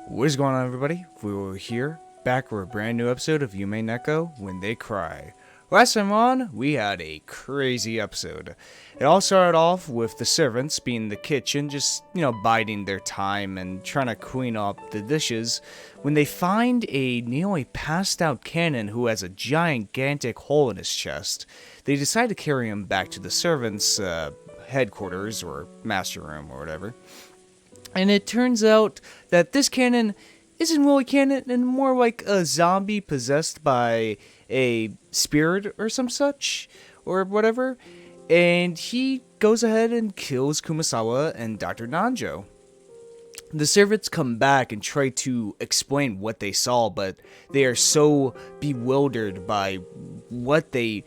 What is going on, everybody? We were here, back for a brand new episode of Umineko When They Cry. Last time on, we had a crazy episode. It all started off with the servants being in the kitchen, just, biding their time and trying to clean up the dishes, when they find a nearly passed out cannon who has a gigantic hole in his chest. They decide to carry him back to the servants' headquarters, or master room, or whatever. And it turns out that this cannon isn't really cannon and more like a zombie possessed by a spirit or some such, or whatever. And he goes ahead and kills Kumasawa and Dr. Nanjo. The servants come back and try to explain what they saw, but they are so bewildered by what they,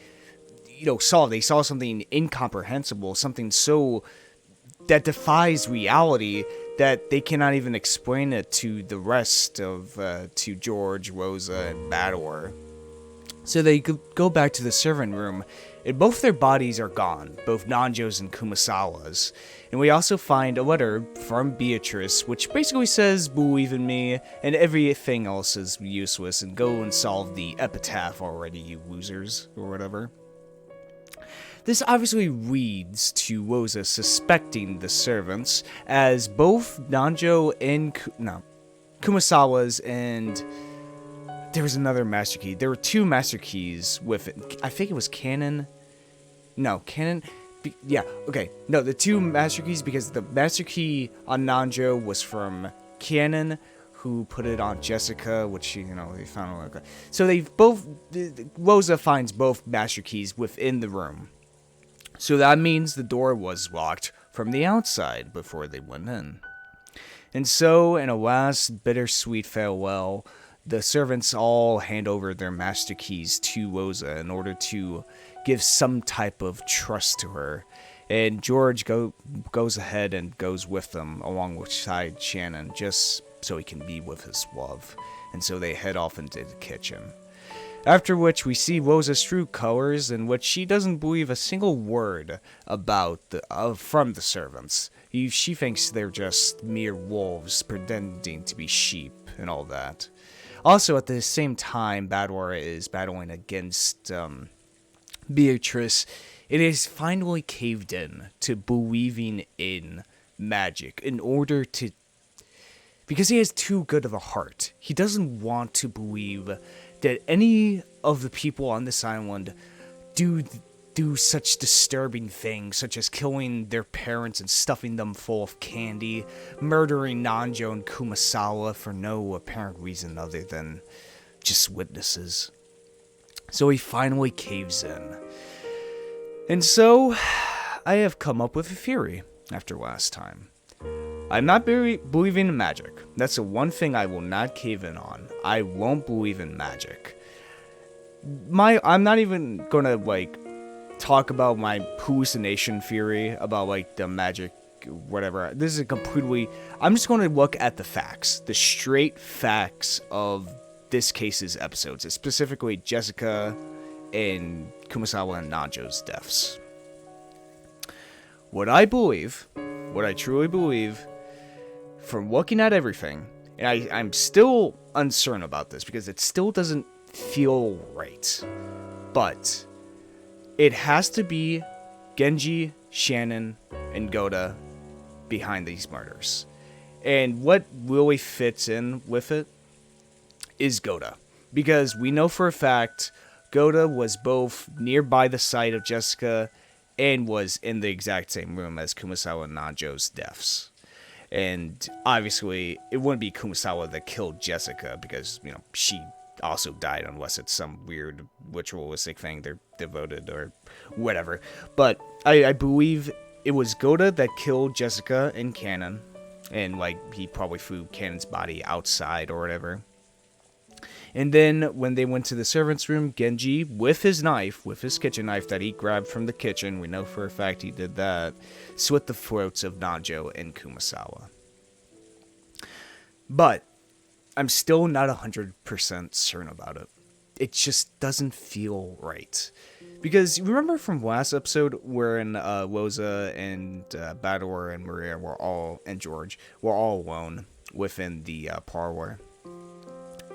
saw. They saw something incomprehensible, something so that defies reality that they cannot even explain it to the rest of, to George, Rosa, and Bador. So they go back to the servant room, and both their bodies are gone, both Nanjo's and Kumasawa's. And we also find a letter from Beatrice, which basically says, believe in me, and everything else is useless, and go and solve the epitaph already, you losers, or whatever. This obviously leads to Rosa suspecting the servants, as both Nanjo and Kumasawa's and there was another master key. There were two master keys with it. I think it was Cannon. No, Cannon. Yeah, okay. No, the two master keys, because the master key on Nanjo was from Cannon, who put it on Jessica, which, they found. Okay. So Rosa finds both master keys within the room. So that means the door was locked from the outside before they went in. And so, in a last bittersweet farewell, the servants all hand over their master keys to Rosa in order to give some type of trust to her. And George goes ahead and goes with them alongside Shannon, just so he can be with his love. And so they head off into the kitchen. After which we see Rosa's true colors, in which she doesn't believe a single word about from the servants. She thinks they're just mere wolves pretending to be sheep and all that. Also, at the same time, Bador is battling against Beatrice. It is finally caved in to believing in magic in order to, because he has too good of a heart. He doesn't want to believe that any of the people on this island do such disturbing things, such as killing their parents and stuffing them full of candy, murdering Nanjo and Kumasawa for no apparent reason other than just witnesses. So he finally caves in. And so, I have come up with a theory after last time. I'm not believing in magic. That's the one thing I will not cave in on. I won't believe in magic. I'm not even gonna, talk about my hallucination theory about, the magic, whatever. This is I'm just gonna look at the facts. The straight facts of this case's episodes. Specifically Jessica and Kumasawa and Nanjo's deaths. What I truly believe, from looking at everything, and I'm still uncertain about this because it still doesn't feel right, but it has to be Genji, Shannon, and Goda behind these murders. And what really fits in with it is Goda, because we know for a fact Goda was both nearby the site of Jessica and was in the exact same room as Kumasawa and Nanjo's deaths. And obviously, it wouldn't be Kumasawa that killed Jessica because, she also died unless it's some weird ritualistic thing they're devoted or whatever. But I believe it was Goda that killed Jessica and Cannon. And, he probably threw Cannon's body outside or whatever. And then, when they went to the servants' room, Genji, with his kitchen knife that he grabbed from the kitchen, we know for a fact he did that, slit the throats of Nanjo and Kumasawa. But I'm still not 100% certain about it. It just doesn't feel right. Because remember from last episode wherein Rosa and Bador and Maria and George were all alone, within the parlor.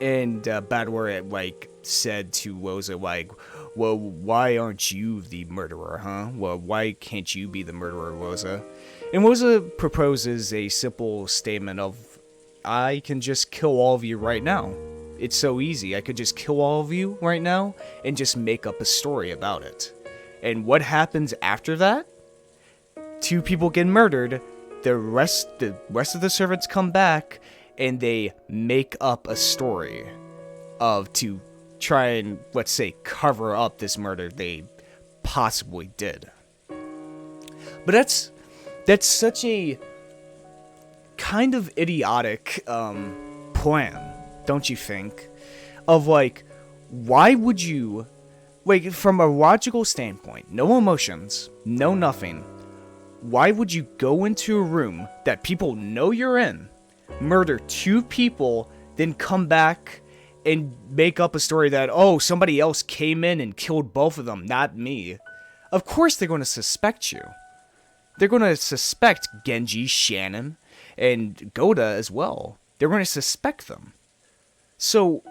And Badwar like said to Woza like, "Well, why aren't you the murderer, huh? Well, why can't you be the murderer, Woza?" And Woza proposes a simple statement of, "I can just kill all of you right now. It's so easy. I could just kill all of you right now and just make up a story about it." And what happens after that? 2 people get murdered. The rest of the servants come back and they make up a story to try and, let's say, cover up this murder they possibly did. But that's such a kind of idiotic plan, don't you think? Of like, why would you, like, from a logical standpoint, no emotions, no nothing, why would you go into a room that people know you're in, murder 2 people, then come back and make up a story that, oh, somebody else came in and killed both of them, not me? Of course they're going to suspect you. They're going to suspect Genji, Shannon, and Goda as well. They're going to suspect them. So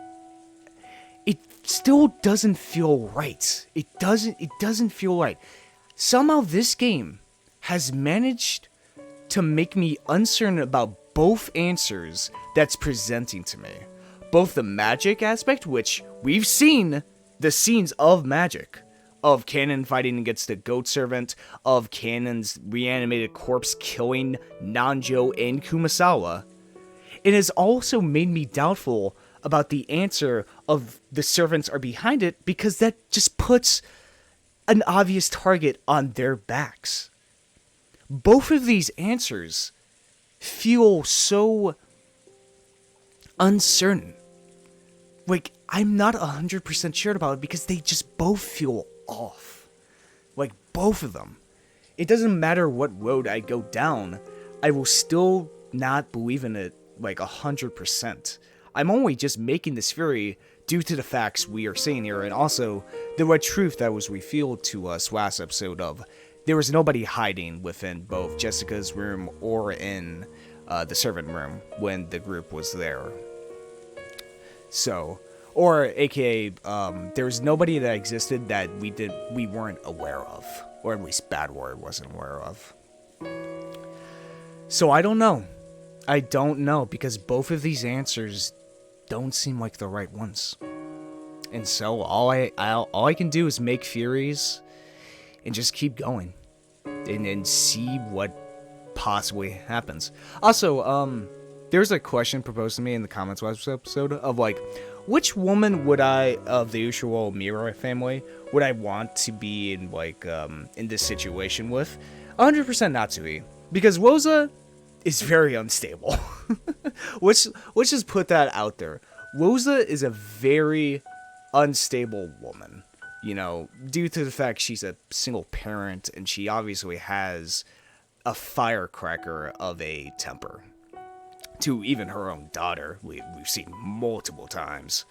it still doesn't feel right. It doesn't feel right. Somehow this game has managed to make me uncertain about both answers that's presenting to me. Both the magic aspect, which we've seen the scenes of magic, of Kanon fighting against the goat servant, of Kanon's reanimated corpse killing Nanjo and Kumasawa. It has also made me doubtful about the answer of the servants are behind it, because that just puts an obvious target on their backs. Both of these answers feel so uncertain. Like, I'm not 100% sure about it because they just both feel off. Like, both of them. It doesn't matter what road I go down, I will still not believe in it like 100%. I'm only just making this theory due to the facts we are seeing here, and also the red truth that was revealed to us last episode of there was nobody hiding within both Jessica's room or in the servant room when the group was there. So, or aka, there was nobody that existed that we weren't aware of, or at least Badwar wasn't aware of. So I don't know. I don't know, because both of these answers don't seem like the right ones. And so all I can do is make theories and just keep going and see what possibly happens. Also, there's a question proposed to me in the comments last episode of like, which woman would I, of the usual Miura family, would I want to be in like in this situation with? 100% Natsui, because Woza is very unstable. Let's just put that out there. Woza is a very unstable woman, you know, due to the fact she's a single parent and she obviously has a firecracker of a temper. To even her own daughter, we've seen multiple times.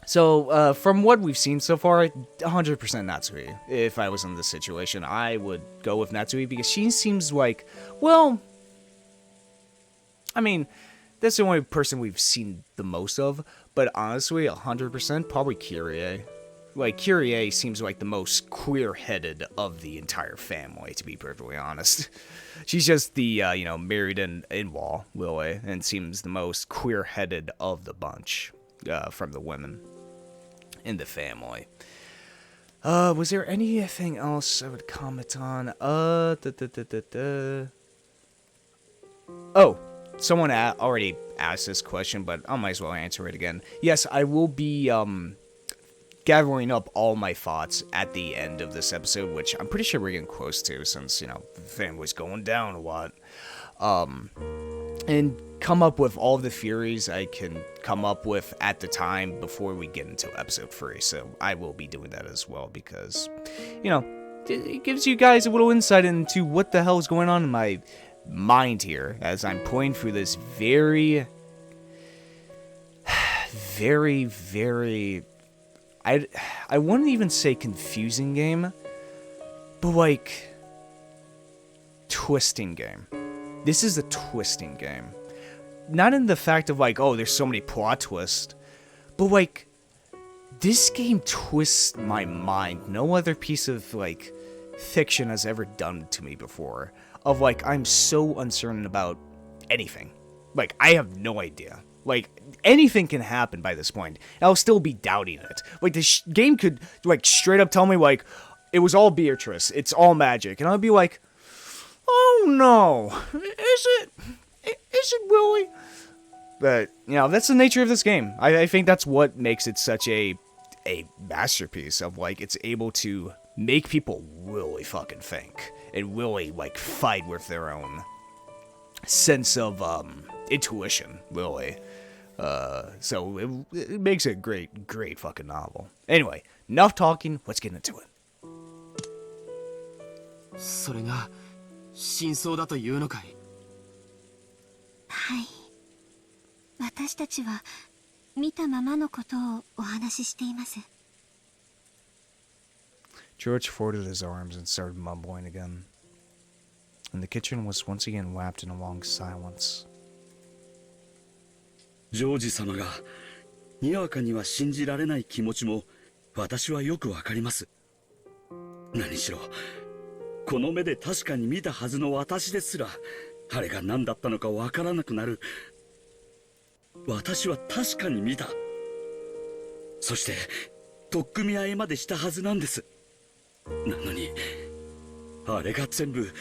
So from what we've seen so far, 100% Natsui. If I was in this situation, I would go with Natsui because she seems like, well, I mean, that's the only person we've seen the most of, but honestly, 100% probably Kyrie. Like, Kyrie seems like the most queer-headed of the entire family, to be perfectly honest. She's just the, married in-law, Lily, and seems the most queer-headed of the bunch, from the women in the family. Was there anything else I would comment on? Oh, someone already asked this question, but I might as well answer it again. Yes, I will be, gathering up all my thoughts at the end of this episode, which I'm pretty sure we're getting close to, since, the family's going down a lot. And come up with all the theories I can come up with at the time before we get into episode 3. So I will be doing that as well, because, it gives you guys a little insight into what the hell is going on in my mind here, as I'm playing through this very, very, very, I wouldn't even say confusing game, but like twisting game. this is a twisting game. Not in the fact of like, oh, there's so many plot twists, but like, this game twists my mind. No other piece of like fiction has ever done to me before. Of like, I'm so uncertain about anything. Like, I have no idea. Like, anything can happen by this point. I'll still be doubting it. Like, this game could, like, straight up tell me, like, it was all Beatrice. It's all magic. And I'll be like, oh, no. Is it? Is it really? But, you know, that's the nature of this game. I think that's what makes it such a masterpiece of, like, it's able to make people really fucking think. And really, like, fight with their own sense of, intuition, really. So it makes a great fucking novel. Anyway, enough talking, let's get into it. それが真相だというのかい？はい。私たちは見たままのことをお話ししています。 George folded his arms and started mumbling again. And the kitchen was once again wrapped in a long silence. ジョージ様がにわかには信じられない気持ちも私はよくわかります。何しろこの目で確かに見たはずの私ですらあれが何だったのかわからなくなる。私は確かに見た。そして取っ組み合いまでしたはずなんです。なのにあれが全部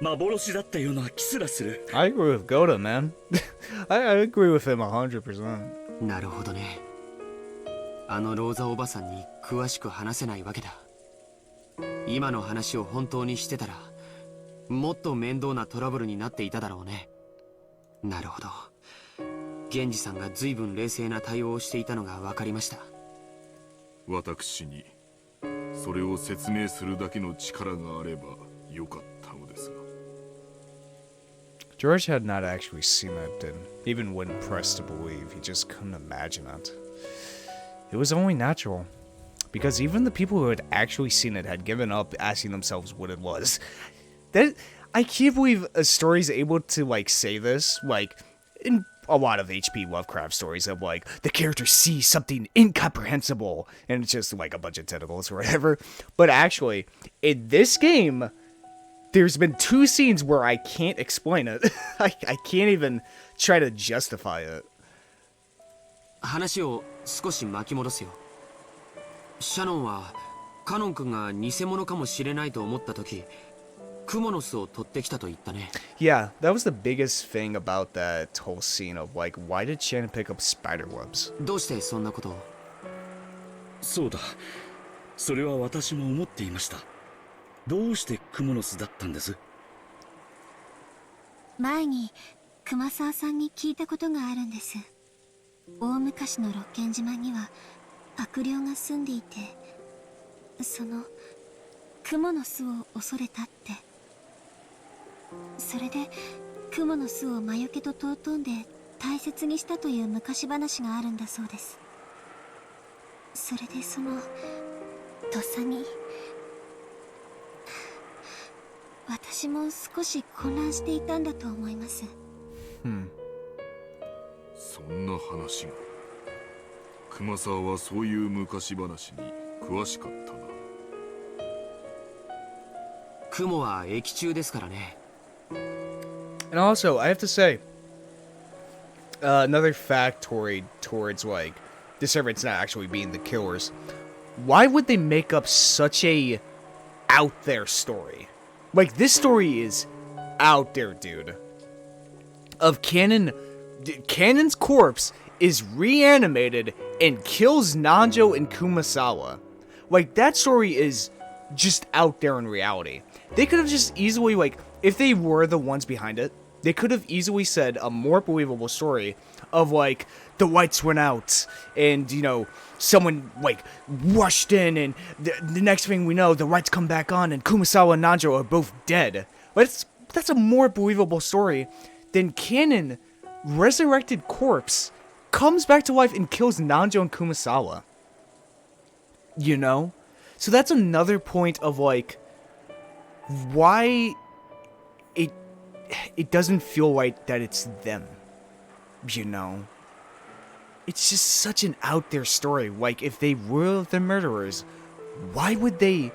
幻だったような気すらする。 I agree with Goda, man. I agree with him 100%. なるほどね。あのローザおばさんに詳しく話せないわけだ。今の話を本当にしてたらもっと面倒なトラブルになっていただろうね。なるほど。源氏さんが随分冷静な対応をしていたのが分かりました。私にそれを説明するだけの力があればよかったのですが。George had not actually seen it, and even when pressed to believe, he just couldn't imagine it. It was only natural, because even the people who had actually seen it had given up asking themselves what it was. That I can't believe a story is able to like say this, like in a lot of H.P. Lovecraft stories of like the character sees something incomprehensible, and it's just like a bunch of tentacles or whatever. But actually, in this game, there's been 2 scenes where I can't explain it. I can't even try to justify it. 話を少し巻き戻すよ。シャノンはカノン君が偽物かもしれないと思った時、クモの巣を取ってきたと言ったね。Yeah, that was the biggest thing about that whole scene of like, why did Shannon pick up spider webs? どうしてそんなことを？そうだ。それは私も思っていました。どうしてクモの巣だったんです？前に熊沢さんに聞いたことがあるんです。大昔の六軒島には悪霊が住んでいて、そのクモの巣を恐れたって。それでクモの巣を魔除けと尊んで大切にしたという昔話があるんだそうです。それでそのとっさに私も少し混乱していたんだと思います。そんな話が。熊沢はそういう昔話に詳しかったな。クモは液中ですからね。And also, I have to say, another factoid towards like the servants not actually being the killers. Why would they make up such a out there story? Like, this story is out there, dude. Of Cannon's corpse is reanimated and kills Nanjo and Kumasawa. Like, that story is just out there in reality. They could have just easily, like, if they were the ones behind it, they could have easily said a more believable story of, like, the lights went out and, you know, someone, like, rushed in and the next thing we know, the lights come back on and Kumasawa and Nanjo are both dead. But that's a more believable story than Cannon, resurrected corpse, comes back to life and kills Nanjo and Kumasawa. You know? So that's another point of, like, why it doesn't feel right that it's them, you know? It's just such an out there story. Like, if they were the murderers, why would they,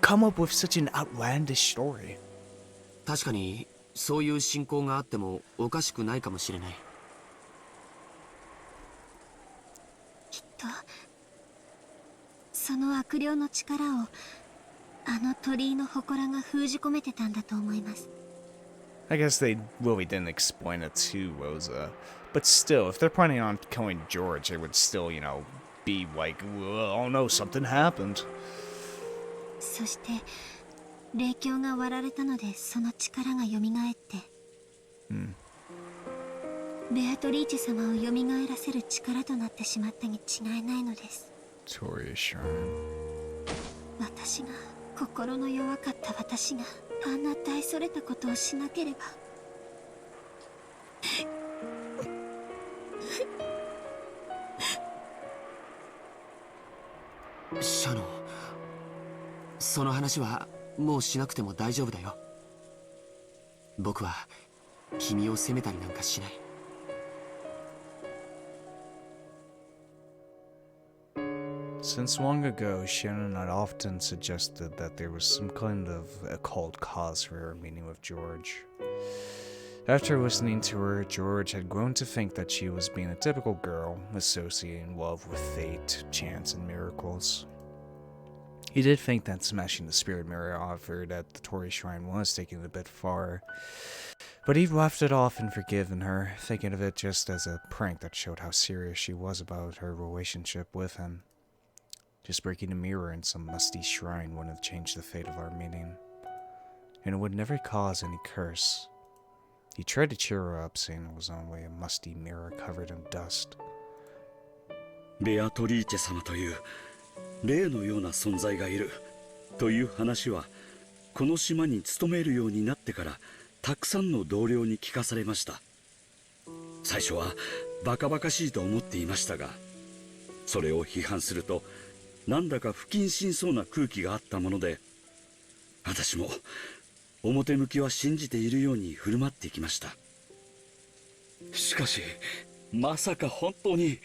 come up with such an outlandish story? 確かにそういう信仰があってもおかしくないかもしれない。きっとその悪霊の力をあの鳥居の祠が封じ込めてたんだと思います。 I guess they really didn't explain it to Rosa. But still, if they're planning on killing George, it would still, be like, oh no, something happened. そして霊境が割られたのでその力が蘇って、ベアトリーチェ様を蘇らせる力となってしまったに違いないのです。 Toria Shrine. 私が、心の弱かった私があんな大それたことをしなければ。シャノン、その話はもうしなくても大丈夫だよ。僕は君を責めたりなんかしない。Since long ago, Shannon had often suggested that there was some kind of occult cause for her meeting with George. After listening to her, George had grown to think that she was being a typical girl, associating love with fate, chance, and miracles. He did think that smashing the spirit mirror offered at the Torii Shrine was taking it a bit far, but he'd laughed it off and forgiven her, thinking of it just as a prank that showed how serious she was about her relationship with him. Just breaking a mirror in some musty shrine wouldn't have changed the fate of our meeting, and it would never cause any curse. He tried to cheer her up, saying it was only a musty mirror covered in dust. ベアトリーチェ様という霊のような存在がいるという話はこの島に勤めるようになってからたくさんの同僚に聞かされました。最初はバカバカしいと思っていましたが、それを批判するとなんだか不謹慎そうな空気があったもので、私も表向きは信じているように振る舞っていきました。しかしまさか本当に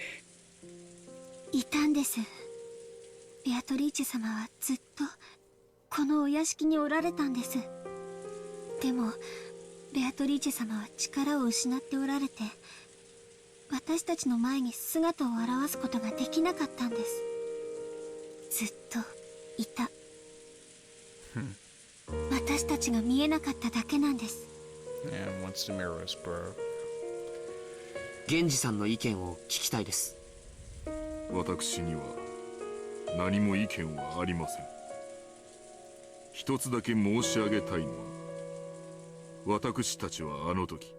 いたんです。ベアトリーチェ様はずっとこのお屋敷におられたんです。でもベアトリーチェ様は力を失っておられて、私たちの前に姿を現すことができなかったんです。ずっといた。私たちが見えなかっただけなんです。 And once the mirror was broke. 源氏さんの意見を聞きたいです。私には何も意見はありません。一つだけ申し上げたいのは、私たちはあの時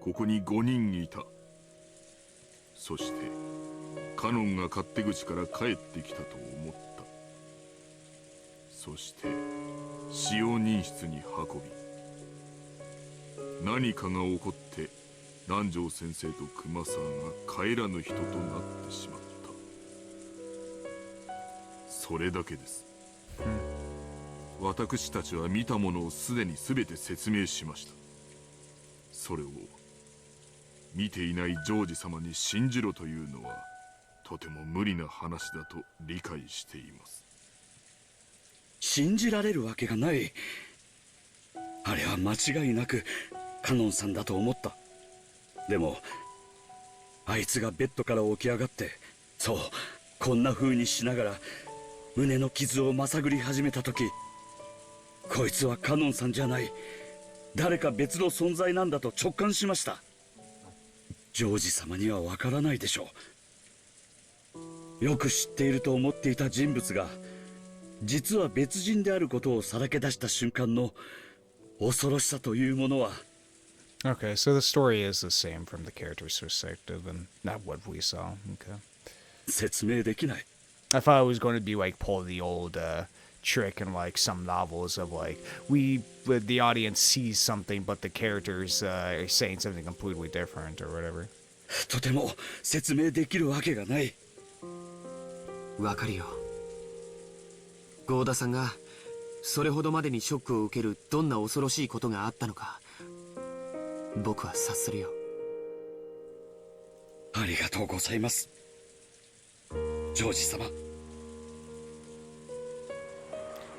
ここに5人いた。そしてカノンが勝手口から帰ってきたと思った。そして使用人室に運び、何かが起こって南條先生と熊さんが帰らぬ人となってしまった。それだけです。私たちは見たものをすでに全て説明しました。それを見ていないジョージ様に信じろというのはとても無理な話だと理解しています。信じられるわけがない。あれは間違いなくカノンさんだと思った。でもあいつがベッドから起き上がって、そうこんな風にしながら胸の傷をまさぐり始めた時、こいつはカノンさんじゃない、誰か別の存在なんだと直感しました。ジョージ様にはわからないでしょう。よく知っていると思っていた人物が実は別人であることをさらけ出した瞬間の恐ろしさというものは。 Okay, so the story is the same from the character's perspective and not what we saw. Okay. 説明できない。I thought it was going to be like pull the old trick in like some novels of like the audience sees something but the characters are saying something completely different or whatever. とても説明できるわけがない。わかるよ。郷田さんがそれほどまでにショックを受けるどんな恐ろしいことがあったのか僕は察するよ。ありがとうございます、ジョージ様。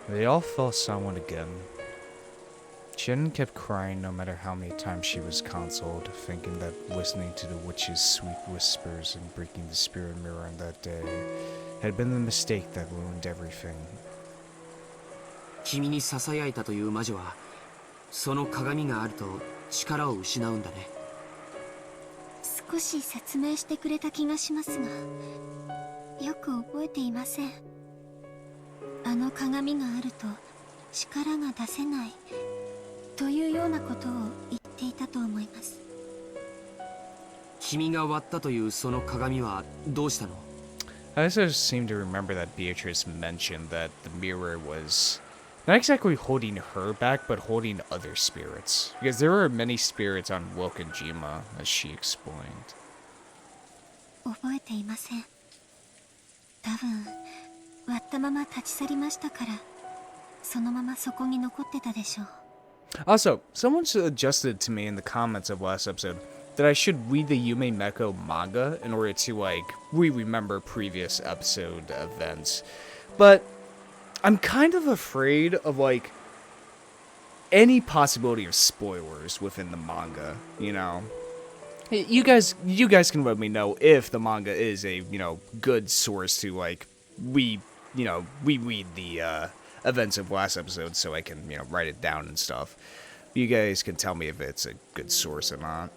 They all fell silent again. Shannon kept crying no matter how many times she was consoled, thinking that listening to the witch's sweet whispers and breaking the spirit mirror on that day had been the mistake that ruined everything. 君に囁いたという魔女は、その鏡があると力を失うんだね。少し説明してくれた気がしますが、よく覚えていません。あの鏡があると力が出せないというようなことを言っていたと思います。君が割ったというその鏡はどうしたの？ I also seem to remember that Beatrice mentioned that the mirror was not exactly holding her back, but holding other spirits. Because there were many spirits on Wokenjima, as she explained. 覚えていません。多分割ったまま立ち去りましたから、そのままそこに残ってたでしょう。Also, someone suggested to me in the comments of last episode that I should read the Umineko manga in order to, like, re-remember previous episode events. But I'm kind of afraid of, like, any possibility of spoilers within the manga, you know? You guys can let me know if the manga is a, good source to, like, reread the, events of last episode so I can, write it down and stuff. You guys can tell me if it's a good source or not.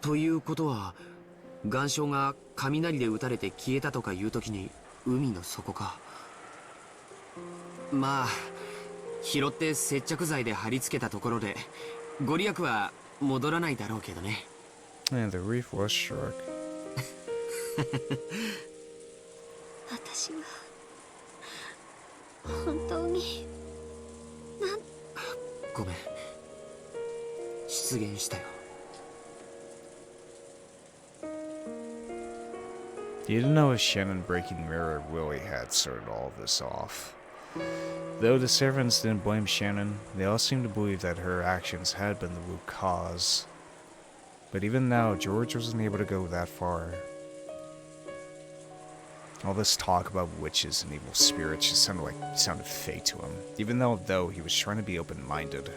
ということは、岩礁が雷で打たれて消えたとかいうときに海の底か。まあ、拾って接着剤で貼り付けたところで、ご利益は戻らないだろうけどね。And the reef was struck. 私は本当にごめん、失言したよ。You didn't know if Shannon breaking the mirror really had started all of this off. Though the servants didn't blame Shannon, they all seemed to believe that her actions had been the root cause. But even now, George wasn't able to go that far. All this talk about witches and evil spirits just sounded fake to him, even though he was trying to be open-minded.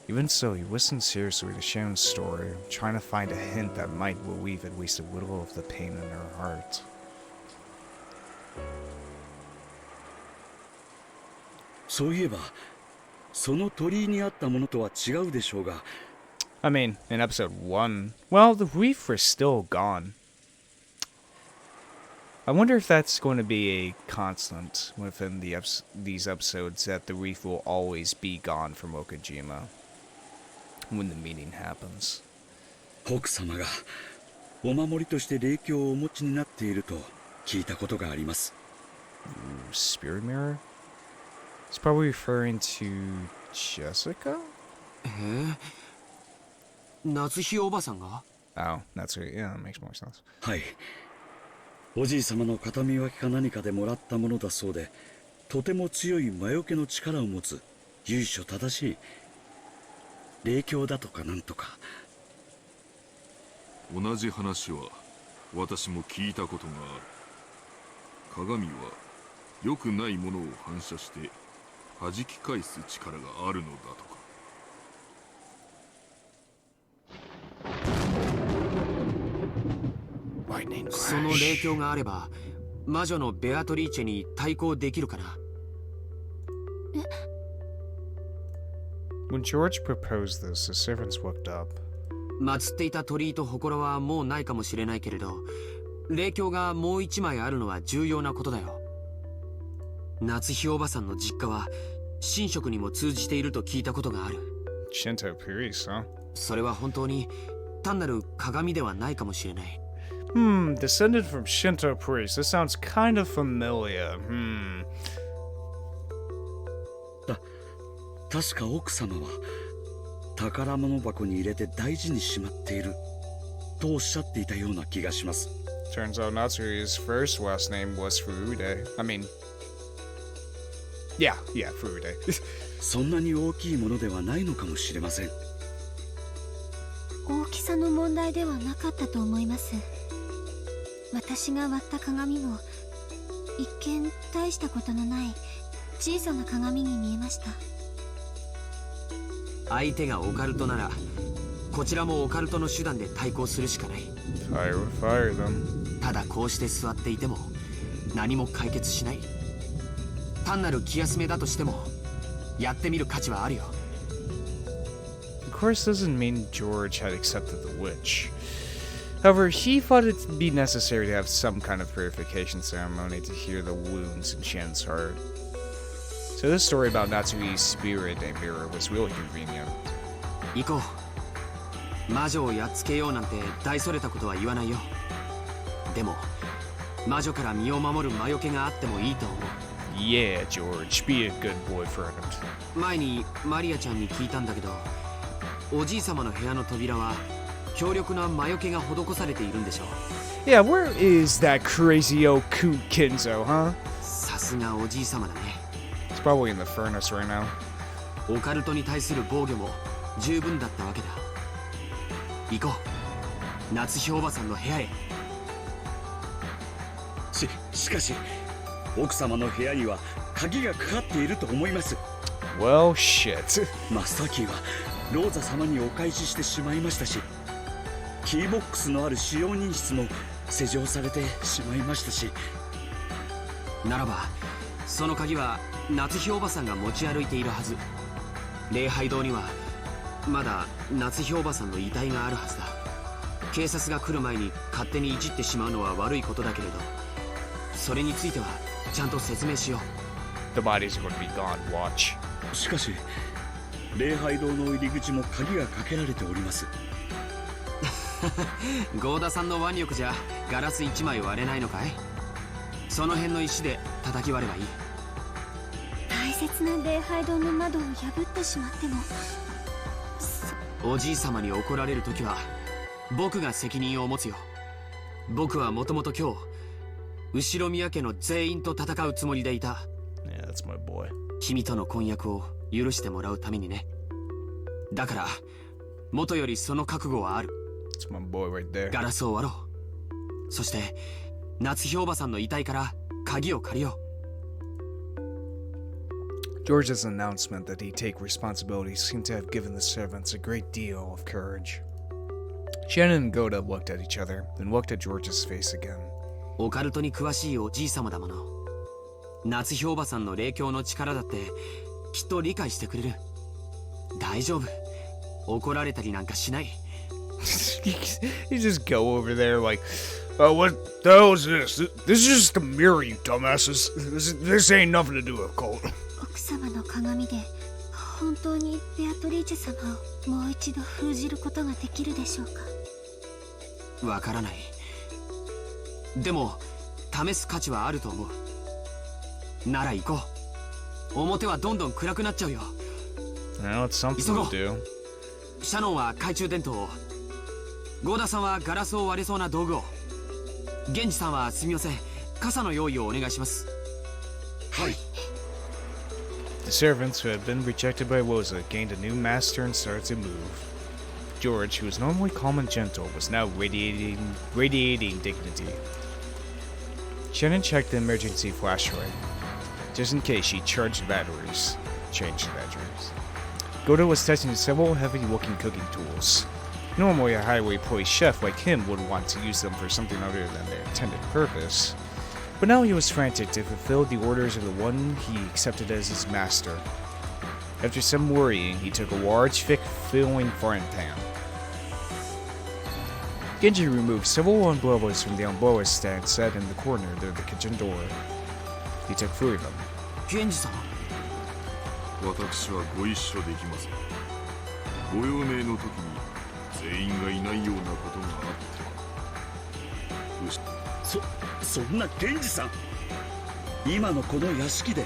Even so, he listened seriously to Shannon's story, trying to find a hint that might relieve at least a little of the pain in her heart. そういえば、その鳥居にあったものとは違うでしょうが。I mean, in episode 1, well, the reef was still gone. I wonder if that's going to be a constant within these episodes, that the reef will always be gone from Okajima when the meeting happens. 奥様がお守りとして霊鏡をお持ちになっていると聞いたことがあります。Ooh, spirit mirror? It's probably referring to Jessica? 夏日おばさんが？ Oh, that's right. Yeah, that makes more sense. はい。おじい様の形見分けか何かでもらったものだそうで、とても強い魔除けの力を持つ由緒正しい霊鏡だとかなんとか。同じ話は私も聞いたことがある。鏡は良くないものを反射して弾き返す力があるのだとか。その霊鏡があれば魔女のベアトリーチェに対抗できるかな。 When George proposed this, the servants looked up. 祀っていた鳥居と祠はもうないかもしれないけれど、霊鏡がもう一枚あるのは重要なことだよ。夏日おばさんの実家は神職にも通じていると聞いたことがある。 Shinto priest, huh? それは本当に単なる鏡ではないかもしれない。Descended from Shinto priest. This sounds kind of familiar. 確か奥様は宝物箱に入れて大事にしまっているとおっしゃっていたような気がします。 Turns out Natsu's first last name was Furude. I mean, yeah, Furude. そんなに大きいものではないのかもしれません。大きさの問題ではなかったと思います。私が割った鏡も一見大したことのない小さな鏡に見えました。相手がオカルトならこちらもオカルトの手段で対抗するしかない。 Fire with fire, then. ただこうして座っていても何も解決しない。単なる気休めだとしてもやってみる価値はあるよ。 Of course, doesn't mean George had accepted the witch. However, he thought it'd be necessary to have some kind of purification ceremony to heal the wounds in Shen's heart. So this story about Natsui's spirit and mirror was really convenient. 行こう。魔女をやっつけようなんて大それたことは言わないよ。でも魔女から身を守る魔除けがあってもいいと思う。 Yeah, George, be a good boyfriend. 前にマリアちゃんに聞いたんだけど、おじい様の部屋の扉は強力な魔除けが施されているんでしょう。 Yeah, where is that crazy old coot Kinzo, huh? さすがおじい様だね。 He's probably in the furnace right now. オカルトに対する防御も十分だったわけだ。行こう。夏日おばさんの部屋へ。しかし奥様の部屋には鍵がかかっていると思います。 Well, shit. マスターキーはローザ様にお返ししてしまいましたし、キーボックスのある使用人室も施錠されてしまいましたし。ならばその鍵は夏日おばさんが持ち歩いているはず。礼拝堂にはまだ夏日おばさんの遺体があるはずだ。警察が来る前に勝手にいじってしまうのは悪いことだけれど、それについてはちゃんと説明しよう。 The bodies are going to be gone, watch. しかし礼拝堂の入り口も鍵がかけられております。ゴーダさんの腕力じゃガラス1枚割れないのかい。その辺の石で叩き割ればいい。大切な礼拝堂の窓を破ってしまっても。おじい様に怒られるときは僕が責任を持つよ。僕はもともと今日後宮家の全員と戦うつもりでいた。 Yeah, that's my boy. 君との婚約を許してもらうためにね。だから元よりその覚悟はある。 That's my boy right there. ガラスを割ろう。そして夏日おばさんの遺体から鍵を借りよう。 George's announcement that he'd take responsibility seemed to have given the servants a great deal of courage. Shannon and Goda looked at each other, then looked at George's face again. オカルトに詳しいおじい様だもの。夏日おばさんの霊境の力だってきっと理解してくれる。大丈夫。怒られたりなんかしない。You just go over there like, what the hell is this? This is just a mirror, you dumbasses. This ain't nothing to do with a cult. 奥様の鏡で本当にベアトリーチェ様をもう一度封じることができるでしょうか。わからない。でも試す価値はあると思う。なら行こう。表はどんどん暗くなっちゃうよ。 Well, it's something to do. シャノンは懐中電灯を、ゴーダさんはガラスを割れそうな道具を、ゲンジさんはすみません、傘の用意をお願いします。はい。 The servants who had been rejected by Woza gained a new master and started to move. George, who was normally calm and gentle, was now radiating dignity. Shannon checked the emergency flashlight, just in case she changed batteries. Goda was testing several heavy-looking cooking tools. Normally, a highly poised chef like him would want to use them for something other than their intended purpose. But now he was frantic to fulfill the orders of the one he accepted as his master. After some worrying, he took a large, thick-filling frying pan. Genji removed several umbrellas from the umbrella stand set in the corner near the kitchen door. He took 3 of them. ゲンジさん、私はご一緒できません。ご用命の時に全員がいないようなことがあってそんな源氏さん、今のこの屋敷で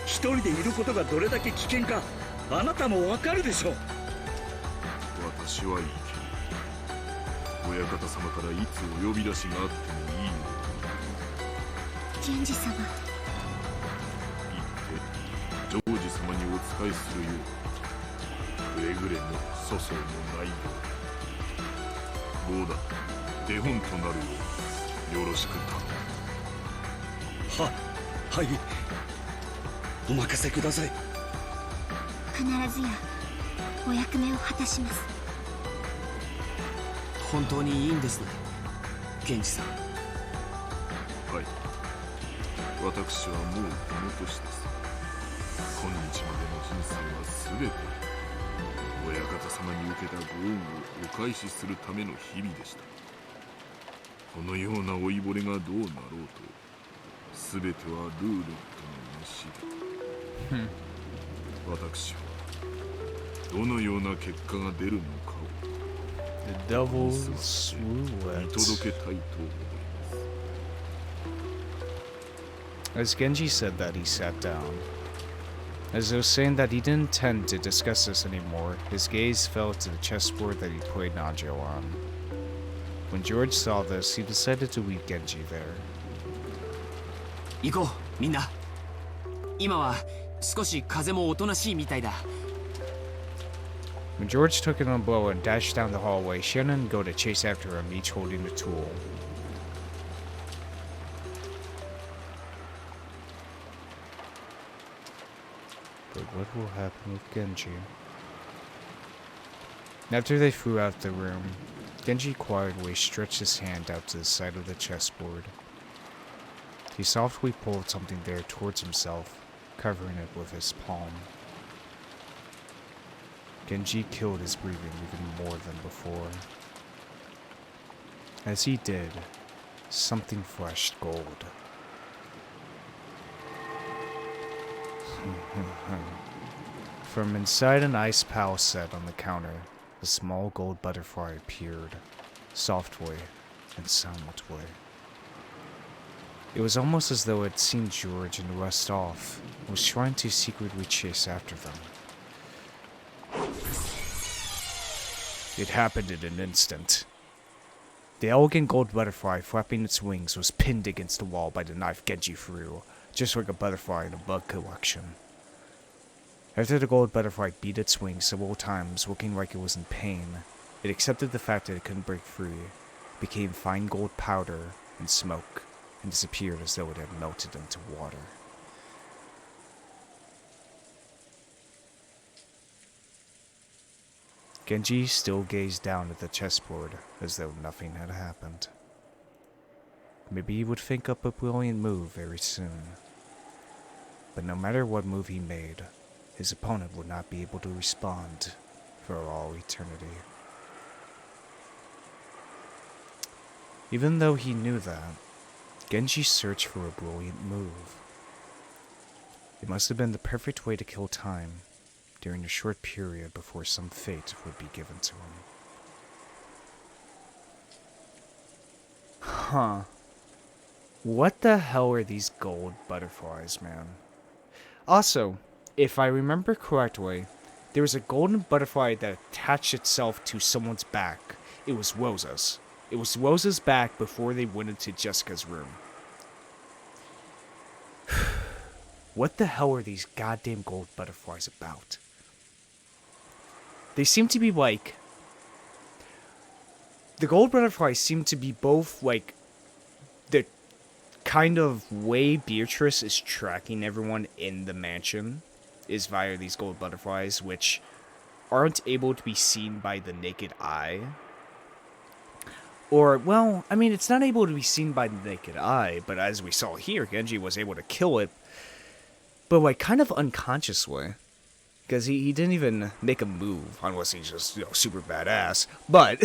一人でいることがどれだけ危険かあなたもわかるでしょう。私はいけない。親方様からいつお呼び出しがあってもいいので。源氏様、言ってジョージ様にお仕えするようくれぐれも粗相のないよう。どうだ、手本となるようよろしく頼む。はい、お任せください。必ずやお役目を果たします。本当にいいんですね、源氏さん。はい、私はもうこの年です。今日までの人生は全て親方様に受けたご恩をお返しするための日々でした。このような老いぼれがどうなろうと、全てはルーレットの飯で私はどのような結果が出るのかを The Devil's 見 Roulette. 届けたいと思います。 As Genji said that, he sat down. As though saying that he didn't intend to discuss this anymore, his gaze fell to the chessboard that he played Najo on. When George saw this, he decided to leave Genji there. 行こう、みんな。今は少し風もおとなしいみたいだ。 When George took an umbrella and dashed down the hallway, Shannon and Go to chase after him, each holding a tool. But what will happen with Genji? After they flew out the room, Genji quietly stretched his hand out to the side of the chessboard. He softly pulled something there towards himself, covering it with his palm. Genji killed his breathing even more than before. As he did, something flashed gold. From inside an ice palace set on the counter, a small gold butterfly appeared, softly and silently. It was almost as though it had seen George and rushed off, and was trying to secretly chase after them. It happened in an instant. The elegant gold butterfly flapping its wings was pinned against the wall by the knife Genji threw, just like a butterfly in a bug collection. After the gold butterfly beat its wings several times, looking like it was in pain, it accepted the fact that it couldn't break free, became fine gold powder and smoke, and disappeared as though it had melted into water. Genji still gazed down at the chessboard as though nothing had happened. Maybe he would think up a brilliant move very soon. But no matter what move he made, his opponent would not be able to respond for all eternity. Even though he knew that, Genji searched for a brilliant move. It must have been the perfect way to kill time during a short period before some fate would be given to him. Huh. What the hell are these gold butterflies, man? Also, if I remember correctly, there was a golden butterfly that attached itself to someone's back. It was Rosa's. It was Rosa's back before they went into Jessica's room. What the hell are these goddamn gold butterflies about? They seem to be like... The gold butterflies seem to be both like... The kind of way Beatrice is tracking everyone in the mansion is via these gold butterflies, which aren't able to be seen by the naked eye. Or, well, I mean, it's not able to be seen by the naked eye, but as we saw here, Genji was able to kill it, but like kind of unconsciously. Because he didn't even make a move, unless he's just, super badass. But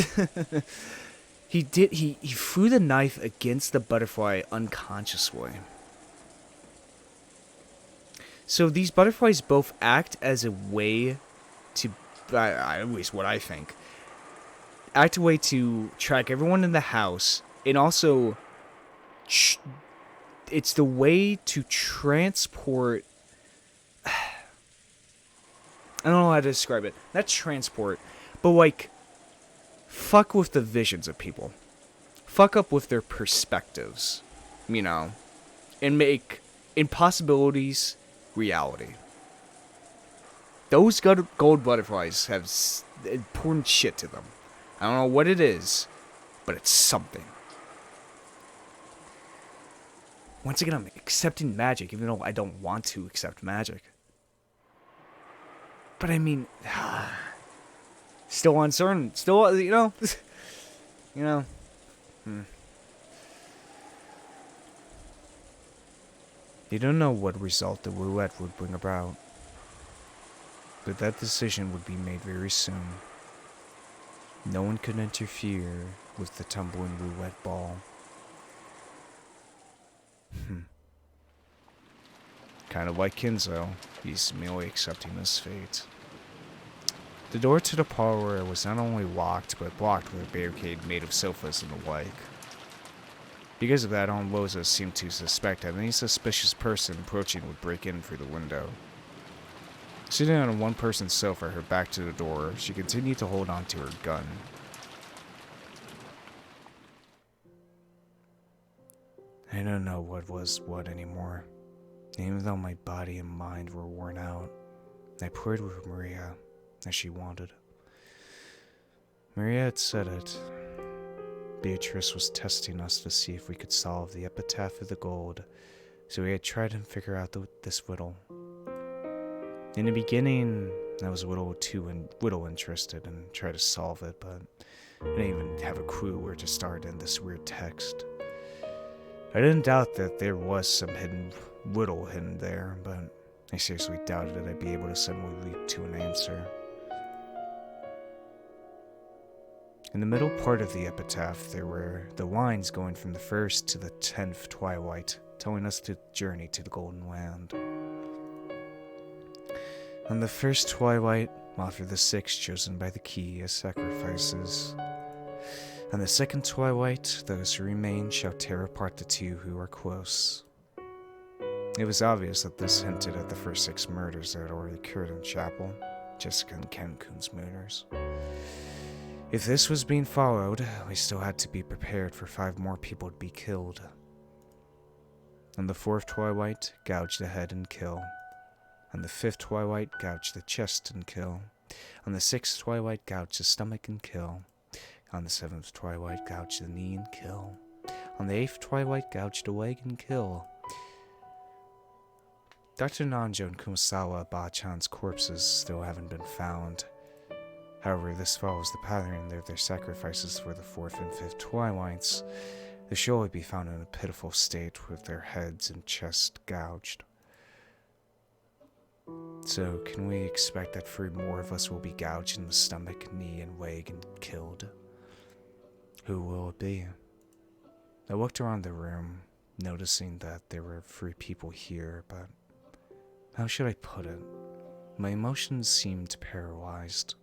he threw the knife against the butterfly unconsciously. So these butterflies both act as a way to, at least what I think, act a way to track everyone in the house, and also it's the way to transport... I don't know how to describe it. Not transport, but like, fuck with the visions of people. Fuck up with their perspectives, and make impossibilities reality. Those gold butterflies have important shit to them. I don't know what it is, but it's something. Once again, I'm accepting magic, even though I don't want to accept magic. But I mean, still uncertain. Still, you know, you know. You don't know what result the roulette would bring about, but that decision would be made very soon. No one could interfere with the tumbling roulette ball. Kind of like Kinzo, he's merely accepting his fate. The door to the parlor was not only locked, but blocked with a barricade made of sofas and the like. Because of that, Onloza seemed to suspect that any suspicious person approaching would break in through the window. Sitting on a one-person sofa, her back to the door, she continued to hold on to her gun. I don't know what was what anymore. Even though my body and mind were worn out, I prayed with Maria, as she wanted. Maria had said it. Beatrice was testing us to see if we could solve the epitaph of the gold, so we had tried and figure out this riddle. In the beginning, I was a little interested and tried to solve it, but I didn't even have a clue where to start in this weird text. I didn't doubt that there was some riddle hidden there, but I seriously doubted that I'd be able to suddenly leap to an answer. In the middle part of the epitaph, there were the lines going from the 1st to the 10th twilight, telling us to journey to the Golden Land. On the 1st twilight, offer the 6 chosen by the key as sacrifices. On the 2nd twilight, those who remain shall tear apart the 2 who are close. It was obvious that this hinted at the first 6 murders that had already occurred in chapel, Jessica and Ken-kun's murders. If this was being followed, we still had to be prepared for 5 more people to be killed. On the 4th twilight, gouge the head and kill. On the 5th twilight, gouge the chest and kill. On the 6th twilight, gouge the stomach and kill. On the 7th twilight, gouge the knee and kill. On the 8th twilight, gouge the leg and kill. Dr. Nanjo and Kumasawa Ba-chan's corpses still haven't been found. However, this follows the pattern of their sacrifices for the 4th and 5th twilights. They should only be found in a pitiful state with their heads and chests gouged. So, can we expect that 3 more of us will be gouged in the stomach, knee, and leg and killed? Who will it be? I looked around the room, noticing that there were 3 people here, but how should I put it? My emotions seemed paralyzed.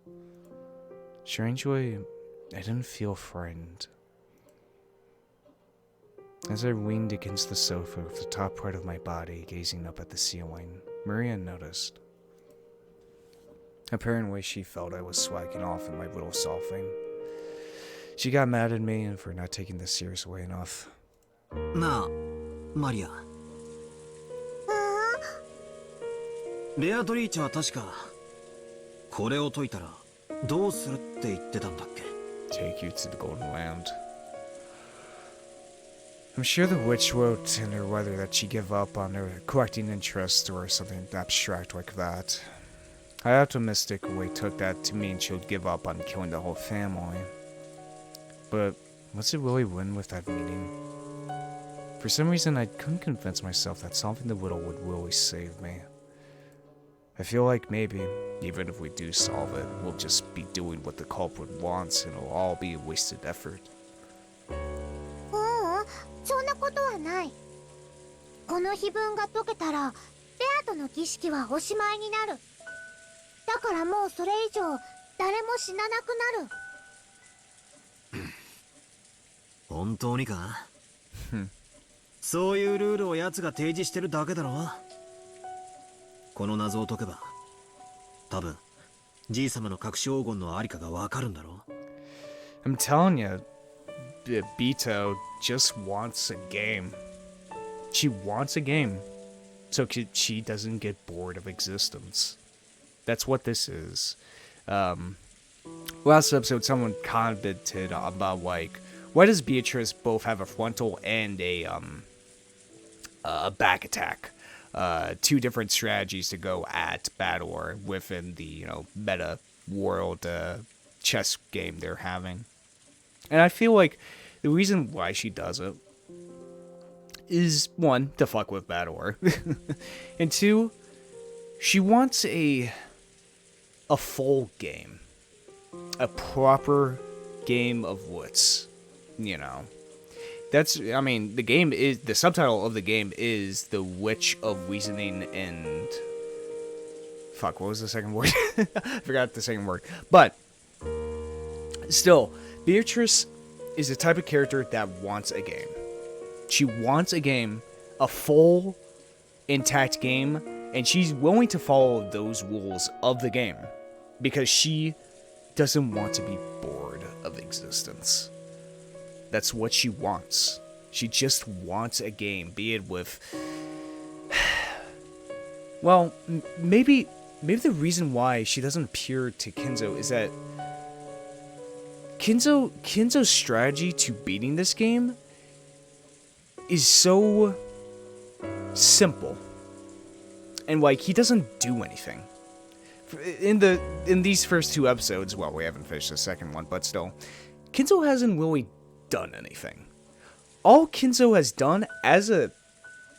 Strangely, I didn't feel frightened. As I leaned against the sofa with the top part of my body gazing up at the ceiling, Maria noticed. Apparently, she felt I was slacking off in my little solving. She got mad at me for not taking this seriously enough. なあ、マリア。ベアトリーチェは確かこれを解いたらどうするって言ってたんだっけ Take you to the Golden Land. I'm sure the witch wrote in her letter that she give up on her collecting interest or something abstract like that. I optimistically took that to mean she would give up on killing the whole family. But was it really win with that meaning? For some reason, I couldn't convince myself that solving the riddle would really save me. I feel like maybe, even if we do solve it, we'll just be doing what the culprit wants and it'll all be a wasted effort. そんなことはない。この碑文が解けたら、ベアとの儀式はおしまいになる。だからもうそれ以上、誰も死ななくなる。本当にかそういうルールを奴が提示してるだけだろ。この謎を解けば多分じいさまの隠し黄金のありかがわかるんだろ。 I'm telling you, Bito just wants a game. She wants a game, so she doesn't get bored of existence. That's what this is. Last episode, someone commented about like, Why does Beatrice both have a frontal and a back attack? Two different strategies to go at Bador within the meta world chess game they're having. And I feel like the reason why she does it is, one, to fuck with Bador, and two, she wants a full game, a proper game of wits. That's, I mean, the subtitle of the game is The Witch of Reasoning and... Fuck, what was the second word? I forgot the second word. But, still, Beatrice is the type of character that wants a game. She wants a game, a full, intact game, and she's willing to follow those rules of the game because she doesn't want to be bored of existence. That's what she wants. She just wants a game, be it with... Well, maybe the reason why she doesn't appear to Kinzo is that Kinzo's strategy to beating this game is so simple. And like, he doesn't do anything. In these first two episodes, well, we haven't finished the second one, but still, Kinzo hasn't really done anything. All Kinzo has done as a...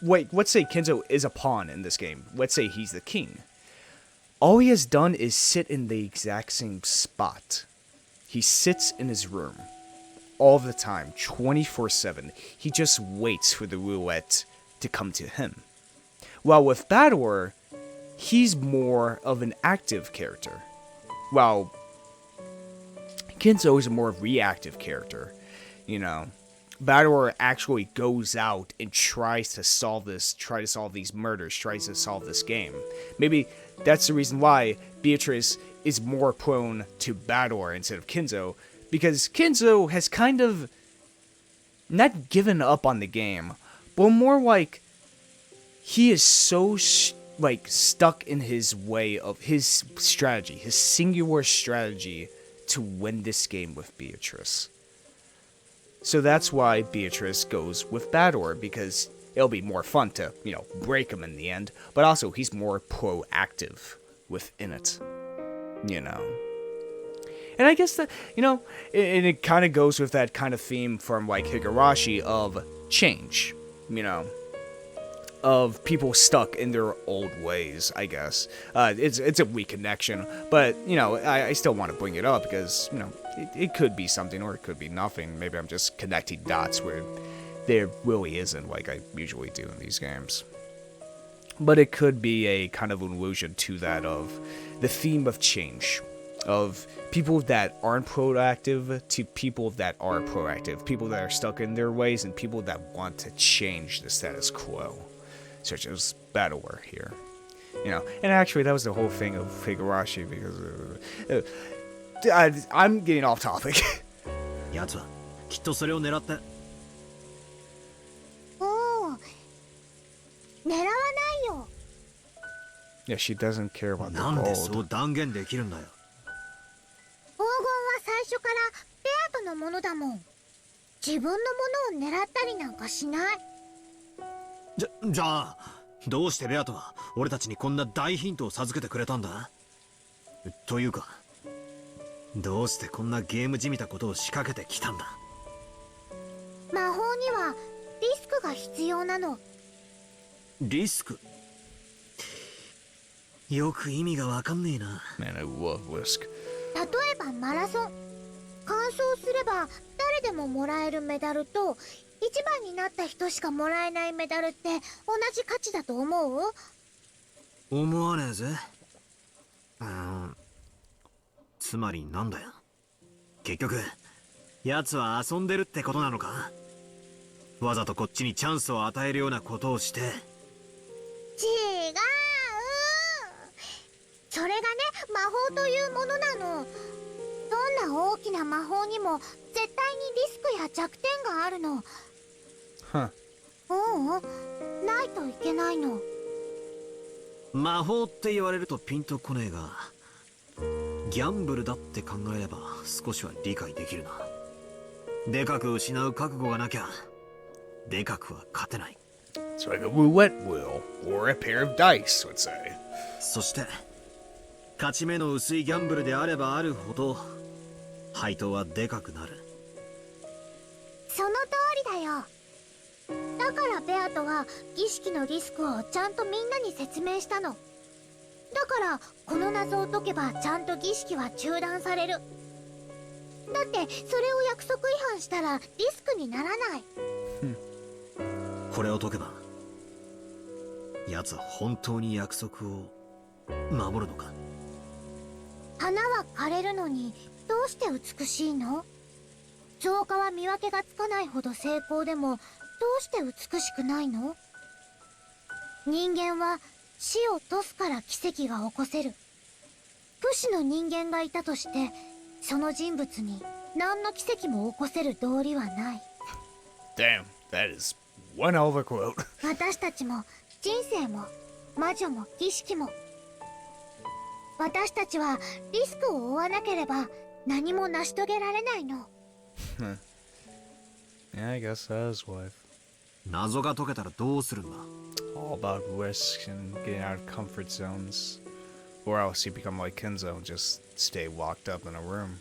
Wait, let's say Kinzo is a pawn in this game. Let's say he's the king. All he has done is sit in the exact same spot. He sits in his room all the time, 24/7. He just waits for the roulette to come to him. While with Bador, he's more of an active character. While Kinzo is a more reactive character. Bador actually goes out and tries to solve these murders, tries to solve this game. Maybe that's the reason why Beatrice is more prone to Bador instead of Kinzo, because Kinzo has kind of not given up on the game, but more like he is so stuck in his way of his strategy, his singular strategy to win this game with Beatrice. So that's why Beatrice goes with Bador, because it'll be more fun to, break him in the end, but also he's more proactive within it, And I guess that, and it kind of goes with that kind of theme from, like, Higurashi of change, of people stuck in their old ways, I guess. It's a weak connection, but, I still want to bring it up because, it could be something or it could be nothing. Maybe I'm just connecting dots where there really isn't, like I usually do in these games. But it could be a kind of allusion to that of the theme of change, of people that aren't proactive to people that are proactive, people that are stuck in their ways and people that want to change the status quo, such as Bador here. And actually that was the whole thing of Higurashi, because I'm getting off topic. やつはきっとそれを狙って。おお、狙わないよ。 Yeah, she doesn't care about the なんでそう gold. 断言できるんだよ。黄金は最初からベアトのものだもん。自分のものを狙ったりなんかしない。じゃあどうしてベアトは俺たちにこんな大ヒントを授けてくれたんだ？というかどうしてこんなゲームじみたことを仕掛けてきたんだ？魔法にはリスクが必要なの。リスク？よく意味がわかんねえな。 Man, I love Whisk. 例えばマラソン。完走すれば誰でももらえるメダルと一番になった人しかもらえないメダルって同じ価値だと思う？思わねえぜ。つまりなんだよ。結局奴は遊んでるってことなのか？わざとこっちにチャンスを与えるようなことをして。違う。それがね、魔法というものなの。どんな大きな魔法にも絶対にリスクや弱点があるの。Huh. ないといけないの。魔法って言われるとピンとこねえが、ギャンブルだって考えれば少しは理解できるな。でかく失う覚悟がなきゃでかくは勝てない。 It's like a roulette wheel, or a pair of dice, would say. そして勝ち目の薄いギャンブルであればあるほど配当はでかくなる。その通りだよ。だからベアとは儀式のリスクをちゃんとみんなに説明したの。だからこの謎を解けばちゃんと儀式は中断される。だってそれを約束違反したらリスクにならない。これを解けば奴は本当に約束を守るのか。花は枯れるのにどうして美しいの？造花は見分けがつかないほど精巧でもどうして美しくないの？人間は死を賭すから奇跡が起こせる。不死の人間がいたとしてその人物に何の奇跡も起こせる道理はない。 Damn, that is one hell of a quote. 私たちも人生も魔女も儀式も、私たちはリスクを負わなければ何も成し遂げられないの。Yeah, I guess that is life. 謎が解けたらどうするんだ。 All about risk and getting out of comfort zones. Or else you become like Kenzo and just stay locked up in a room.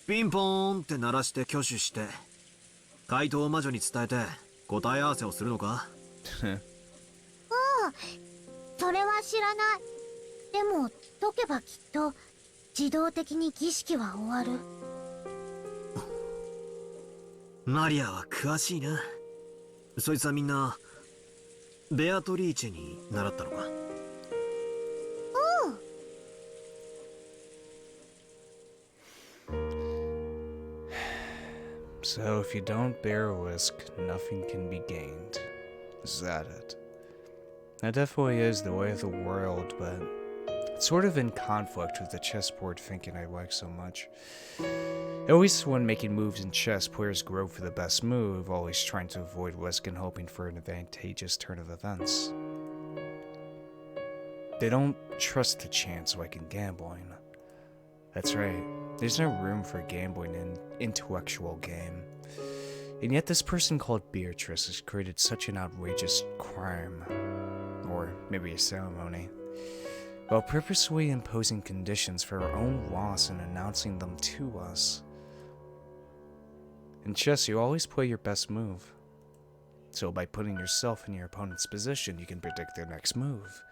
ピンポーンって鳴らして挙手して怪盗魔女に伝えて答え合わせをするのか。それは知らない。でも解けばきっと自動的に儀式は終わる。マリアは詳しいな。そいつはみんなベアトリーチェに習ったのか。So if you don't bear risk, nothing can be gained. Is that it? That definitely is the way of the world, but it's sort of in conflict with the chessboard thinking I like so much. At least when making moves in chess, players grow for the best move, always trying to avoid risk and hoping for an advantageous turn of events. They don't trust the chance like in gambling. That's right, there's no room for gambling in an intellectual game. And yet this person called Beatrice has created such an outrageous crime, or maybe a ceremony, while purposely imposing conditions for her own loss and announcing them to us. In chess, you always play your best move. So by putting yourself in your opponent's position, you can predict their next move.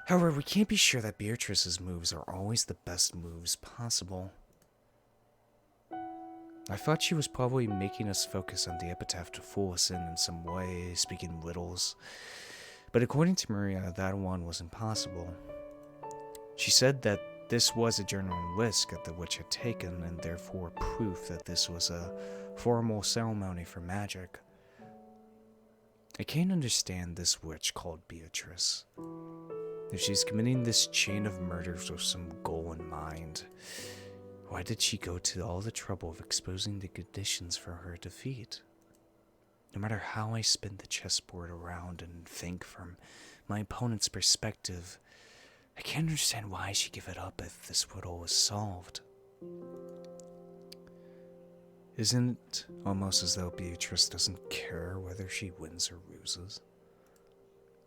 However, we can't be sure that Beatrice's moves are always the best moves possible. I thought she was probably making us focus on the epitaph to fool us in some way, speaking riddles. But according to Maria, that one was impossible. She said that this was a genuine risk that the witch had taken, and therefore proof that this was a formal ceremony for magic. I can't understand this witch called Beatrice. If she's committing this chain of murders with some goal in mind, why did she go to all the trouble of exposing the conditions for her defeat? No matter how I spin the chessboard around and think from my opponent's perspective, I can't understand why she gave it up if this riddle was solved. Isn't it almost as though Beatrice doesn't care whether she wins or loses?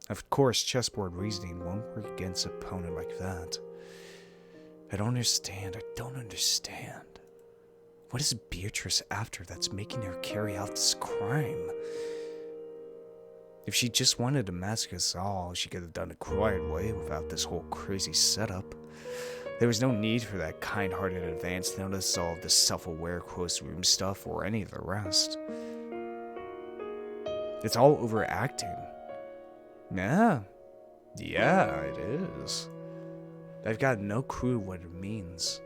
Of course, chessboard reasoning won't work against an opponent like that. I don't understand. What is Beatrice after that's making her carry out this crime? If she just wanted to massacre us all, she could have done it quiet way without this whole crazy setup. There was no need for that kind-hearted advance notice, all of the self-aware closed room stuff, or any of the rest. It's all overacting. Yeah, it is. I've got no clue what it means.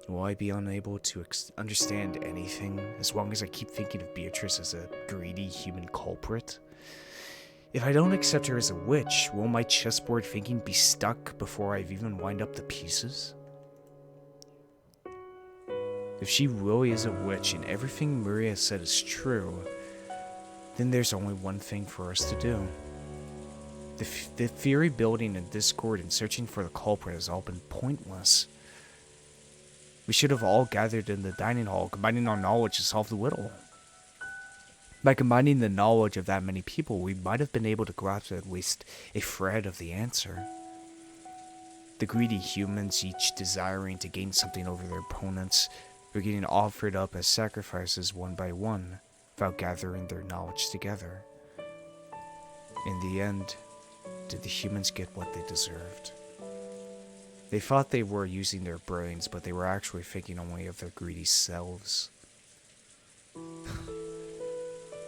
Will I be unable to understand anything as long as I keep thinking of Beatrice as a greedy human culprit? If I don't accept her as a witch, will my chessboard thinking be stuck before I've even wind up the pieces? If she really is a witch and everything Maria said is true, then there's only one thing for us to do. The theory building in Discord and searching for the culprit has all been pointless. We should have all gathered in the dining hall, combining our knowledge to solve the riddle. By combining the knowledge of that many people, we might have been able to grasp at least a thread of the answer. The greedy humans, each desiring to gain something over their opponents, were getting offered up as sacrifices one by one, without gathering their knowledge together. In the end, did the humans get what they deserved? They thought they were using their brains, but they were actually thinking only of their greedy selves.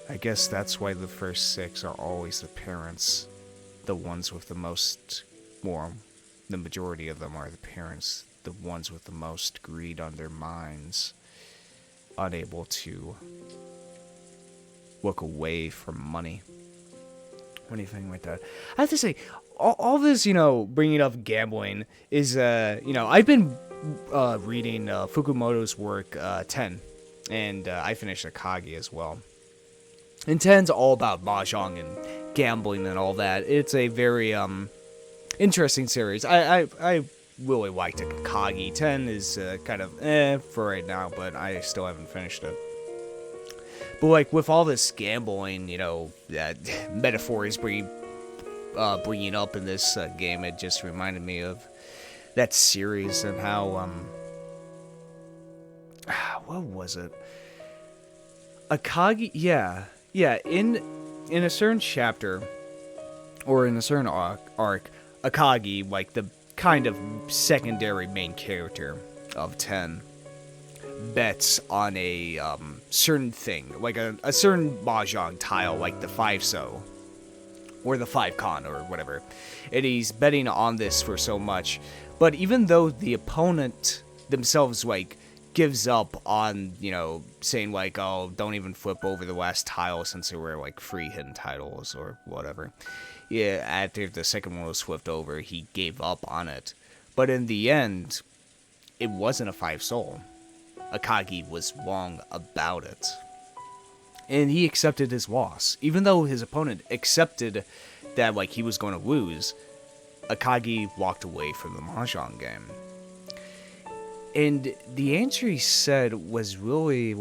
I guess that's why the first 6 are always the parents. The ones with the most, well, the majority of them are the parents. The ones with the most greed on their minds. Unable to look away from money. Or anything like that. I have to say, all this, bringing up gambling is, I've been reading Fukumoto's work, 10. And I finished Akagi as well. And 10's all about mahjong and gambling and all that. It's a very interesting series. I really liked Akagi. 10 is kind of for right now, but I still haven't finished it. But like with all this gambling, that metaphor is bringing up in this game, it just reminded me of that series and how what was it? Akagi, yeah, in a certain chapter or in a certain arc, Akagi, like the kind of secondary main character of 10, bets on a certain thing, like a certain mahjong tile, like the 5-so or the 5-con or whatever, and he's betting on this for so much. But even though the opponent themselves gives up on, saying oh, don't even flip over the last tile since there were free hidden titles or whatever. Yeah, after the second one was flipped over, he gave up on it. But in the end, it wasn't a 5-so. Akagi was wrong about it. And he accepted his loss. Even though his opponent accepted that he was going to lose, Akagi walked away from the mahjong game. And the answer he said was really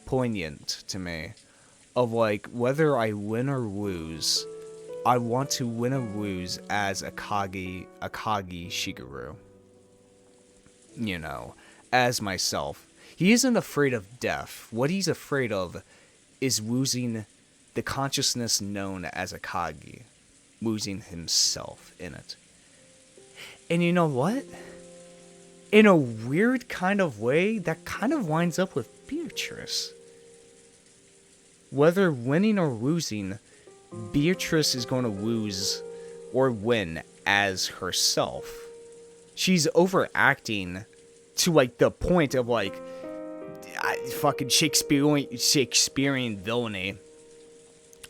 poignant to me. Of whether I win or lose, I want to win or lose as Akagi Shigeru. As myself. He isn't afraid of death. What he's afraid of is losing the consciousness known as Akagi. Losing himself in it. And you know what? In a weird kind of way, that kind of winds up with Beatrice. Whether winning or losing, Beatrice is going to lose or win as herself. She's overacting to the point of fucking Shakespearean villainy,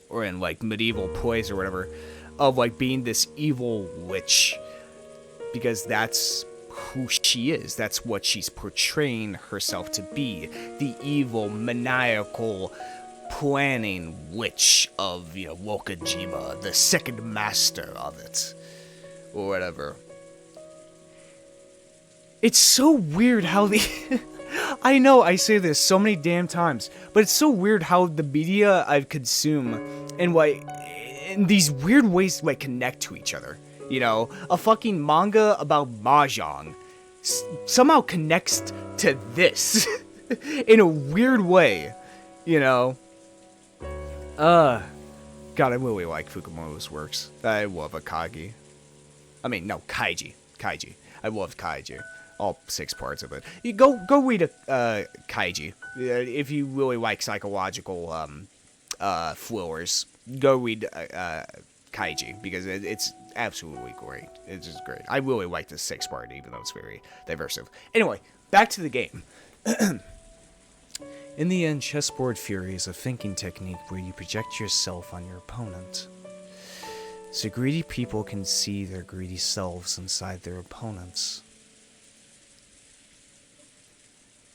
or in medieval plays or whatever, of being this evil witch, because that's who she is. That's what she's portraying herself to be, the evil, maniacal, planning witch of Wokajima, the second master of it, or whatever. It's so weird how the... I know I say this so many damn times, but it's so weird how the media I consume and in these weird ways connect to each other. A fucking manga about mahjong somehow connects to this in a weird way. God, I really like Fukumoto's works. I love Akagi. I mean, no, Kaiji. I love Kaiji. All 6 parts of it. You go read Kaiji. If you really like psychological thrillers, go read Kaiji, because it's absolutely great. It's just great. I really like the 6th part, even though it's very diversive. Anyway, back to the game. In the end, chessboard theory is a thinking technique where you project yourself on your opponent. So greedy people can see their greedy selves inside their opponents.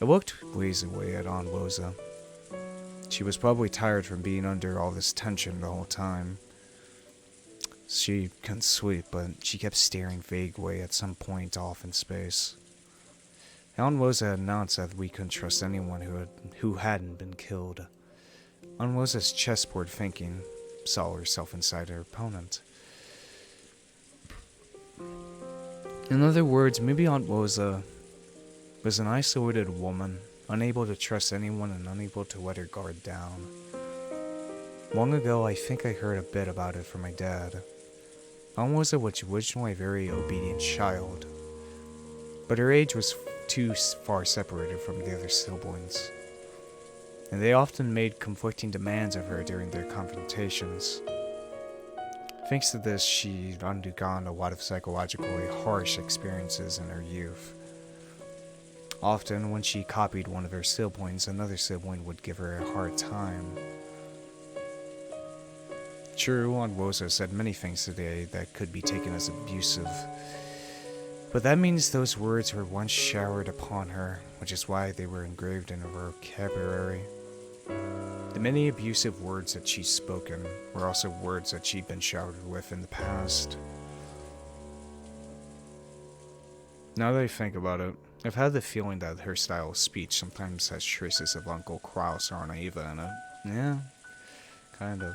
I looked lazily at Aunt Rosa. She was probably tired from being under all this tension the whole time. She couldn't sleep, but she kept staring vaguely at some point off in space. Aunt Rosa had announced that we couldn't trust anyone who hadn't been killed. Aunt Rosa's chessboard thinking saw herself inside her opponent. In other words, maybe Aunt Rosa was an isolated woman, unable to trust anyone and unable to let her guard down. Long ago, I think I heard a bit about it from my dad. Aunt Rosa was originally a very obedient child, but her age was too far separated from the other siblings, and they often made conflicting demands of her during their confrontations. Thanks to this, she'd undergone a lot of psychologically harsh experiences in her youth. Often, when she copied one of her siblings, another sibling would give her a hard time. True, Aunt Rosa said many things today that could be taken as abusive, but that means those words were once showered upon her, which is why they were engraved in her vocabulary. The many abusive words that she's spoken were also words that she'd been showered with in the past. Now that I think about it, I've had the feeling that her style of speech sometimes has traces of Uncle Klaus or Aunt Eva in it. Yeah, kind of.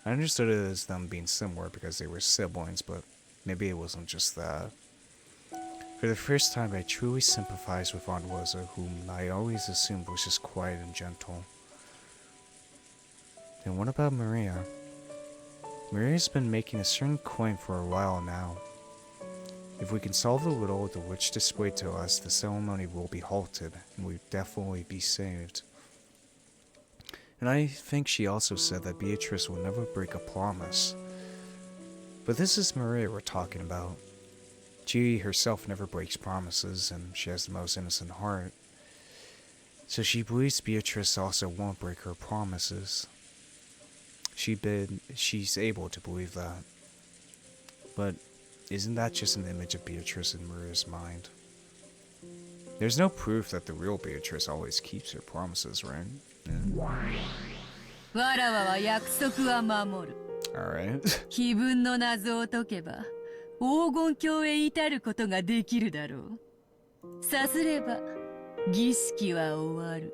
I understood it as them being similar because they were siblings, but maybe it wasn't just that. For the first time, I truly sympathized with Aunt Rosa, whom I always assumed was just quiet and gentle. And what about Maria? Maria's been making a certain claim for a while now. If we can solve the riddle the witch displayed to us, the ceremony will be halted, and we'll definitely be saved. And I think she also said that Beatrice will never break a promise. But this is Maria we're talking about. She herself never breaks promises, and she has the most innocent heart. So she believes Beatrice also won't break her promises. She's able to believe that. But isn't that just an image of Beatrice in Maria's mind? There's no proof that the real Beatrice always keeps her promises, right? Alright. 気分の謎を解けば黄金鏡へ至ることができるだろう。さすれば儀式は終わる。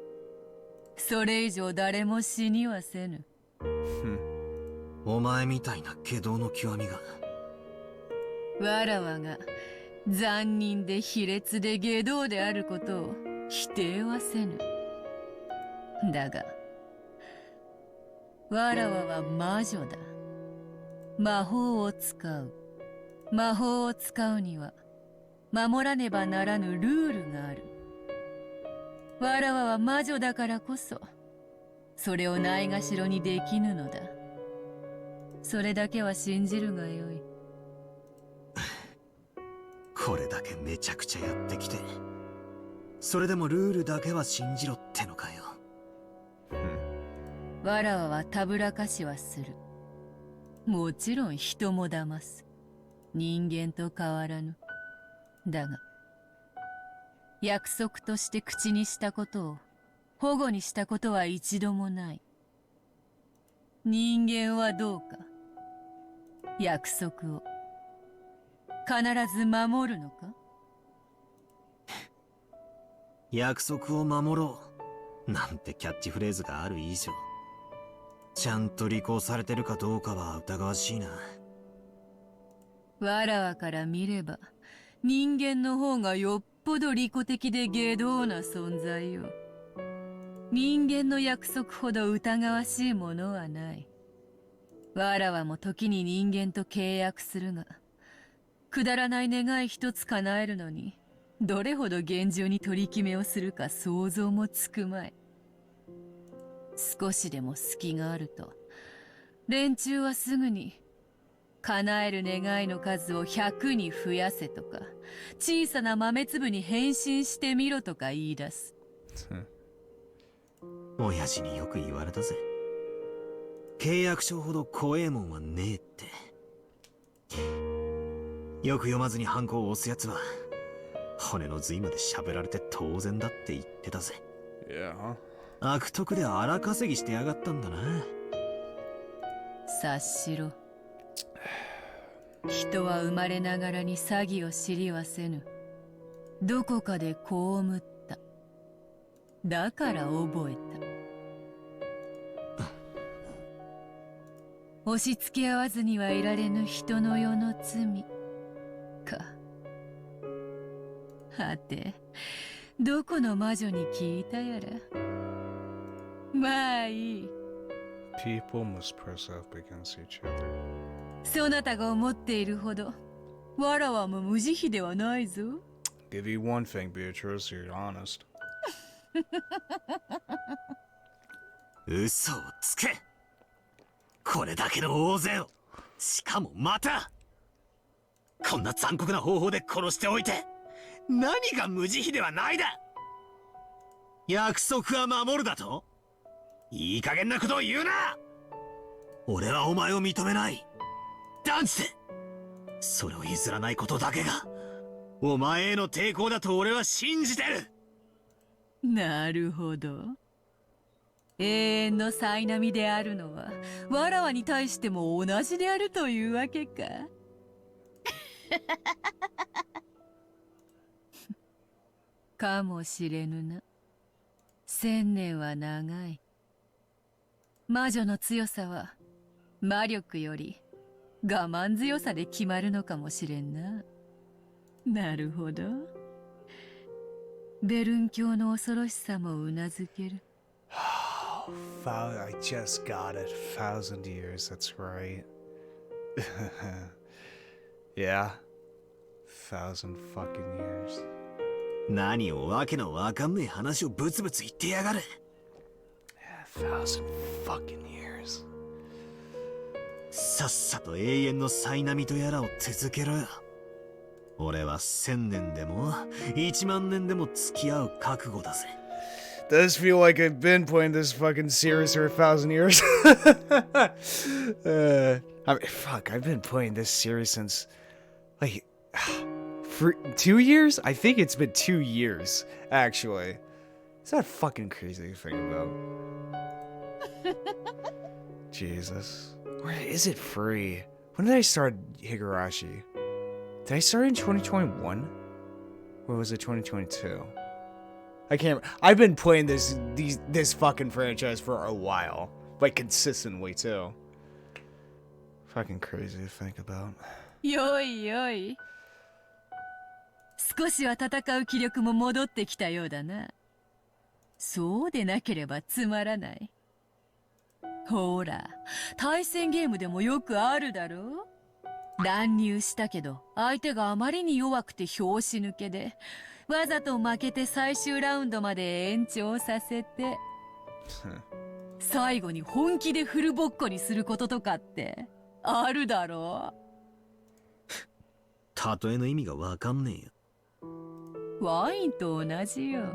それ以上誰も死にはせぬ。お前みたいな外道の極みが。わらわが残忍で卑劣で外道であることを否定はせぬ。だがわらわは魔女だ。魔法を使う。魔法を使うには守らねばならぬルールがある。わらわは魔女だからこそそれをないがしろにできぬのだ。それだけは信じるがよい。これだけめちゃくちゃやってきて、それでもルールだけは信じろってのかよ。わらわはたぶらかしはする。もちろん人も騙す。人間と変わらぬ。だが約束として口にしたことを保護にしたことは一度もない。人間はどうか約束を必ず守るのか。約束を守ろうなんてキャッチフレーズがある以上、ちゃんと履行されてるかどうかは疑わしいな。わらわから見れば人間の方がよっぽど利己的で外道な存在よ。人間の約束ほど疑わしいものはない。わらわも時に人間と契約するが、くだらない願い一つ叶えるのにどれほど厳重に取り決めをするか想像もつくまい。少しでも隙があると連中はすぐに叶える願いの数を100に増やせとか、小さな豆粒に変身してみろとか言い出す。親父によく言われたぜ。契約書ほど怖えもんはねえって。よく読まずにハンコを押すやつは骨の髄まで喋られて当然だって言ってたぜ。悪徳で荒稼ぎしてやがったんだな。察しろ。人は生まれながらに詐欺を知りはせぬ。どこかで被った。だから覚えた。押し付け合わずにはいられぬ人の世の罪か。はて、どこの魔女に聞いたやら。まあいい。People must press up against each other. そなたが思っているほど、わらわも無慈悲ではないぞ。Give you one thing, Beatrice, you're honest. 嘘をつけ。これだけの大勢を、しかもまたこんな残酷な方法で殺しておいて、何が無慈悲ではないだ。約束は守るだと。いい加減なことを言うな。俺はお前を認めない。断じてそれを譲らないことだけがお前への抵抗だと俺は信じてる。なるほど。永遠の苛波であるのはわらわに対しても同じであるというわけか。かもしれぬな。千年は長い。魔女の強さは魔力より我慢強さで決まるのかもしれんな。なるほど。ベルン教の恐ろしさもうなずける。I just got it. 1,000 years, that's right. Yeah. 1,000 fucking years. 何をわけのわかんねえ話をブツブツ言ってやがる。1,000 fucking years. さっさと永遠の苛波とやらを続けろよ。俺は1000年でも1万年でも付き合う覚悟だぜ。Does feel like I've been playing this fucking series for 1,000 years. I mean, fuck, I've been playing this series since, like, for 2 years? I think it's been 2 years, actually. Is that fucking crazy to think about? Jesus. Where is it free? When did I start Higurashi? Did I start in 2021? Or was it 2022? I can't. I've been playing this fucking franchise for a while, like consistently too. Fucking crazy to think about. よいよい。少しは戦う気力も戻ってきたようだな。そうでなければつまらない。ほら、対戦ゲームでもよくあるだろ。乱入したけど相手があまりに弱くて拍子抜けで、わざと負けて最終ラウンドまで延長させて最後に本気でフルボッコにすることとかってあるだろう。例えの意味がわかんねえよ。ワインと同じよ。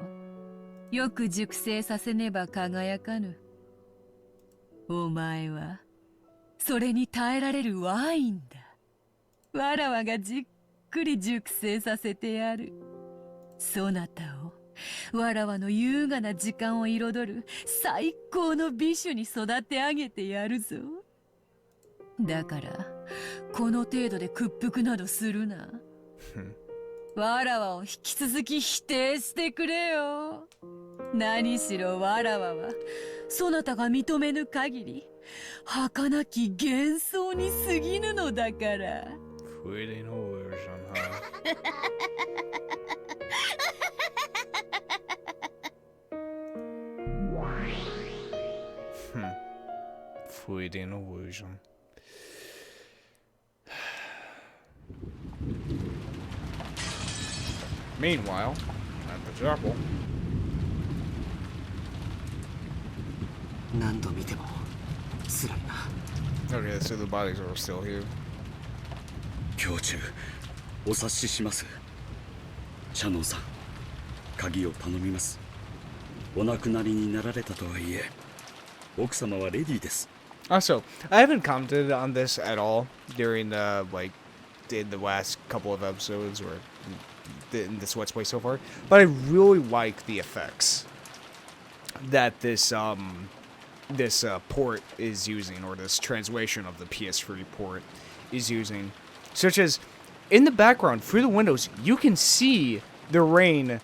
よく熟成させねば輝かぬ。お前はそれに耐えられるワインだ。わらわがじっくり熟成させてやる。そなたをわらわの優雅な時間を彩る最高の美酒に育て上げてやるぞ。だからこの程度で屈服などするな。わらわを引き続き否定してくれよ。何しろわらわはそなたが認めぬ限り儚き幻想に過ぎぬのだから。Fleeting illusion, huh? Fleeting illusion. Meanwhile, at the chapel. 何度見ても辛いな。 Okay, so the bodies are still here. 教中お察しします。シャノンさん、鍵を頼みます。お亡くなりになられたとはいえ奥様はレディーです。 Also, I haven't commented on this at all during the in the last couple of episodes or in this Let's Play so far, but I really like the effects that this port is using, or this translation of the PS3 port is using, such as in the background through the windows you can see the rain,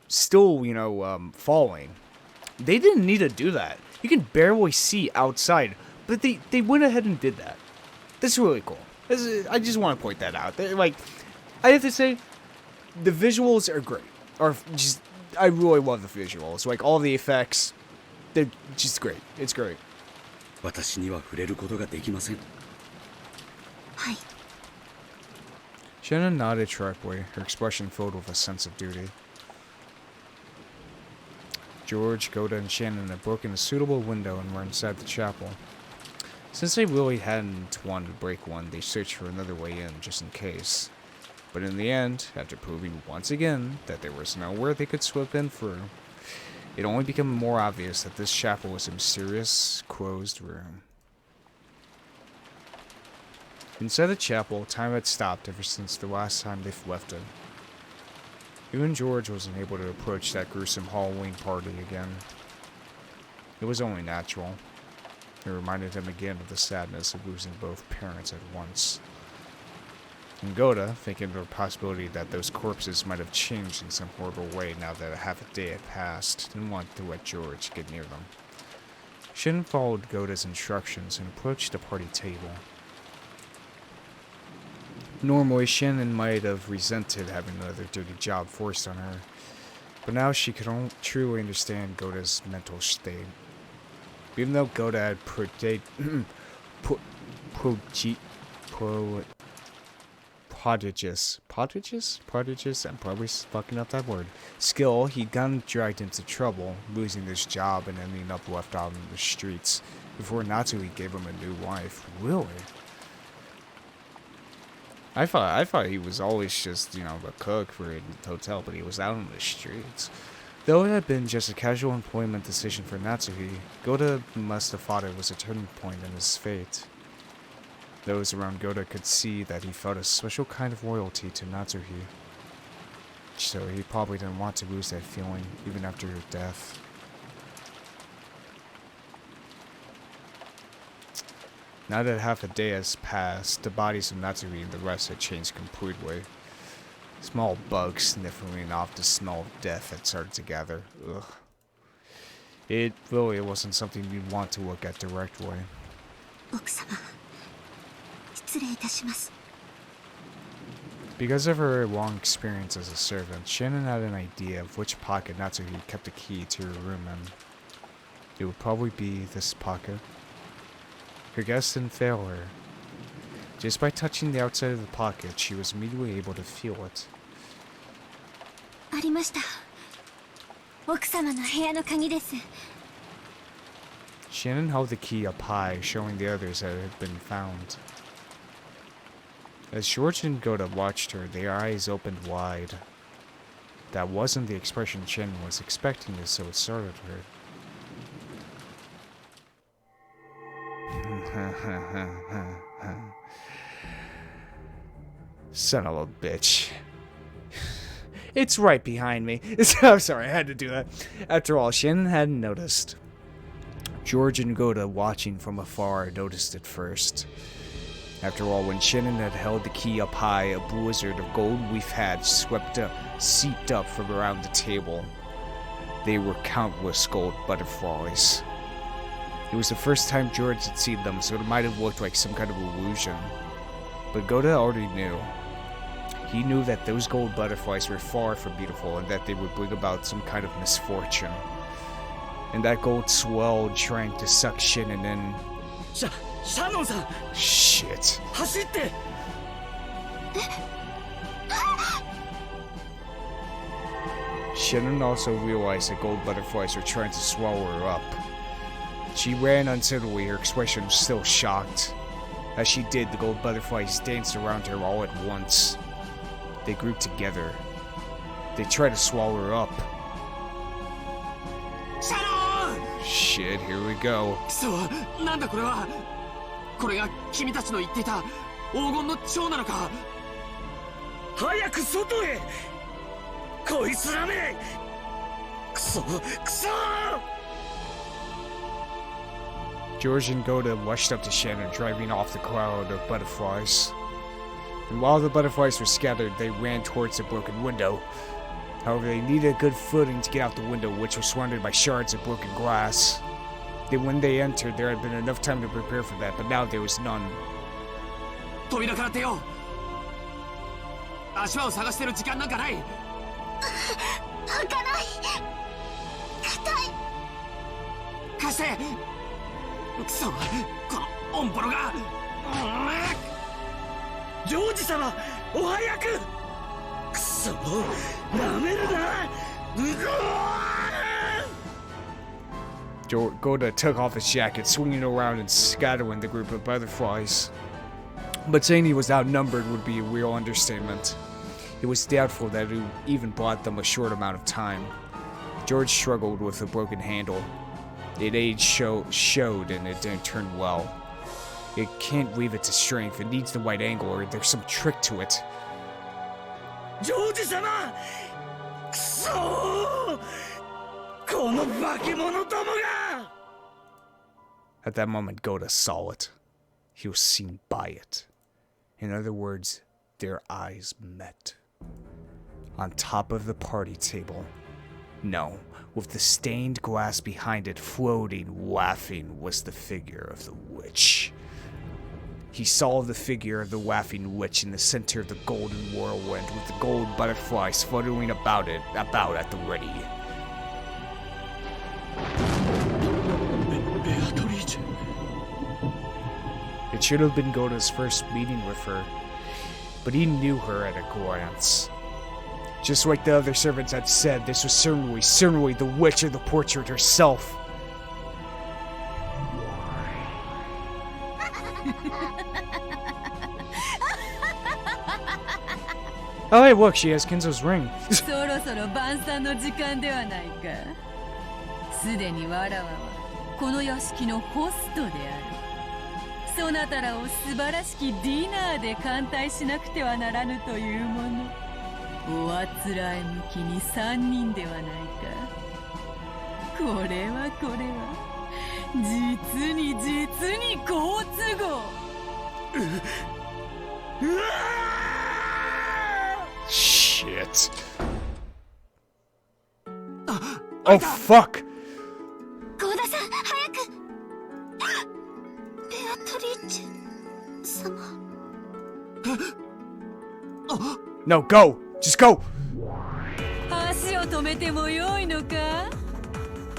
still, falling. They didn't need to do that. You can barely see outside, but they went ahead and did that. That's really cool. I just want to point that out. Like, I have to say, the visuals are great. I really love the visuals. Like, all the effects, they're just great. It's great. 私には触れることができません。はい。 Shannon nodded sharply, her expression filled with a sense of duty. George, Goda, and Shannon had broken a suitable window and were inside the chapel. Since they really hadn't wanted to break one, they searched for another way in, just in case. But in the end, after proving once again that there was nowhere they could slip in through, it only became more obvious that this chapel was a mysterious, closed room. Inside the chapel, time had stopped ever since the last time they left it. Even George wasn't able to approach that gruesome Halloween party again. It was only natural. It reminded him again of the sadness of losing both parents at once. And Goda, thinking of the possibility that those corpses might have changed in some horrible way now that half a day had passed, didn't want to let George get near them. Shin followed Goda's instructions and approached the party table. Normally, Shannon might have resented having another dirty job forced on her, but now she could truly understand Goda's mental state. Even though Goda had prodigious, I'm probably fucking up that word, skill, he'd gotten dragged into trouble, losing this job and ending up left out in the streets, before Natsui gave him a new wife. Really? I thought he was always just, a cook for a hotel, but he was out on the streets. Though it had been just a casual employment decision for Natsuhi, Goda must have thought it was a turning point in his fate. Those around Goda could see that he felt a special kind of loyalty to Natsuhi, so he probably didn't want to lose that feeling, even after her death. Now that half a day has passed, the bodies of Natsui and the rest had changed completely. Small bugs sniffling off the smell of death had started to gather. Ugh. It really wasn't something you'd want to look at directly. 奥様、失礼いたします。 Because of her long experience as a servant, Shannon had an idea of which pocket Natsuhi kept the key to her room in. It would probably be this pocket. Her guess didn't fail her. Just by touching the outside of the pocket, she was immediately able to feel it. ありました。奥様の部屋の鍵です。 Shannon held the key up high, showing the others that it had been found. As George and Goda watched her, their eyes opened wide. That wasn't the expression Shannon was expecting, so it startled her. Son of a bitch. It's right behind me. I'm sorry, I had to do that. After all, Shannon hadn't noticed. George and Goda, watching from afar, noticed it first. After all, when Shannon had held the key up high, a blizzard of gold leaf had seeped up from around the table. They were countless gold butterflies. It was the first time George had seen them, so it might have looked like some kind of illusion. But Goda already knew. He knew that those gold butterflies were far from beautiful and that they would bring about some kind of misfortune. And that gold swelled, trying to suck Shannon in. Shannon-san! Shit. 走って! Shannon also realized that gold butterflies were trying to swallow her up. She ran unsteadily, her expression was still shocked. As she did, the gold butterflies danced around her all at once. They grouped together. They tried to swallow her up. Shannon! Shit, here we go. そう、なんだこれは。これが君たちの言っていた黄金の蝶なのか。早く外へ！こいつらめ！くそ！ George and Goda rushed up to Shannon, driving off the crowd of butterflies. And while the butterflies were scattered, they ran towards the broken window. However, they needed a good footing to get out the window, which was surrounded by shards of broken glass. Then when they entered, there had been enough time to prepare for that, but now there was none. 扉から出よう。足場を探してる時間なんかない。開かない。硬い。貸して。くそ、このオンボロが。ジョージ様、お早く。くそ、なめるな。Goda took off his jacket, swinging it around and scattering the group of butterflies. But saying he was outnumbered would be a real understatement. It was doubtful that it even bought them a short amount of time. George struggled with the broken handle. Age showed and it didn't turn well. It can't weave it to strength, it needs the right angle or there's some trick to it. ジョージ様、くそー、この化け物どもが。 At that moment, Goda saw it. He was seen by it. In other words, their eyes met. On top of the party table. No, with the stained glass behind it, floating, laughing, was the figure of the witch. He saw the figure of the laughing witch in the center of the golden whirlwind, with the gold butterflies fluttering about at the ready. It should have been Goda's first meeting with her, but he knew her at a glance. Just like the other servants had said, this was certainly the witch of the portrait herself. Oh hey, look, she has Kinzo's ring. そろそろ晩餐の時間ではないか。すでにわらわはこの屋敷のホストである。そなたらを素晴らしきディナーで歓待しなくてはならぬというもの。おあつらえ向きに3人ではないか。これは実に好都合。Shit. Oh fuck. ゴーダさん、早く。ベアトリーチェ様。No, go! Just go! 足を止めてもよいのか。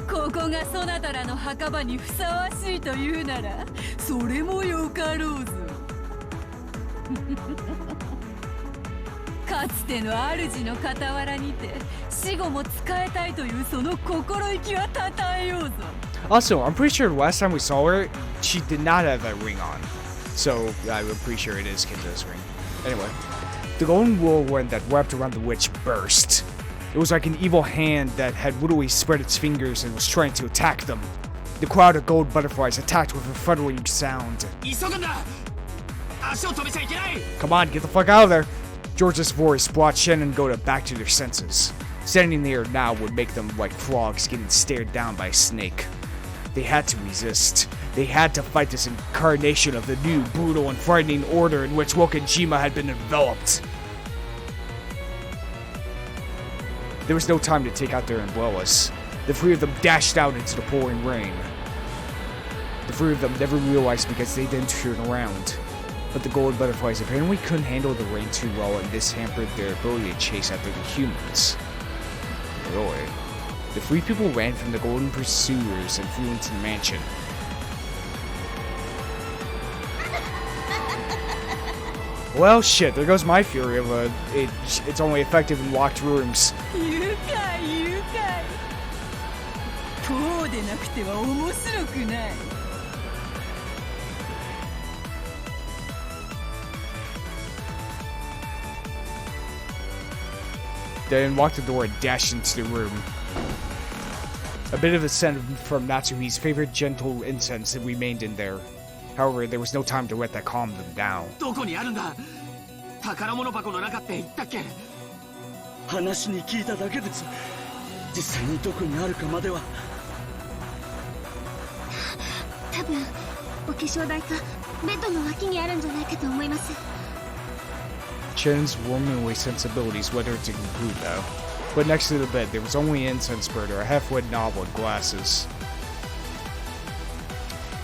ここがそなたらの墓場にふさわしいというなら、それもよかろうぞ。かつての主の傍らにて死後も仕えたいというその心意気はたたえようぞ。Also, I'm pretty sure last time we saw her, she did not have that ring on. So, I'm pretty sure it is Kinzo's ring. Anyway, the golden whirlwind that wrapped around the witch burst. It was like an evil hand that had literally spread its fingers and was trying to attack them. The crowd of gold butterflies attacked with a fluttering sound. Come on, get the fuck out of there! George's voice brought Shen and Goda back to their senses. Standing there now would make them like frogs getting stared down by a snake. They had to resist. They had to fight this incarnation of the new, brutal, and frightening order in which Wokenjima had been enveloped. There was no time to take out their umbrellas. The three of them dashed out into the pouring rain. The three of them never realized because they didn't turn around. But the gold butterflies apparently couldn't handle the rain too well, and this hampered their ability to chase after the humans. Really? The three people ran from the golden pursuers and flew into the mansion. Well, shit, there goes my theory of it's only effective in locked rooms. こうでなくては面白くない。They unlocked the door and dashed into the room. A bit of a scent from Natsuhi's favorite gentle incense that remained in there. However, there was no time to let that calm them down. どこにあるんだ。宝物箱の中って言ったっけ。話に聞いただけです。実際にどこにあるかまでは。多分お化粧台かベッドの脇にあるんじゃないかと思います。 Chen's womanly sensibilities led her to conclude, though. But next to the bed, there was only an incense burner, a half-read novel, and glasses.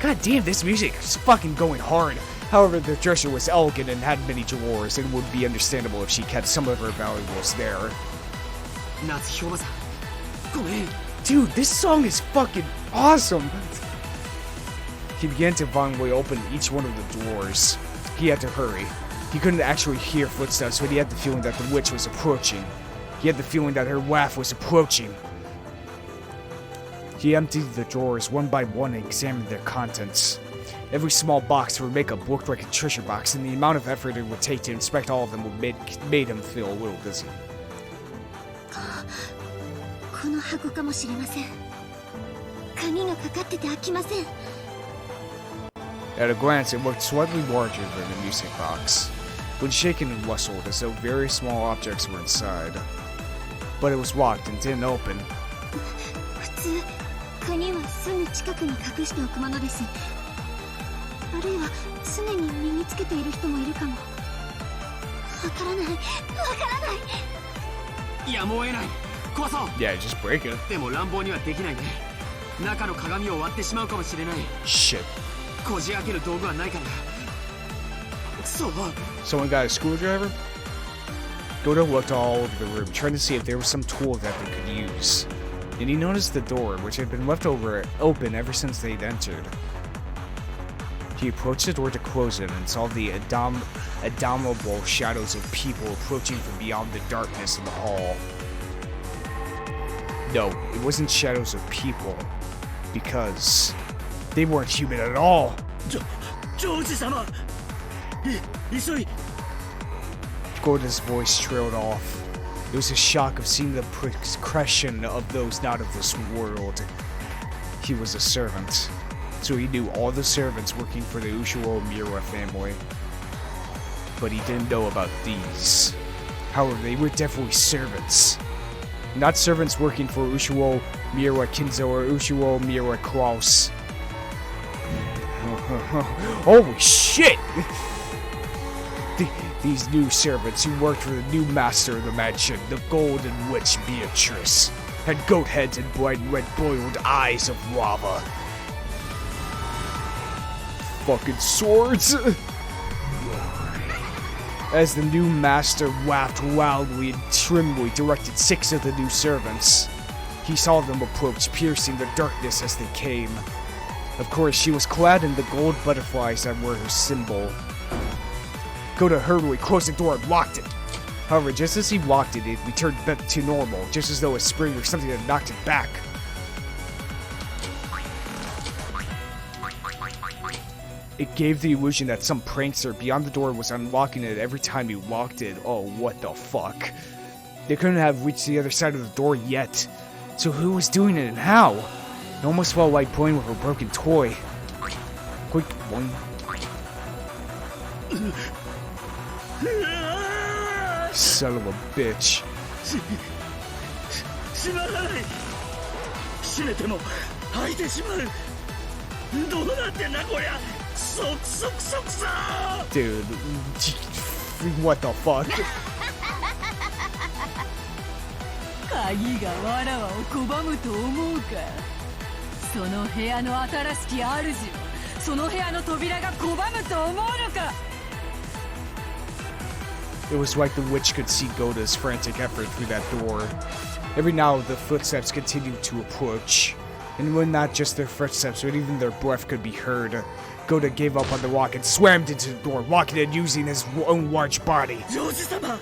God damn, this music is fucking going hard. However, the dresser was elegant and had many drawers, and it would be understandable if she kept some of her valuables there. 夏日おばさんごめん Dude, this song is fucking awesome! He began to violently open each one of the drawers. He had to hurry. He couldn't actually hear footsteps, but he had the feeling that the witch was approaching. He had the feeling that her wrath was approaching. He emptied the drawers one by one and examined their contents. Every small box for makeup looked like a treasure box, and the amount of effort it would take to inspect all of them made him feel a little dizzy. この箱かもしれません。鍵がかかってて開きません。 At a glance, it looked slightly larger than the music box. When shaken and rustled, as though very small objects were inside. But it was locked and didn't open. 普通鍵はすぐ近くに隠しておくものです。あるいは常に身につけている人もいるかも。わからない。わからない。やむを得ない壊そう Yeah, just break it. でも乱暴にはできないね中の鏡を割ってしまうかもしれない Shit. こじ開ける道具はないかなそう Someone got a screwdriver? Goto looked all over the room, trying to see if there was some tool that they could use. And he noticed the door, which had been left open ever since they'd entered. He approached the door to close it and saw the abominable shadows of people approaching from beyond the darkness in the hall. No, it wasn't shadows of people, because they weren't human at all. ジョージ様急い Gota's voice trailed off. It was a shock of seeing the progression of those not of this world. He was a servant, so he knew all the servants working for the Ushiwo Miura family. But he didn't know about these. However, they were definitely servants. Not servants working for Ushiwo Miura Kinzo or Ushiwo Miura Klaus. Holy shit! These new servants who worked for the new master of the mansion, the Golden Witch Beatrice, had goat heads and bright red boiled eyes of lava. Fucking swords! As the new master laughed loudly and trimly directed 6 of the new servants. He saw them approach, piercing the darkness as they came. Of course, she was clad in the gold butterflies that were her symbol. Gota hurriedly closed the door and locked it. However, just as he locked it, it returned back to normal, just as though a spring or something had knocked it back. It gave the illusion that some prankster beyond the door was unlocking it every time he locked it. Oh, what the fuck. They couldn't have reached the other side of the door yet. So who was doing it and how? It almost felt like playing with a broken toy. Quick, boing. Son of a bitch. 閉まらない閉めても開いてしまうどうなってんだこりゃクソクソクソクソ Dude, what the fuck? 鍵がわらわを拒むと思うかその部屋の新しき主をその部屋の扉が拒むと思うのか It was like the witch could see Gota's frantic effort through that door. Every now the footsteps continued to approach. And when not just their footsteps, but even their breath could be heard, Gota gave up on the lock and slammed into the door, locking it using his own large body. ジョージ様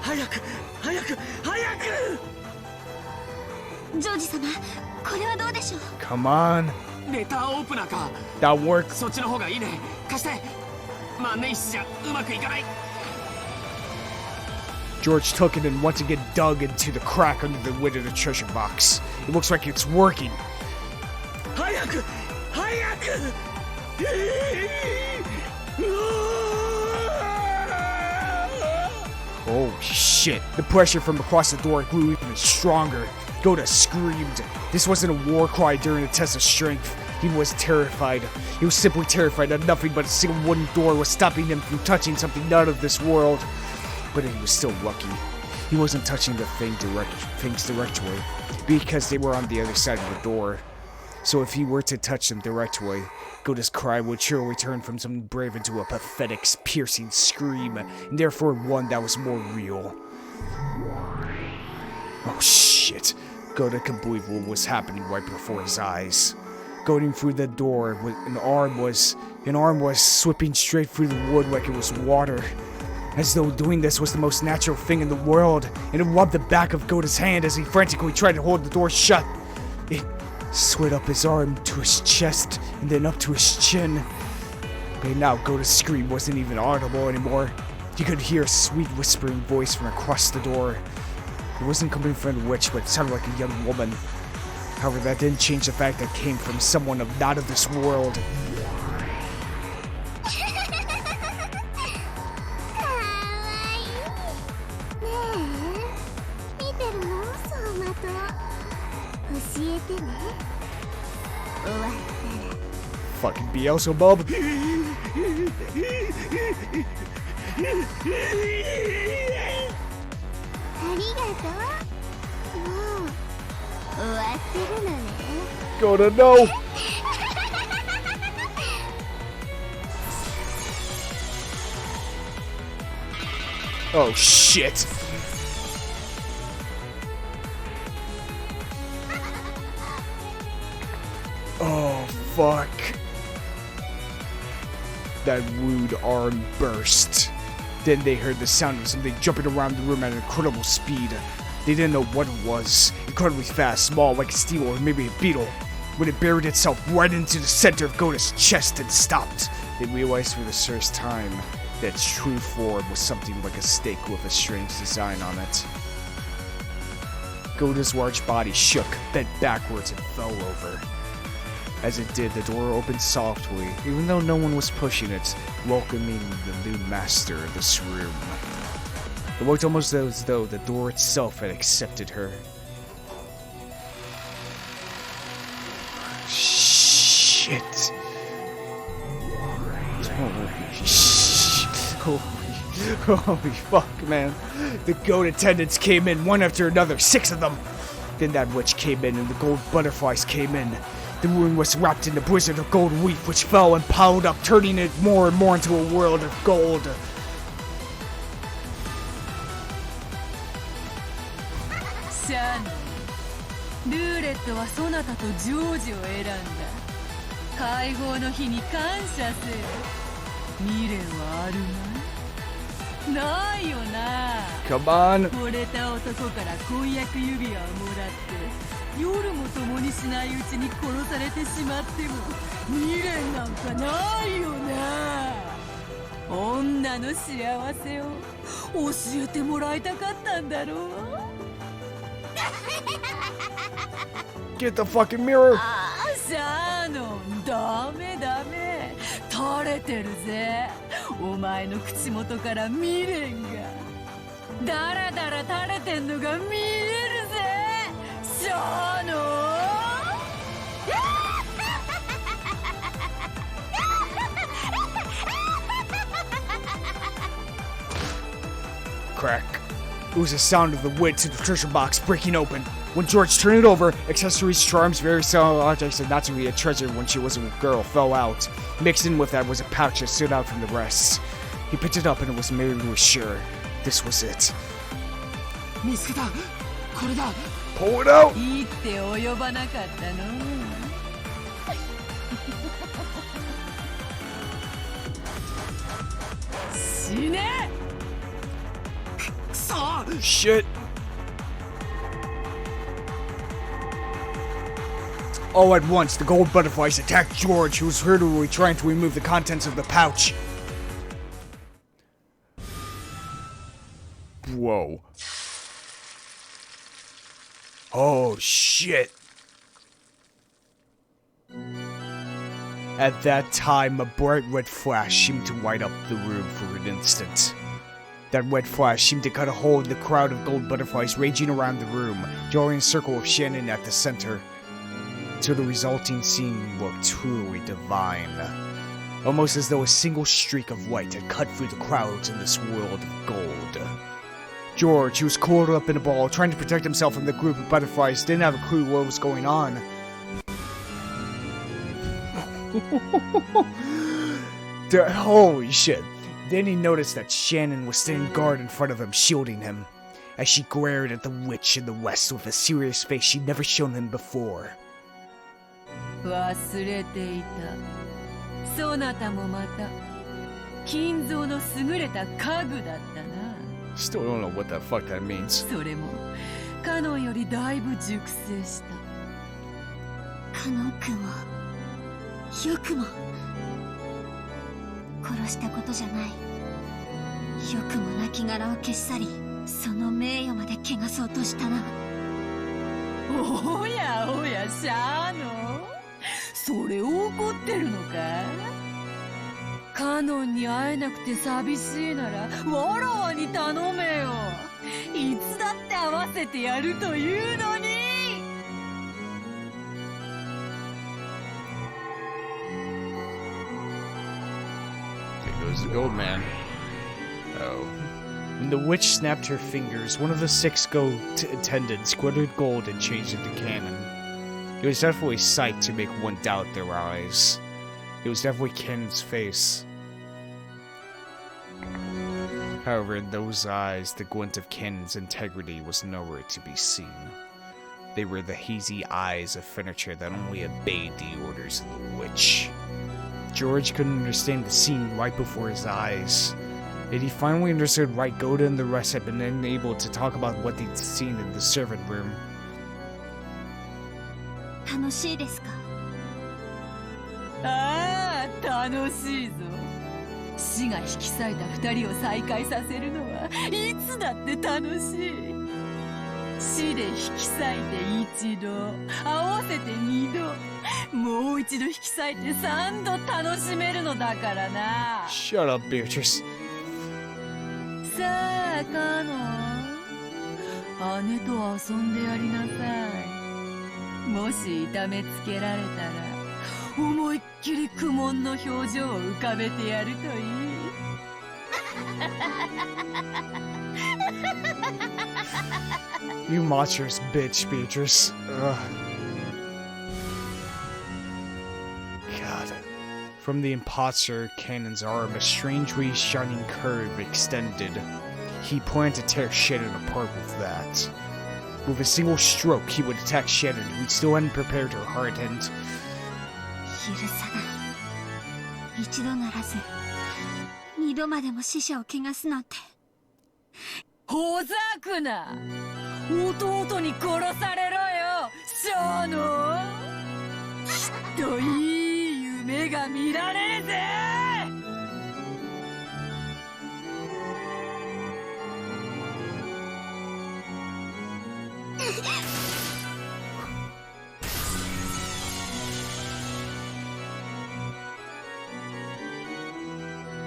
早く早く早くジョージ様これはどうでしょう Come on. レターオープナーか That worked. そっちの方がいいね貸して万年筆じゃうまくいかない George took it and once again dug into the crack under the lid of the treasure box. It looks like it's working. 早く早くOh shit. The pressure from across the door grew even stronger. Gota screamed. This wasn't a war cry during a test of strength. He was terrified. He was simply terrified that nothing but a single wooden door was stopping him from touching something not of this world. But he was still lucky. He wasn't touching the things directly because they were on the other side of the door. So if he were to touch them directly, Goda's cry would surely turn from something brave into a pathetic, piercing scream, and therefore one that was more real. Oh shit. Goda couldn't believe what was happening right before his eyes. Going through the door, an arm was sweeping straight through the wood like it was water. As though doing this was the most natural thing in the world, and it rubbed the back of Goda's hand as he frantically tried to hold the door shut. It slid up his arm to his chest, and then up to his chin. But now Goda's scream wasn't even audible anymore. You could hear a sweet whispering voice from across the door. It wasn't coming from a witch, but it sounded like a young woman. However, that didn't change the fact that it came from someone not of this world. Fucking Beelzebub. Gotta know. Oh shit. Oh fuck. That rude arm burst. Then they heard the sound of something jumping around the room at incredible speed. They didn't know what it was. Incredibly fast, small, like a steel or maybe a beetle. When it buried itself right into the center of Goda's chest and stopped, they realized for the first time that its true form was something like a snake with a strange design on it. Goda's large body shook, bent backwards, and fell over. As it did, the door opened softly, even though no one was pushing it, welcoming the new master of this room. It looked almost as though the door itself had accepted her. Shit. Holy fuck, man. The goat attendants came in one after another, 6 of them. Then that witch came in and the gold butterflies came in. The room was wrapped in a blizzard of gold wheat which fell and piled up, turning it more and more into a world of gold.シャン、ルーレットはそなたとジョージを選んだ。解放の日に感謝せよ。未練はあるまい？ないよな。Come on. 惚れた男から婚約指輪をもらって、夜も共にしないうちに殺されてしまっても未練なんかないよな。女の幸せを教えてもらいたかったんだろう。Get the fucking mirror. ああ、シャーノン、ダメダメ。垂れてるぜ。お前の口元から未練が。だらだら垂れてんのが見えるぜ。シャーノン。Crack. It was the sound of the lid to the treasure box breaking open. When George turned it over, accessories, charms, various objects that not to be a treasure when she was a girl fell out. Mixed in with that was a pouch that stood out from the rest. He picked it up and it was made to assure this was it. 見つけた。これだ。 Pull it out! いいって及ばなかったの。死ね！ Shit. All at once, the gold butterflies attacked George, who was hurriedly trying to remove the contents of the pouch. Whoa. Oh, shit. At that time, a bright red flash seemed to light up the room for an instant. That red flash seemed to cut a hole in the crowd of gold butterflies raging around the room, drawing a circle of Shannon at the center. So the resulting scene looked truly divine. Almost as though a single streak of light had cut through the crowds in this world of gold. George, who was coiled up in a ball, trying to protect himself from the group of butterflies, didn't have a clue what was going on. Holy shit. Then he noticed that Shannon was standing guard in front of him, shielding him, as she glared at the witch in the west with a serious face she'd never shown him before. 忘れていた。そなたもまた金蔵の優れた家具だったな。 Still don't know what the fuck that means. それもカノンよりだいぶ熟成した。カノン君をよくも殺したことじゃない。よくも亡骸を消し去り、その名誉まで汚そうとしたな。おやおや、シャーノ、それを怒ってるのか？カノンに会えなくて寂しいならわらわに頼めよ。いつだって会わせてやるというのに。There goes the gold man. Oh. When the witch snapped her fingers, one of the 6 gold attendants squirted gold and changed into cannon. It was definitely sight to make one doubt their eyes. It was definitely Cannon's face. However, in those eyes, the glint of Cannon's integrity was nowhere to be seen. They were the hazy eyes of furniture that only obeyed the orders of the witch. George couldn't understand the scene right before his eyes. Yet he finally understood why Goda and the rest had been unable to talk about what they'd seen in the servant room. 楽しいですか？ああ、楽しいぞ。死が引き裂いた2人を再会させるのはいつだって楽しい。死で引き裂いて1度、合わせて2度、もう一度引き裂いて3度楽しめるのだからな。 Shut up, Beatrice. さあ、カノン、姉と遊んでやりなさい。もし痛めつけられたら思いっきり苦悶の表情を浮かべてやるといい。You monstrous bitch, Beatrice. Ugh. God. From the imposter Cannon's arm, a strangely shining curve extended. He planned to tear Shannon apart with that. With a single stroke, he would attack Shannon, who still hadn't prepared her heart, and... 許さない。一度ならず二度までも死者を汚すなんて。ほざくな。弟に殺されろよ、ショーノ。きっといい夢が見られるぜ。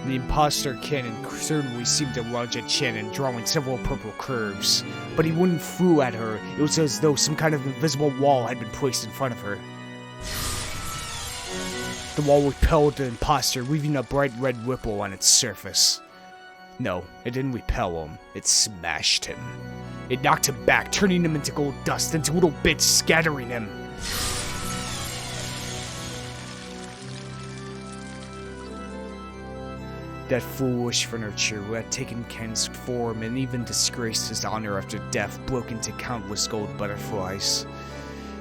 The imposter Cannon certainly seemed to lunge at Shannon, drawing several purple curves. But he wouldn't flew at her. It was as though some kind of invisible wall had been placed in front of her. The wall repelled the imposter, leaving a bright red ripple on its surface. No, it didn't repel him. It smashed him. It knocked him back, turning him into gold dust, into little bits, scattering him. That foolish furniture who had taken Ken's form and even disgraced his honor after death broke into countless gold butterflies.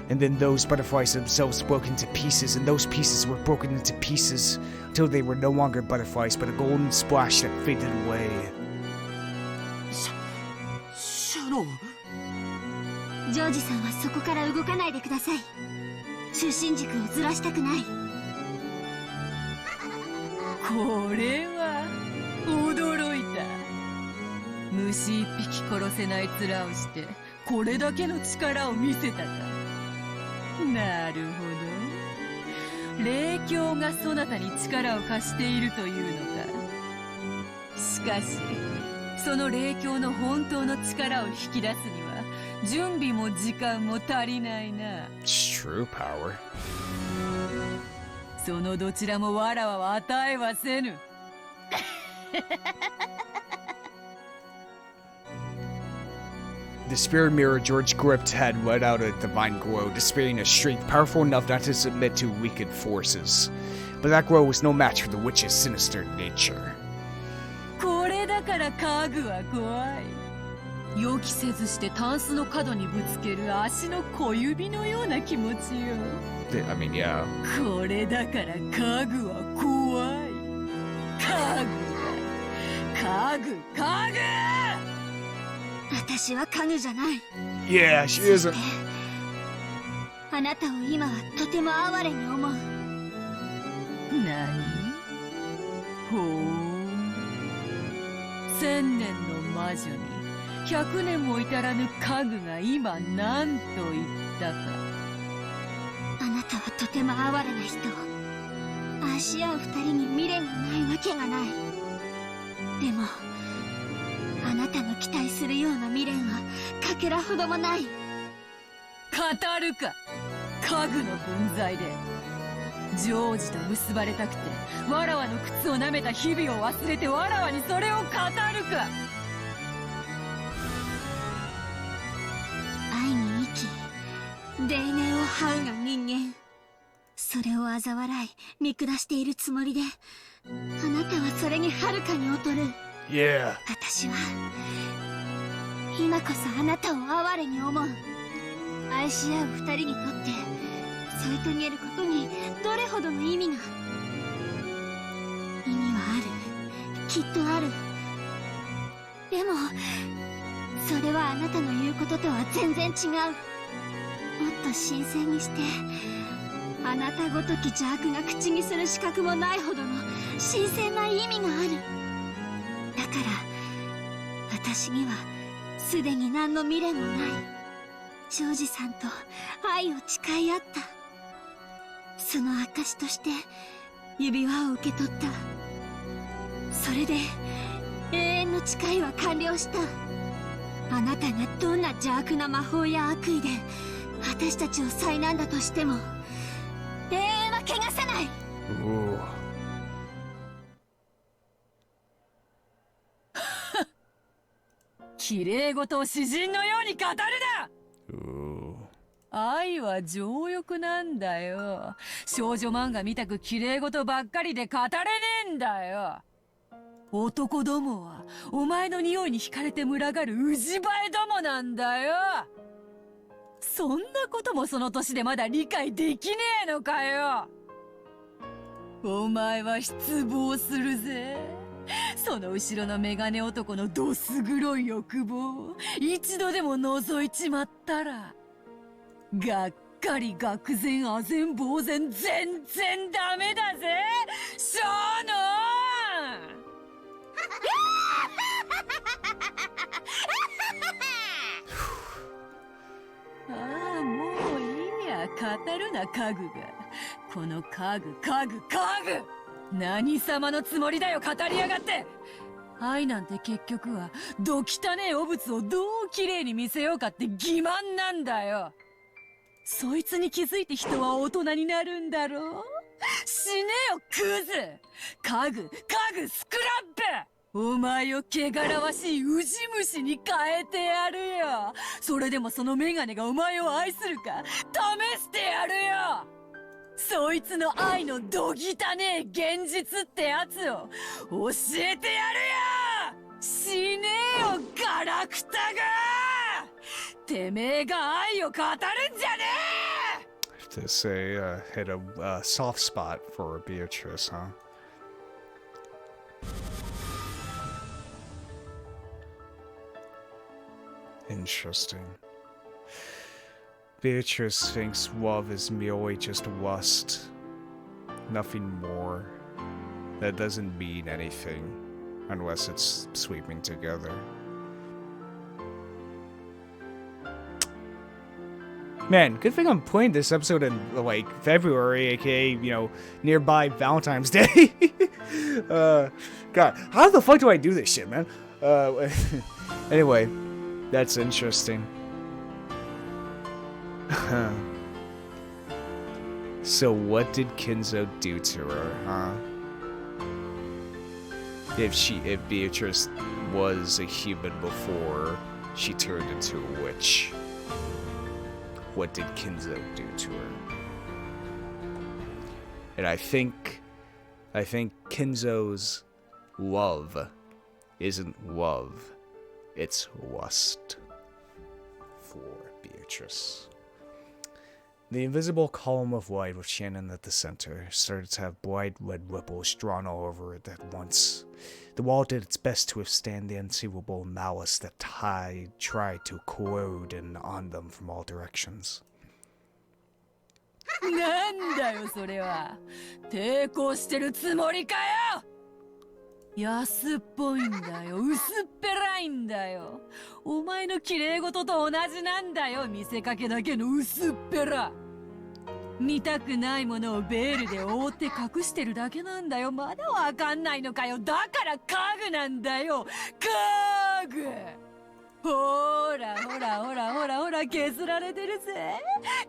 And then those butterflies themselves broke into pieces, and those pieces were broken into pieces until they were no longer butterflies but a golden splash that faded away. シャノン。ジョージさんはそこから動かないでください。中心軸をずらしたくない。これは驚いた。虫一匹殺せない面をしてこれだけの力を見せたか。なるほど、霊境がそなたに力を貸しているというのか。しかしその霊境の本当の力を引き出すには準備も時間も足りないな。 True power. そのどちらもわらわは与えはせぬ。The spirit mirror George gripped had let out a divine glow, displaying a strength powerful enough not to submit to weakened forces. But that glow was no match for the witch's sinister nature. これだから家具は怖い。予期せずしてタンスの角にぶつける足の小指のような気持ちよ。I mean, yeah. これだから家具は怖い。家具。私は家具じゃない。 Yeah, she そ isn't. してあなたを今はとても哀れに思う。何？ほう。1000年の魔女に100年も至らぬ家具が今何と言ったか。あなたはとても哀れな人。愛し合う二人に未練がないわけがない。でもあなたの期待するような未練はかけらほどもない。語るか、家具の分際で。ジョージと結ばれたくてわらわの靴を舐めた日々を忘れてわらわにそれを語るか。愛に生き泥念を這うが人間。それを嘲笑い見下しているつもりで、あなたはそれにはるかに劣る。 Yeah. 私は今こそあなたを哀れに思う。愛し合う二人にとって添い遂げることにどれほどの意味が。意味はある、きっとある。でもそれはあなたの言うこととは全然違う。もっと新鮮にして、あなたごとき邪悪が口にする資格もないほどの新鮮な意味がある。だから私にはすでに何の未練もない。ジョージさんと愛を誓い合った。その証として指輪を受け取った。それで永遠の誓いは完了した。あなたがどんな邪悪な魔法や悪意で私たちを災難だとしても永遠は汚さない。 Ooh. 綺麗事を詩人のように語るな。 Ooh. 愛は情欲なんだよ。少女漫画見たく綺麗事ばっかりで語れねえんだよ。男どもはお前の匂いに惹かれて群がるウジバエどもなんだよ。そんなこともその年でまだ理解できねえのかよ。お前は失望するぜ。その後ろのメガネ男のどす黒い欲望、一度でも覗いちまったら、がっかり愕然唖然呆然、全然ダメだぜ、ショーノン。ああ、もういいや、語るな家具が。この家具。何様のつもりだよ、語りやがって。愛なんて結局はど汚ねえ汚物をどう綺麗に見せようかって欺瞞なんだよ。そいつに気づいて人は大人になるんだろう。死ねよクズ。家具スクラップ。お前を汚らわしいウジ虫に変えてやるよ。それでもそのメガネがお前を愛するか試してやるよ。そいつの愛のどぎたねえ現実ってやつを教えてやるよ。死ねえよガラクタが。てめえが愛を語るんじゃねえ。 To say, hit a soft spot for Beatrice, huh? Interesting. Beatrice thinks love is merely just lust. Nothing more. That doesn't mean anything, unless it's sweeping together. Man, good thing I'm playing this episode in, like, February, aka, you know, nearby Valentine's Day. God, how the fuck do I do this shit, man? Anyway, that's interesting. So what did Kinzo do to her, huh? If Beatrice was a human before, she turned into a witch. What did Kinzo do to her? And I think Kinzo's love isn't love, it's lust for Beatrice. The invisible column of light with Shannon at the center started to have bright red ripples drawn all over it at once. The wall did its best to withstand the unseeable malice that tried to corrode in on them from all directions. なんだよそれは。抵抗してるつもりかよ。安っぽいんだよ、薄っぺらいんだよ。お前の綺麗事と同じなんだよ、見せかけだけの薄っぺら。見たくないものをベールで覆って隠してるだけなんだよ。まだわかんないのかよ。だから家具なんだよ、家具。ほらほらほらほらほら、削られてるぜ。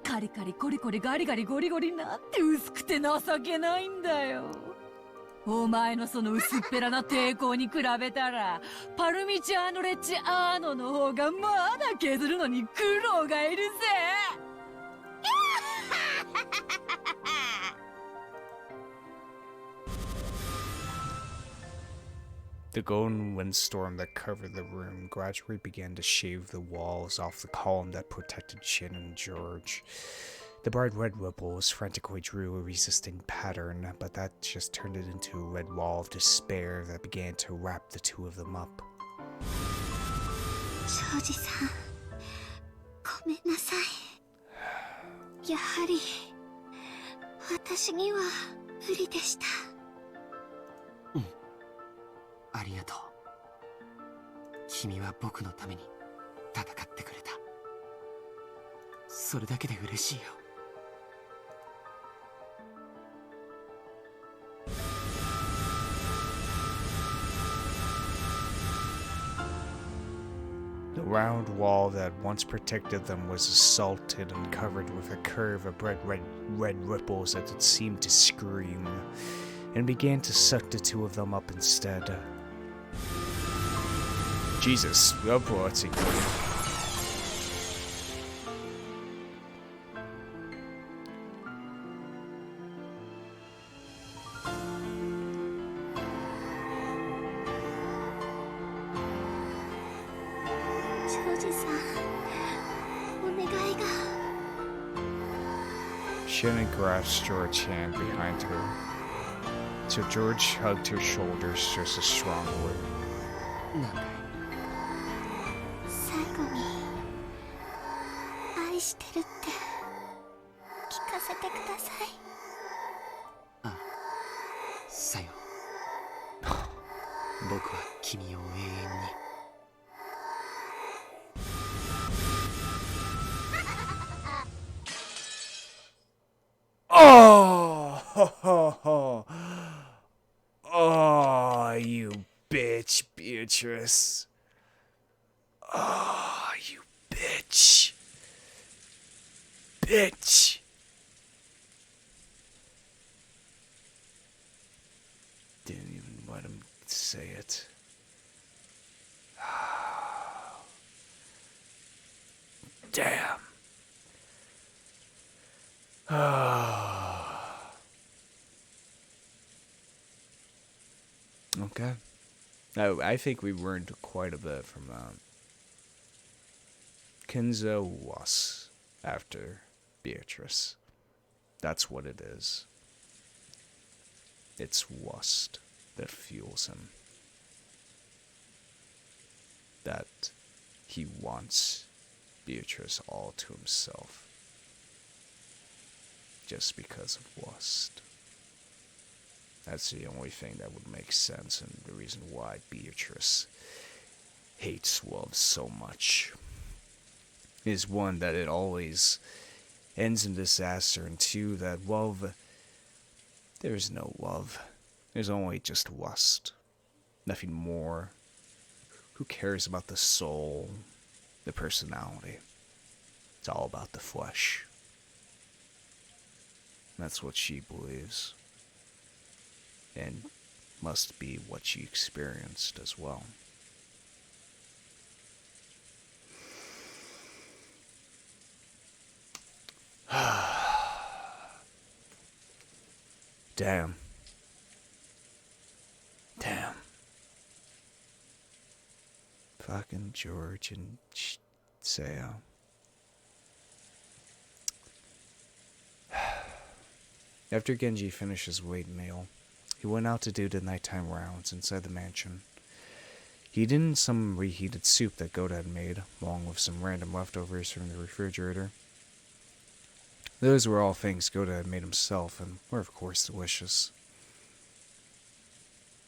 カリカリコリコリガリガリゴリゴリ、なんて薄くて情けないんだよ。お前のその薄っぺらな抵抗に比べたら、パルミチャーノレッチアーノの方がまだ削るのに苦労がいるぜ。The golden windstorm that covered the room gradually began to shave the walls off the column that protected Shin and George. The bright red ripples frantically drew a resisting pattern, but that just turned it into a red wall of despair that began to wrap the two of them up. 庄司さん、ごめんなさい。やはり私には無理でした。ありがとう。君は僕のために戦ってくれた。それだけで嬉しいよ。The round wall that once protected them was assaulted and covered with a curve of red ripples that it seemed to scream, and began to suck the two of them up instead. Jesus, let's see. 庄司さん、お願いが。Shannon grasped George's hand behind her, so George hugged her shoulders just as strongly. なんだい。最後に愛してるって聞かせてください。ああ、さよ。僕は君を永遠に。Oh, ho, ho, ho. Oh, you bitch, Beatrice. Oh, you bitch. Bitch. Didn't even let him say it. Damn. Okay. I think we learned quite a bit from that. Kinzo was after Beatrice. That's what it is. It's lust that fuels him. That he wants Beatrice all to himself. Just because of lust. That's the only thing that would make sense, and the reason why Beatrice hates love so much is one, that it always ends in disaster, and two, that love, there's no love. There's only just lust. Nothing more. Who cares about the soul, the personality? It's all about the flesh. That's what she believes. And must be what she experienced as well. Damn. Damn. Fucking George and Seo. After Genji finished his weight meal, he went out to do the nighttime rounds inside the mansion. He ate in some reheated soup that Goda had made, along with some random leftovers from the refrigerator. Those were all things Goda had made himself, and were of course delicious.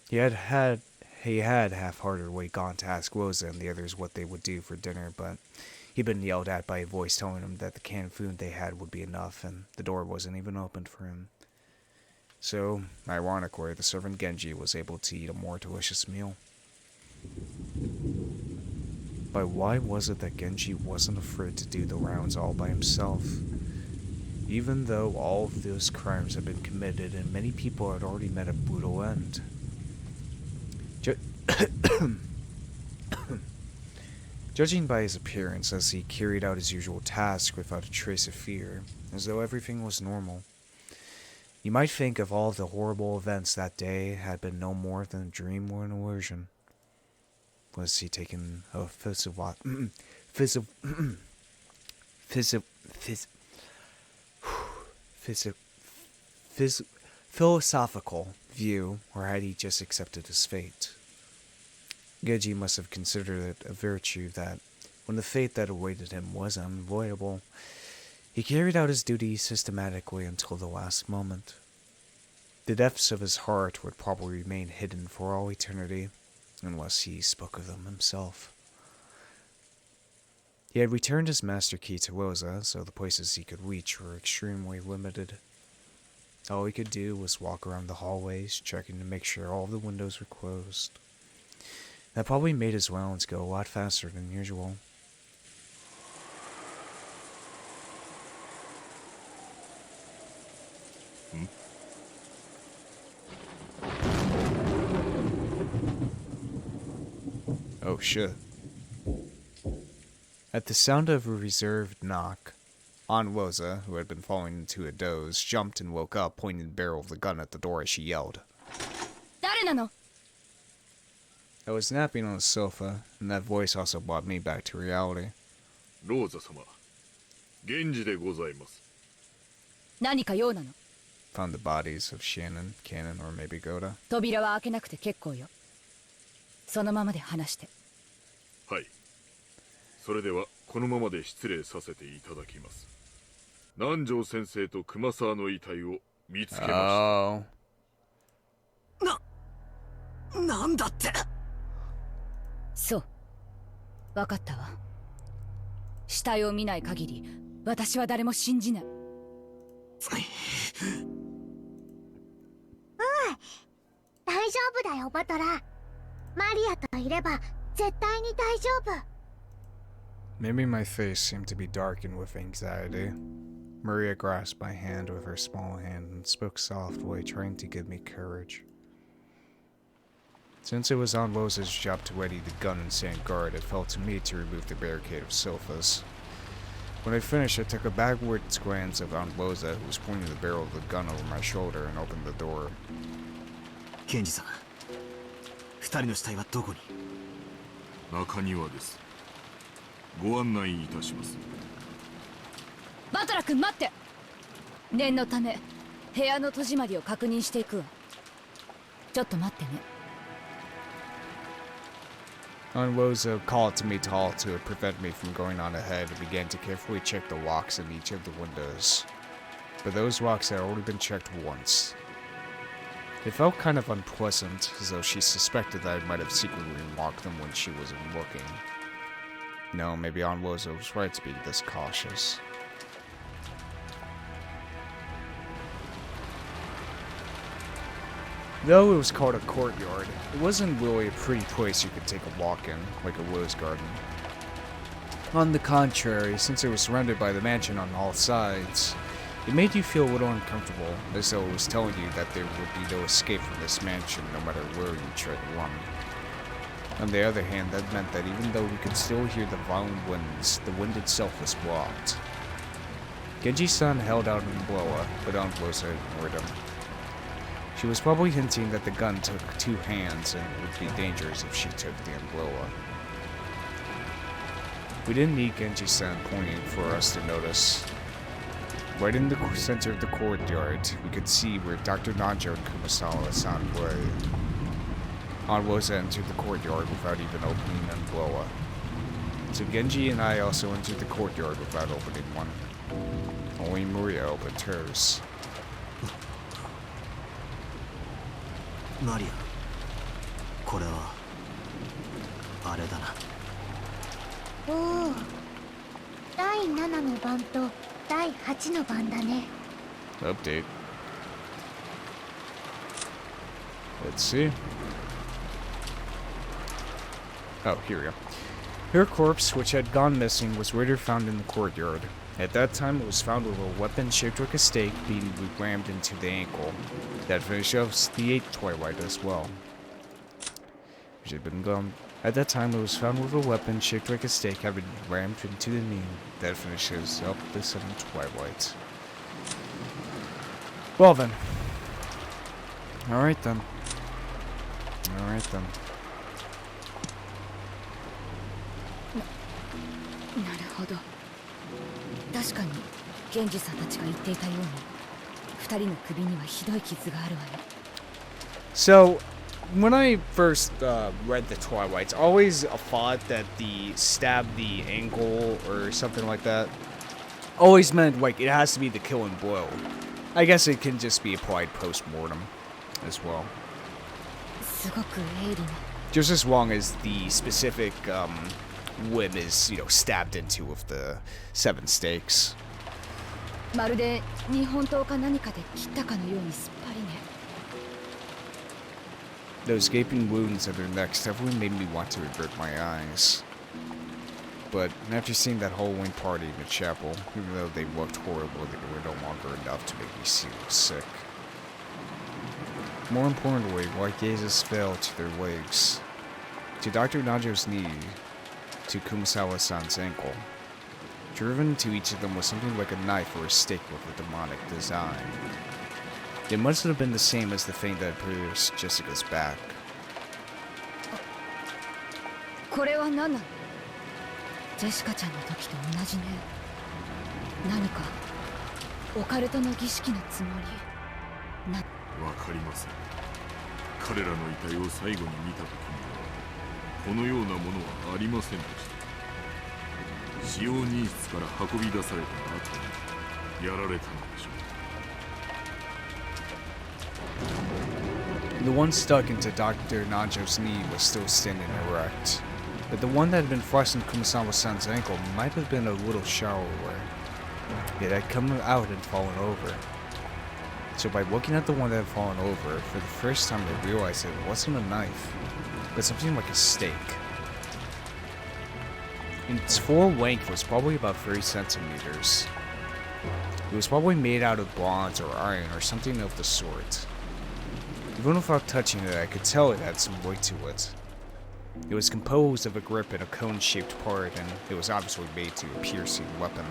He had half-heartedly gone to ask Rosa and the others what they would do for dinner, but he'd been yelled at by a voice telling him that the canned food they had would be enough, and the door wasn't even opened for him. So, ironically, the servant Genji was able to eat a more delicious meal. But why was it that Genji wasn't afraid to do the rounds all by himself? Even though all of those crimes had been committed and many people had already met a brutal end. Judging by his appearance as he carried out his usual task without a trace of fear, as though everything was normal, you might think of all of the horrible events that day had been no more than a dream or an illusion. Was he taking a philosophical view, or had he just accepted his fate? Genji must have considered it a virtue that, when the fate that awaited him was unavoidable, he carried out his duty systematically until the last moment. The depths of his heart would probably remain hidden for all eternity, unless he spoke of them himself. He had returned his master key to Rosa, so the places he could reach were extremely limited. All he could do was walk around the hallways, checking to make sure all the windows were closed. That probably made his rounds go a lot faster than usual. Oh shit. At the sound of a reserved knock, Aunt Rosa, who had been falling into a doze, jumped and woke up, pointing the barrel of the gun at the door as she yelled. I was napping on the sofa, and that voice also brought me back to reality. Rosa-sama, Genji de gozaimasu. Found the bodies of Shannon, Cannon, or maybe Goda. 扉は開けなくて結構よ。そのままで話して。はい。それではこのままで失礼させていただきます。南條先生と熊沢の遺体を見つけました。Oh. なんだって。そう。わかったわ。死体を見ない限り、私は誰も信じない。大丈夫だよ、バトラー。マリアといれば絶対に大丈夫。Maybe my face seemed to be darkened with anxiety. Maria grasped my hand with her small hand and spoke softly, trying to give me courage. Since it was Aunt Rosa's job to ready the gun and stand guard, it fell to me to remove the barricade of sofas. When I finished, I took a backward glance of Aunt Rosa, who was pointing the barrel of the gun over my shoulder, and opened the door. ケンジさん、二人の死体はどこに？中庭です。ご案内いたします。バトラ君待って。念のため部屋の戸締まりを確認していくわ。ちょっと待ってね。Aunt Rosa called to me to halt to prevent me from going on ahead and began to carefully check the locks in each of the windows. But those locks had already been checked once. It felt kind of unpleasant, as though she suspected that I might have secretly locked them when she wasn't looking. No, maybe Aunt Rosa was right to be this cautious. Though it was called a courtyard, it wasn't really a pretty place you could take a walk in, like a rose garden. On the contrary, since it was surrounded by the mansion on all sides, it made you feel a little uncomfortable, as though it was telling you that there would be no escape from this mansion no matter where you tried to run. On the other hand, that meant that even though we could still hear the violent winds, the wind itself was blocked. Genji-san held out an umbrella, but Aunt Rosa ignored him. She was probably hinting that the gun took 2 hands and would be dangerous if she took the umbrella. We didn't need Genji-san pointing for us to notice. Right in the center of the courtyard, we could see where Dr. Nanjo and Kumasawa-san were. Onwoza entered the courtyard without even opening an umbrella. So Genji and I also entered the courtyard without opening one. Only Maria opened hers. マリア、これはあれだな。おお、第7の番と第8の番だね。 Update. Let's see. Oh, here we go. Her corpse, which had gone missing, was later found in the courtyard. At that time, it was found with a weapon shaped like a stake being rammed into the ankle. That finishes the 8th Twilight as well. Which had been gone. At that time, it was found with a weapon shaped like a stake having been rammed into the knee. That finishes up the 7th Twilight. Well then. Alright then. Alright then. なるほど。確かに源氏さんたちが言っていたように2人の首にはひどい傷があるわね。 So, when I first read the Twilights, I always thought that the stab the ankle or something like that always meant like it has to be the killing blow. I guess it can just be applied post-mortem as well. すごく鋭利な。 Just as long as the specific limb is, you know, stabbed into with the 7 stakes. まるで日本刀か何かで切ったかのようにすっぱりね。 Those gaping wounds on their necks definitely made me want to avert my eyes. But after seeing that Halloween party in the chapel, even though they looked horrible, they were no longer enough to make me feel sick. More importantly, white gazes fell to their legs, to Dr. Najo's knee, to Kumasawa-san's ankle. Driven to each of them was something like a knife or a stake with a demonic design. It must have been the same as the thing that pierced Jessica's back. これは何なの？ジェシカちゃんの時と同じね。何かオカルトの儀式のつもり。わかりません。彼らの遺体を最後に見た時にはこのようなものはありませんでした。使用人室から運び出された後にやられたのでしょう。 The one stuck into Dr. Najo's knee was still standing erect, but the one that had been thrust in Kumasawa-san's ankle might have been a little shallower. It had come out and fallen over. So by looking at the one that had fallen over, for the first time I realized it wasn't a knife, but something like a stake. Its full length was probably about 30 centimeters. It was probably made out of bronze or iron or something of the sort. Even without touching it, I could tell it had some weight to it. It was composed of a grip and a cone-shaped part, and it was obviously made to a piercing weapon.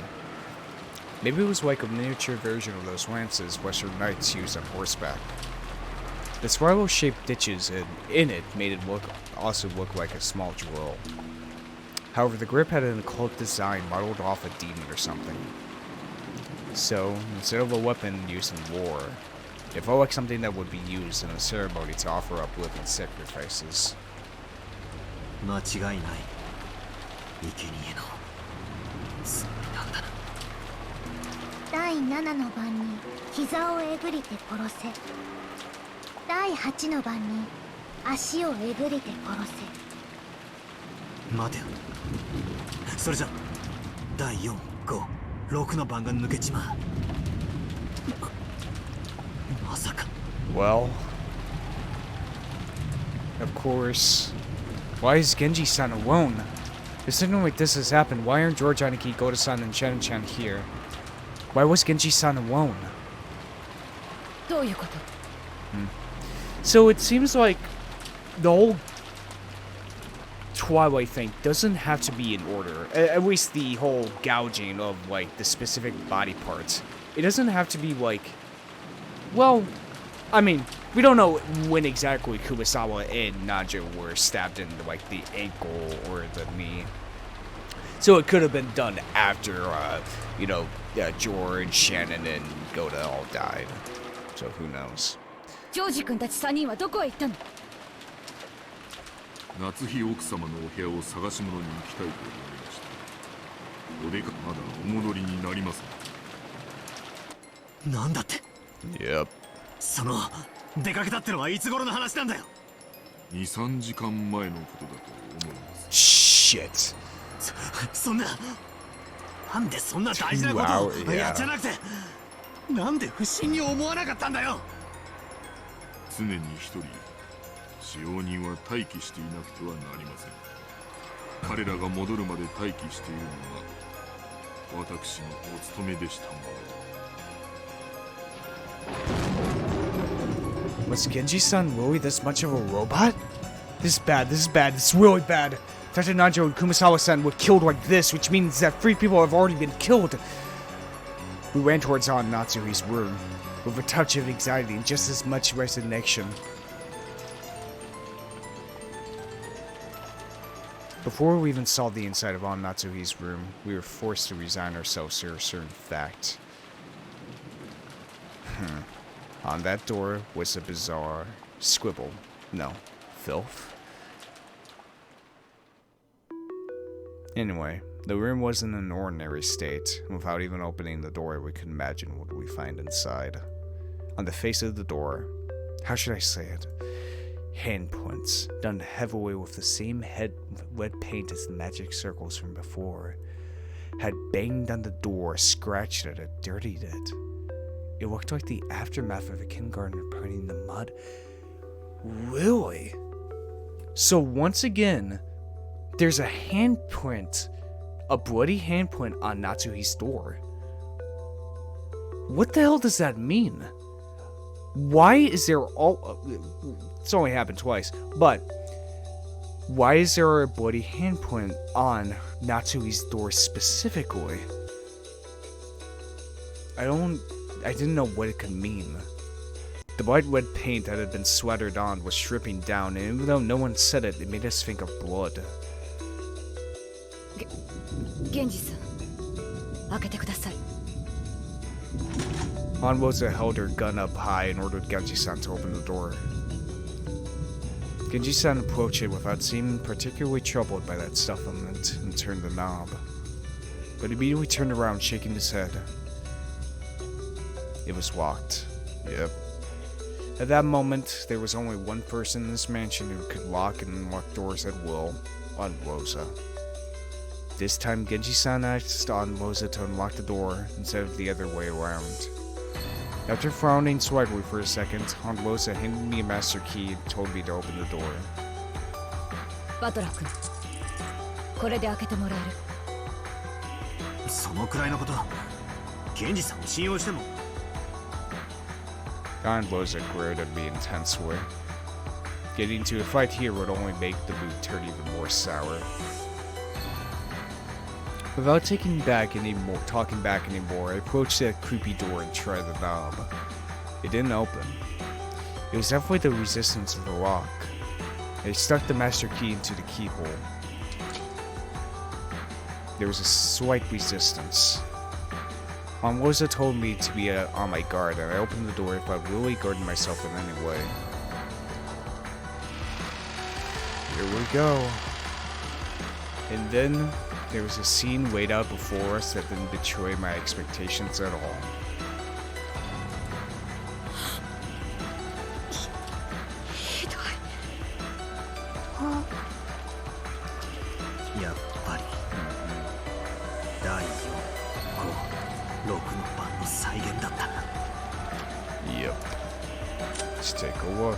Maybe it was like a miniature version of those lances Western knights used on horseback. The spiral-shaped ditches in it made it also look like a small drill. However, the grip had an occult design modeled off a demon or something. So, instead of a weapon used in war, it felt like something that would be used in a ceremony to offer up living sacrifices. 間違いない。生贄のつもりなんだな。第7の番に膝をえぐりて殺せ。第8の番に足をえぐりて殺せ。待てよ。それじゃ第4、5、6の番が抜けちまう。まさか。 Well, of course. Why is Genji-san alone? If something like this has happened, why aren't George Aniki, Goto-san, and Chen-chan here? Why was Genji-san alone? どういうこと？ So it seems like the whole Twilight thing doesn't have to be in order. At least the whole gouging of, like, the specific body parts. It doesn't have to be, like... Well, I mean, We don't know when exactly Kumasawa and Najo were stabbed in like the ankle or the knee. So it could have been done after, George, Shannon, and Goda all died. So who knows? ジョージ君たち3人はどこへ行ったの？夏日奥様のお部屋を探し物に行きたいと言われました。お出かまだお戻りになりません。なんだって。 Yep. その出かけたってのはいつ頃の話なんだよ。2、3時間前のことだと思います。 Shit. そんな、なんでそんな大事なことをやっちゃなくて、なんで不審に思わなかったんだよ。常に一人使用人は待機していなくてはなりません。彼らが戻るまで待機しているのが私のお務めでしたもの。 Was Genji-san really this much of a robot? This is bad, this is bad, this is really bad. Dr. Najo and Kumasawa-san were killed like this, which means that 3 people have already been killed. We ran towards Natsuhi's room, with a touch of anxiety and just as much resignation. Before we even saw the inside of Natsuhi's room, we were forced to resign ourselves to a certain fact. On that door was a bizarre scribble. No, filth. Anyway, the room was in an ordinary state, and without even opening the door, we could imagine what we find inside. On the face of the door, how should I say it? Handprints, done heavily with the same red paint as the magic circles from before, had banged on the door, scratched at it, dirtied it. It looked like the aftermath of a kindergartner painting the mud. Really? So once again, there's a handprint, a bloody handprint on Natsuhi's door. What the hell does that mean? Why is there it's only happened twice, but why is there a bloody handprint on Natsuhi's door specifically? I didn't know what it could mean. The bright red paint that had been splattered on was dripping down, and even though no one said it, it made us think of blood. 源氏さん、開けてください。 Hanbosa held her gun up high and ordered Genji-san to open the door. Genji-san approached it without seeming particularly troubled by that stuff on it and turned the knob. But immediately turned around, shaking his head. It was locked. Yep. At that moment, there was only one person in this mansion who could lock and unlock doors at will, Hanbosa. This time, Genji-san asked Hanbosa to unlock the door instead of the other way around. After frowning slightly for a second, Hanbosa handed me a master key and told me to open the door. バトラー君、これで開けてもらえる？そのくらいのこと、源氏さんを信用しても。Hanbosa glared at me intensely. Getting into a fight here would only make the mood turn even more sour. Without talking back anymore, I approached that creepy door and tried the knob. It didn't open. It was definitely the resistance of the lock. I stuck the master key into the keyhole. There was a slight resistance. Hanbosa told me to be on my guard, and I opened the door if I really guarded myself in any way. Here we go. And then there was a scene laid out before us that didn't betray my expectations at all. やっぱり第4、5、6の番の再現だったな。 Yep. Let's take a look.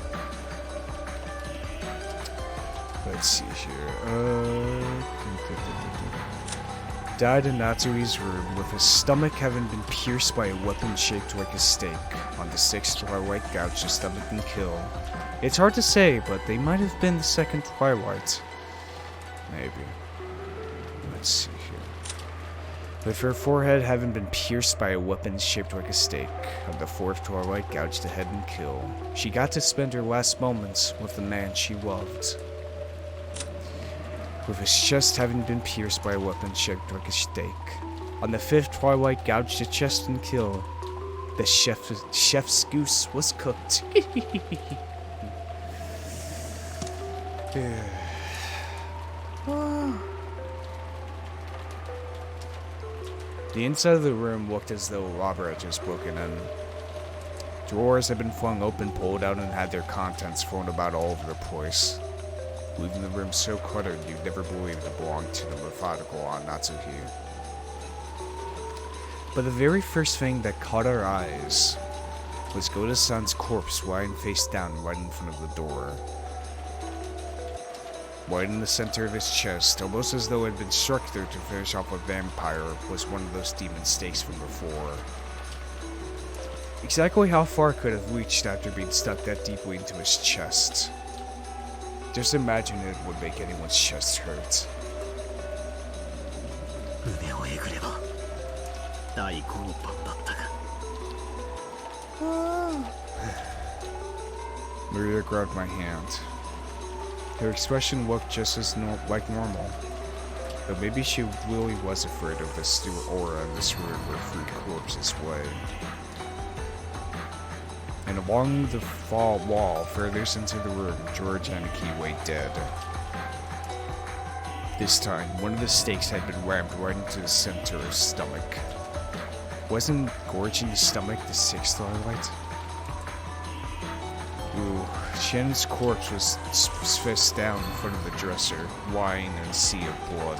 Let's see here. Died in Natsuhi's room with his stomach having been pierced by a weapon shaped like a stake. On the 6th Twilight gouged his stomach and kill. It's hard to say, but they might have been the second Twilight. Maybe. Let's see here. with her forehead having been pierced by a weapon shaped like a stake. On the fourth twilight gouged the head and kill, she got to spend her last moments with the man she loved. With his chest having been pierced by a weapon shaped like a stake. On the fifth twilight gouged the chest and kill, the chef's goose was cooked. The inside of the room looked as though a robber had just broken in. Drawers had been flung open, pulled out, and had their contents thrown about all over the place, leaving the room so cluttered you'd never believe it belonged to the methodical Natsuhi. But the very first thing that caught our eyes was Goda-san's corpse lying face down right in front of the door. Right in the center of his chest, almost as though it had been struck there to finish off a vampire, was one of those demon stakes from before. Exactly how far could have reached after being stuck that deeply into his chest? Just imagine it would make anyone's chest hurt. Maria grabbed my hand. Her expression looked just as like normal, but maybe she really was afraid of this new aura in this room where three corpses lay. And along the wall furthest into the room, George Aniki lay dead. This time, one of the stakes had been rammed right into the center of his stomach. Wasn't gorging the stomach the sixth twilight? Ooh, Shannon's corpse was face down in front of the dresser, lying in a sea of blood.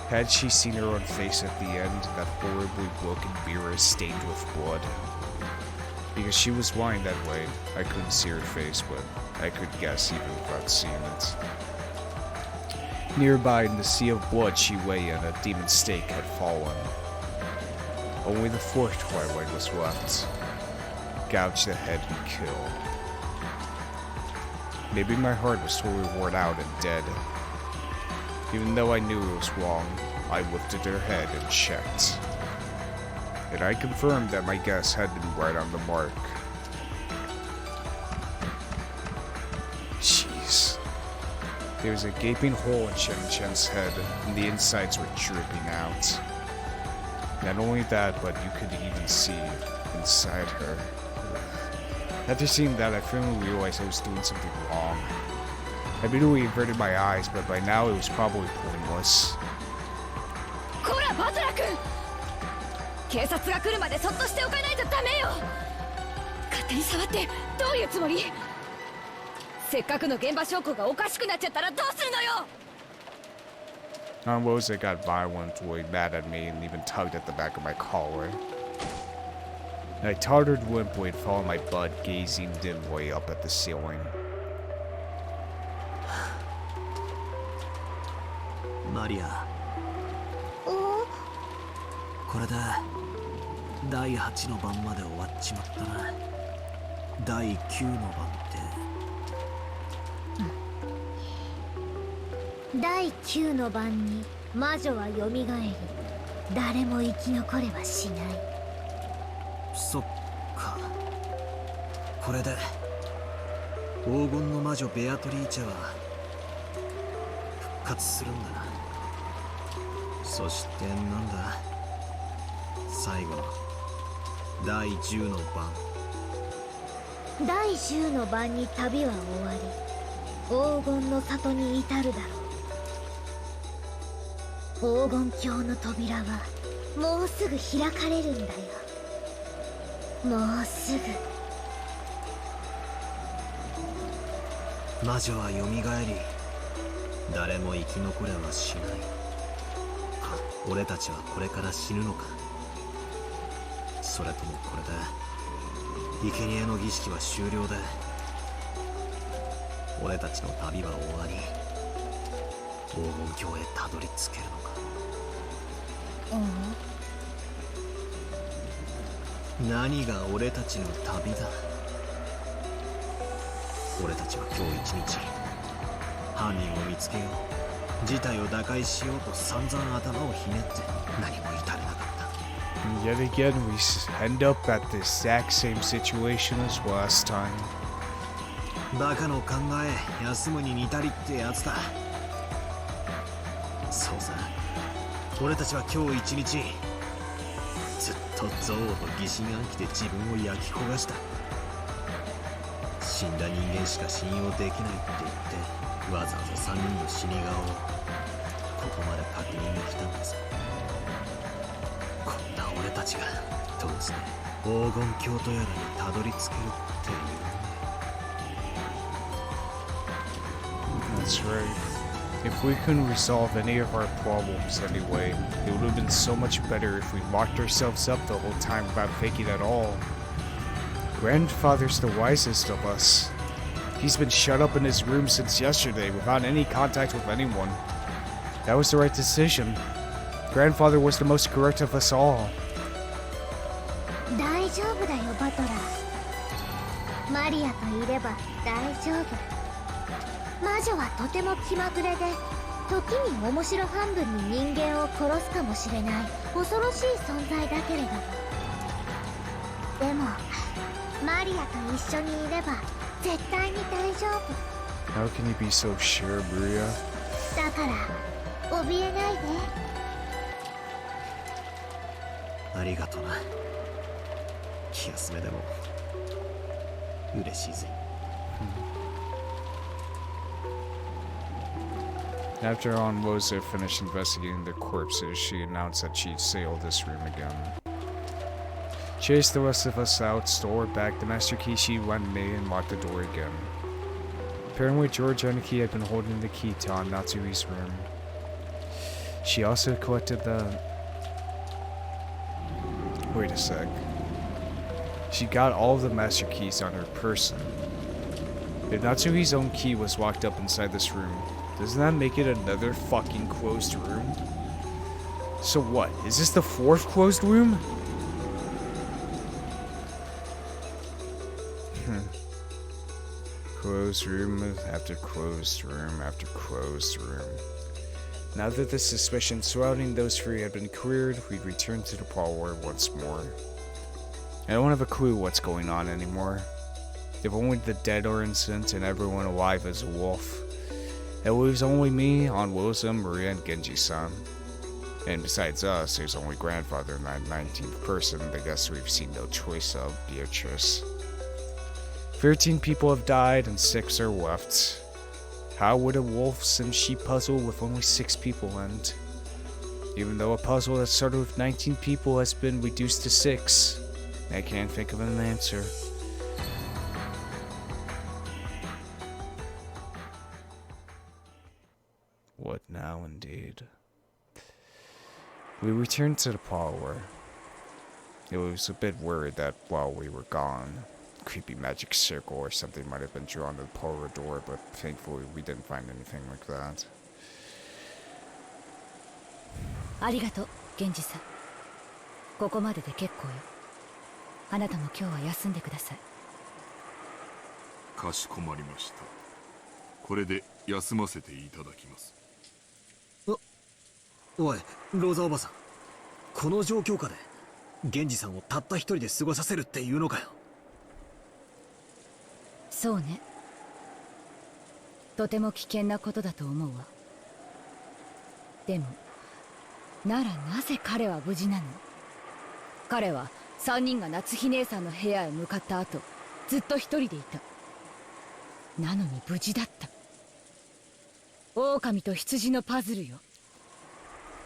Had she seen her own face at the end, that horribly broken mirror stained with blood? Because she was lying that way, I couldn't see her face, but I could guess even without seeing it. Nearby in the sea of blood she lay in, a demon stake had fallen. Only the fourth twilight was left. Gouge the head and kill. Maybe my heart was totally worn out and dead. Even though I knew it was wrong, I lifted her head and checked. And I confirmed that my guess had been right on the mark. Jeez. There was a gaping hole in Shen-chan's head, and the insides were dripping out. Not only that, but you could even see inside her. After seeing that, I finally realized I was doing something wrong. I immediately averted my eyes, but by now it was probably pointless. こらバトラ君、警察が来るまでそっとしておかないとダメよ。勝手に触ってどういうつもり？せっかくの現場証拠がおかしくなっちゃったらどうするのよ。Rose got violently mad at me and even tugged at the back of my collar. I tottered limply and fell on my butt, gazing dimly up at the ceiling. Maria. これで第8の番まで終わっちまったな。第9の番って。第9の番に魔女は蘇り、誰も生き残れはしない。そっか。これで黄金の魔女ベアトリーチェは復活するんだな。そしてなんだ、最後の第10の番。第10の番に旅は終わり、黄金の里に至るだろう。黄金鏡の扉はもうすぐ開かれるんだよ。もうすぐ。魔女は蘇り、誰も生き残れはしない。俺たちはこれから死ぬのか、それともこれで生贄の儀式は終了で俺たちの旅は終わり、黄金鏡へたどり着けるのか。何が俺たちの旅だ。俺たちは今日一日犯人を見つけよう。事態を打開しようと散々頭をひねって何も至れなかった。 And yet again, we end up at the exact same situation as last time. バカの考え休むに似たりってやつだ。そうさ、俺たちは今日一日ずっと憎悪と疑心暗鬼で自分を焼き焦がした。死んだ人間しか信用できないって言ってわざわざ3人の死に顔をここまで確認できたんです。こんな俺たちがどうして黄金鏡とやらにたどり着けるっていう。 That's right. If we couldn't resolve any of our problems anyway, it would have been so much better if we locked ourselves up the whole time without faking at all. Grandfather's the wisest of us. He's been shut up in his room since yesterday without any contact with anyone. That was the right decision. Grandfather was the most correct of us all. 大丈夫だよバトラー。マリアといれば大丈夫。魔女はとても気まぐれで、時に面白半分に人間を殺すかもしれない恐ろしい存在だけれど、でもマリアと一緒にいれば絶対に大丈夫。 How can you be so sure, Maria? だから怯えないで。ありがとな。気休めでも嬉しいぜ。After Rosa finished investigating the corpses, she announced that she'd sealed this room again. Chased the rest of us out, stole her back the master key she lent me, and locked the door again. Apparently, George Aniki had been holding the key to Natsui's room. She also collected the... Wait a sec. She got all of the master keys on her person. If Natsui's own key was locked up inside this room, doesn't that make it another fucking closed room? So what? Is this the fourth closed room? Closed room after closed room after closed room. Now that the suspicion surrounding those three had been cleared, we'd return to the parlor once more. I don't have a clue what's going on anymore. If only the dead are innocent and everyone alive is a wolf. It leaves only me, Rosa, Maria, and Genji-san. And besides us, there's only Grandfather and that 19th person, the guess we've seen no choice of, Beatrice. 13 people have died and 6 are left. How would a wolves and sheep puzzle with only 6 people end? Even though a puzzle that started with 19 people has been reduced to 6, I can't think of an answer. What now, indeed? We returned to the parlor. It was a bit worried that while we were gone, a creepy magic circle or something might have been drawn to the parlor door, but thankfully we didn't find anything like that. ありがとう、源氏さん。ここまでで結構よ。あなたも今日は休んでください。かしこまりました。これで休ませていただきます。おい、ローザおばさん、この状況下で源氏さんをたった一人で過ごさせるっていうのかよ。そうね。とても危険なことだと思うわ。でもならなぜ彼は無事なの？彼は3人が夏日姉さんの部屋へ向かった後、ずっと一人でいた。なのに無事だった。狼と羊のパズルよ。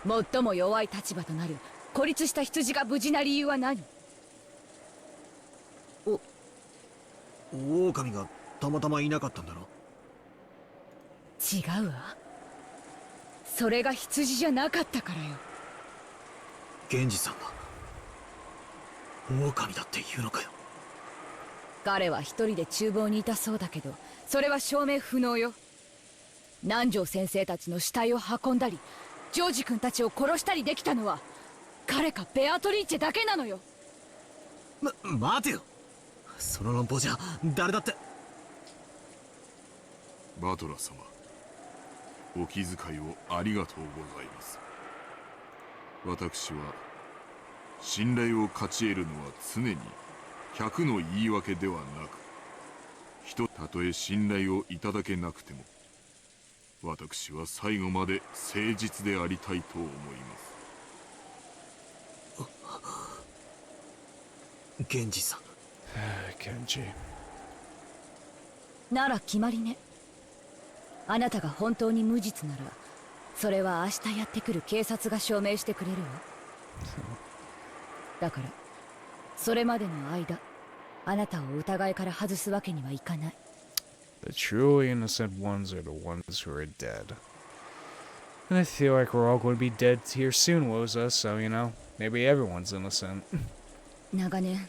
最も弱い立場となる孤立した羊が無事な理由は何？狼がたまたまいなかったんだろ。違うわ。それが羊じゃなかったからよ。源氏さんが狼だって言うのかよ。彼は一人で厨房にいたそうだけど、それは証明不能よ。南條先生たちの死体を運んだり、ジョージ君たちを殺したりできたのは彼かベアトリーチェだけなのよ。待てよ、その論法じゃ誰だって。バトラー様、お気遣いをありがとうございます。私は信頼を勝ち得るのは常に100の言い訳ではなく、たとえ信頼をいただけなくても、私は最後まで誠実でありたいと思います。源氏さん。Genji. なら決まりね。あなたが本当に無実なら、それは明日やってくる警察が証明してくれるわ。だからそれまでの間、あなたを疑いから外すわけにはいかない。 The truly innocent ones are the ones who are dead. And I feel like we're all going to be dead here soon, Woza, so, you know, maybe everyone's innocent. 長年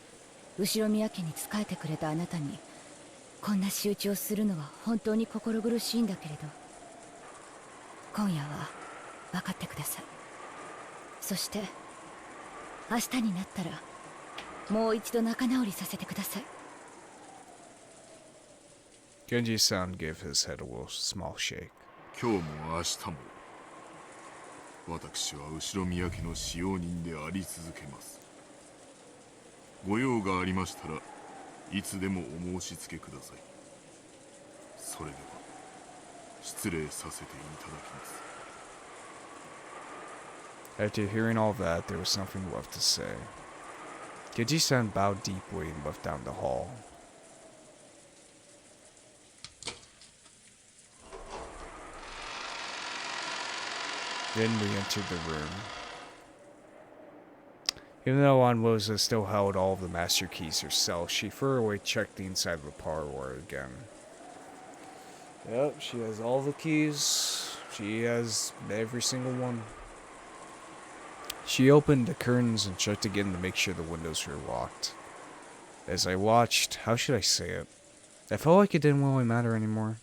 後ろ宮家に仕えてくれたあなたにこんな仕打ちをするのは本当に心苦しいんだけれど、今夜は分かってください。そして明日になったらもう一度仲直りさせてください。 Genji-san gave his head a little small shake. 今日も明日も私は後宮家の使用人であり続けます。ご用がありましたらいつでもお申し付けください。それでは失礼させていただきます。 After hearing all that, there was nothing left to say. Genji-san bowed deeply and left down the hall. Then we entered the room. Even though Anwoza still held all of the master keys herself, she thoroughly checked the inside of the parlor again. Yep, she has all the keys. She has every single one. She opened the curtains and checked again to make sure the windows were locked. As I watched, how should I say it? I felt like it didn't really matter anymore.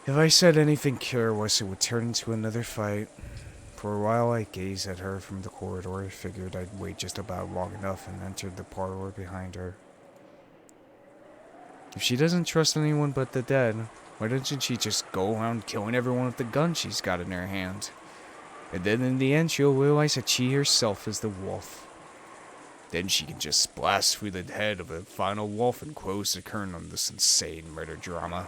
If I said anything careless, it would turn into another fight. For a while I gazed at her from the corridor, figured I'd wait just about long enough and entered the parlor behind her. If she doesn't trust anyone but the dead, why doesn't she just go around killing everyone with the gun she's got in her hand? And then in the end she'll realize that she herself is the wolf. Then she can just blast through the head of the final wolf and close the curtain on this insane murder drama.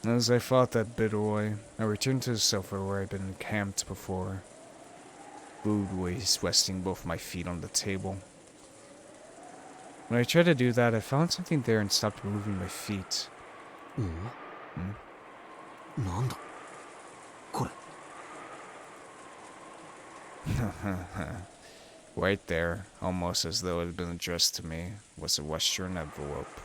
As I thought that bitterly, I returned to the sofa where I'd been encamped before, moodily resting both my feet on the table. When I tried to do that, I found something there and stopped moving my feet. なんだこれ。 Right there, almost as though it had been addressed to me, was a Western envelope.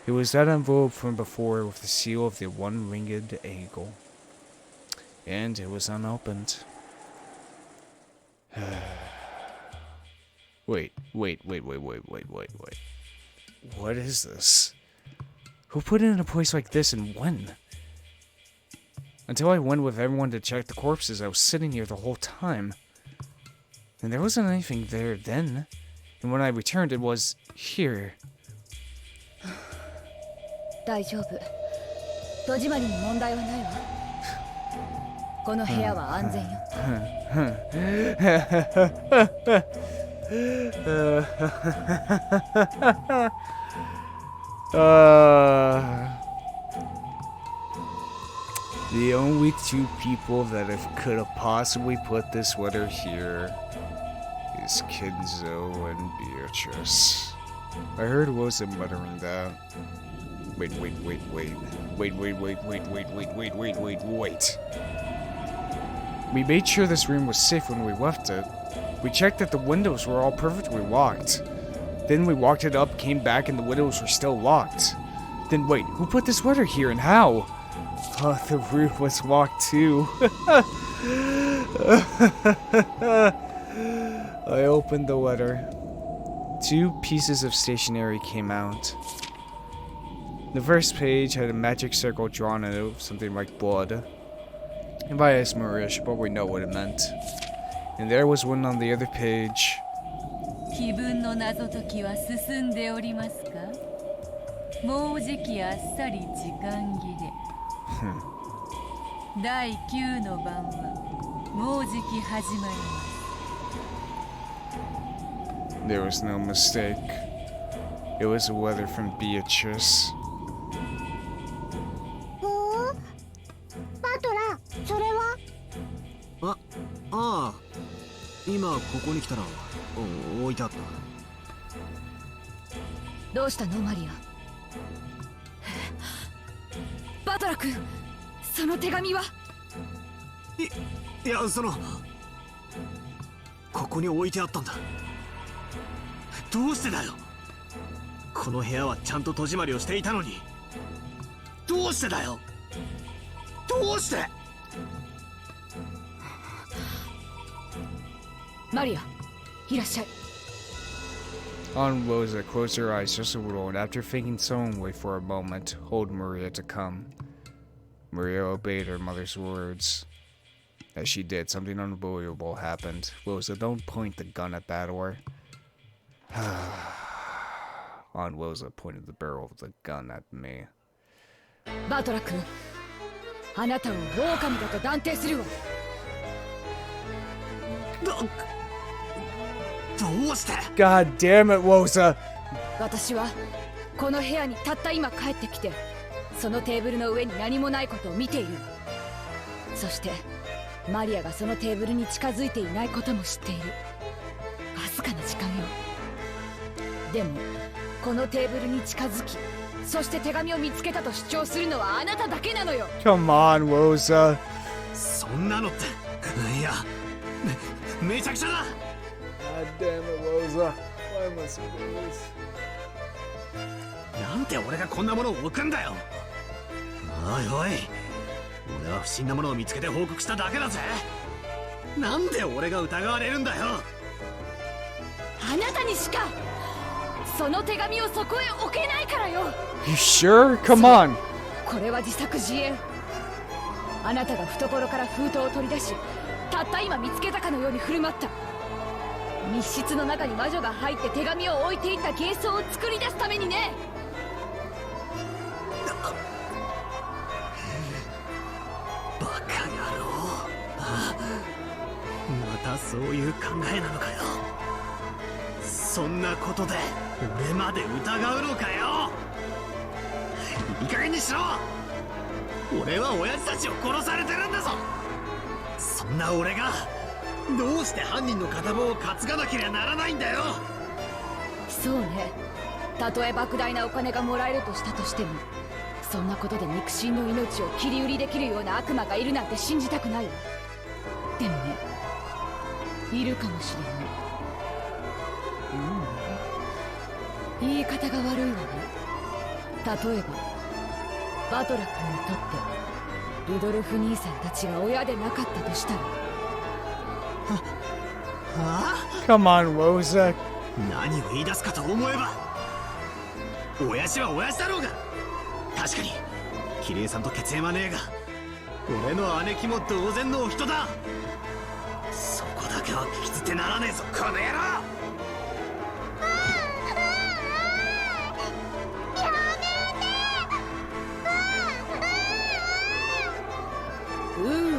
It was that envelope from before with the seal of the one-winged eagle. And it was unopened. Wait. What is this? Who put it in a place like this and when? Until I went with everyone to check the corpses, I was sitting here the whole time. And there wasn't anything there then. And when I returned, it was here. 大丈夫。戸締まりに問題はないわ。この部屋は安全よ。The only two people that could have possibly put this sweater here is Kinzo and Beatrice. I heard Rosa muttering that. Wait. We made sure this room was safe when we left it. We checked that the windows were all perfectly locked. Then we walked it up, came back, and the windows were still locked. Then wait, who put this letter here and how? Oh, the room was locked too. I opened the letter. 2 pieces of stationery came out. The first page had a magic circle drawn in it, something like blood. If I asked Maria, she probably know what it meant. And there was one on the other page. 気分の謎解きは進んでおりますか？もうじきあっさり時間切れ。第9の番はもうじき始まります。There was no mistake. It was a letter from Beatrice. バトラ、それは？ああ、今ここに来たら置いてあった。どうしたのマリア？バトラ君、その手紙は？いや、ここに置いてあったんだ。どうしてだよ。この部屋はちゃんと戸締まりをしていたのに。どうしてだよ。どうして。マリア、いらっしゃい。Aunt Rosa closed her eyes just a little, and after thinking solemnly for a moment, told Maria to come. Maria obeyed her mother's words. As she did, something unbelievable happened. Rosa, don't point the gun at that door. Aunt Rosa pointed the barrel of the gun at me. バトラ君、あなたを狼だと断定するわ。どうして。 God damn it, Rosa! 私はこの部屋にたった今帰ってきて、そのテーブルの上に何もないことを見ているわ。そしてマリアがそのテーブルに近づいていないことも知っている。わずかな時間よ。でもこのテーブルに近づき、そして手紙を見つけたと主張するのはあなただけなのよ。 Come on, Rosa. そんなのって。いや、めちゃくちゃだ。 God damn it, Rosa. Why must we do this? なんで俺がこんなものを置くんだよ。おいおい、俺は不審なものを見つけて報告しただけだぜ。なんで俺が疑われるんだよ。あなたにしかその手紙をそこへ置けないからよ。 You sure? Come on. これは自作自演。あなたが懐から封筒を取り出し、たった今見つけたかのように振る舞った。密室の中に魔女が入って手紙を置いていった幻想を作り出すためにね。バカ野郎。またそういう考えなのかよ。そんなことで俺まで疑うのかよ。いい加減にしろ。俺は親父たちを殺されてるんだぞ。そんな俺がどうして犯人の片棒を担がなければならないんだよ。そうね。たとえ莫大なお金がもらえるとしたとしても、そんなことで肉親の命を切り売りできるような悪魔がいるなんて信じたくないわ。でもね、いるかもしれない。言い方が悪いわね。例えばバトラ君にとってルドルフ兄さんたちが親でなかったとしたら。Come on, Rosa. 何を言い出すかと思えば、親父は親父だろうが。確かにキリエさんと血縁はねえが、俺の姉貴も同然のお人だ。そこだけは聞き捨てならねえぞ、この野郎。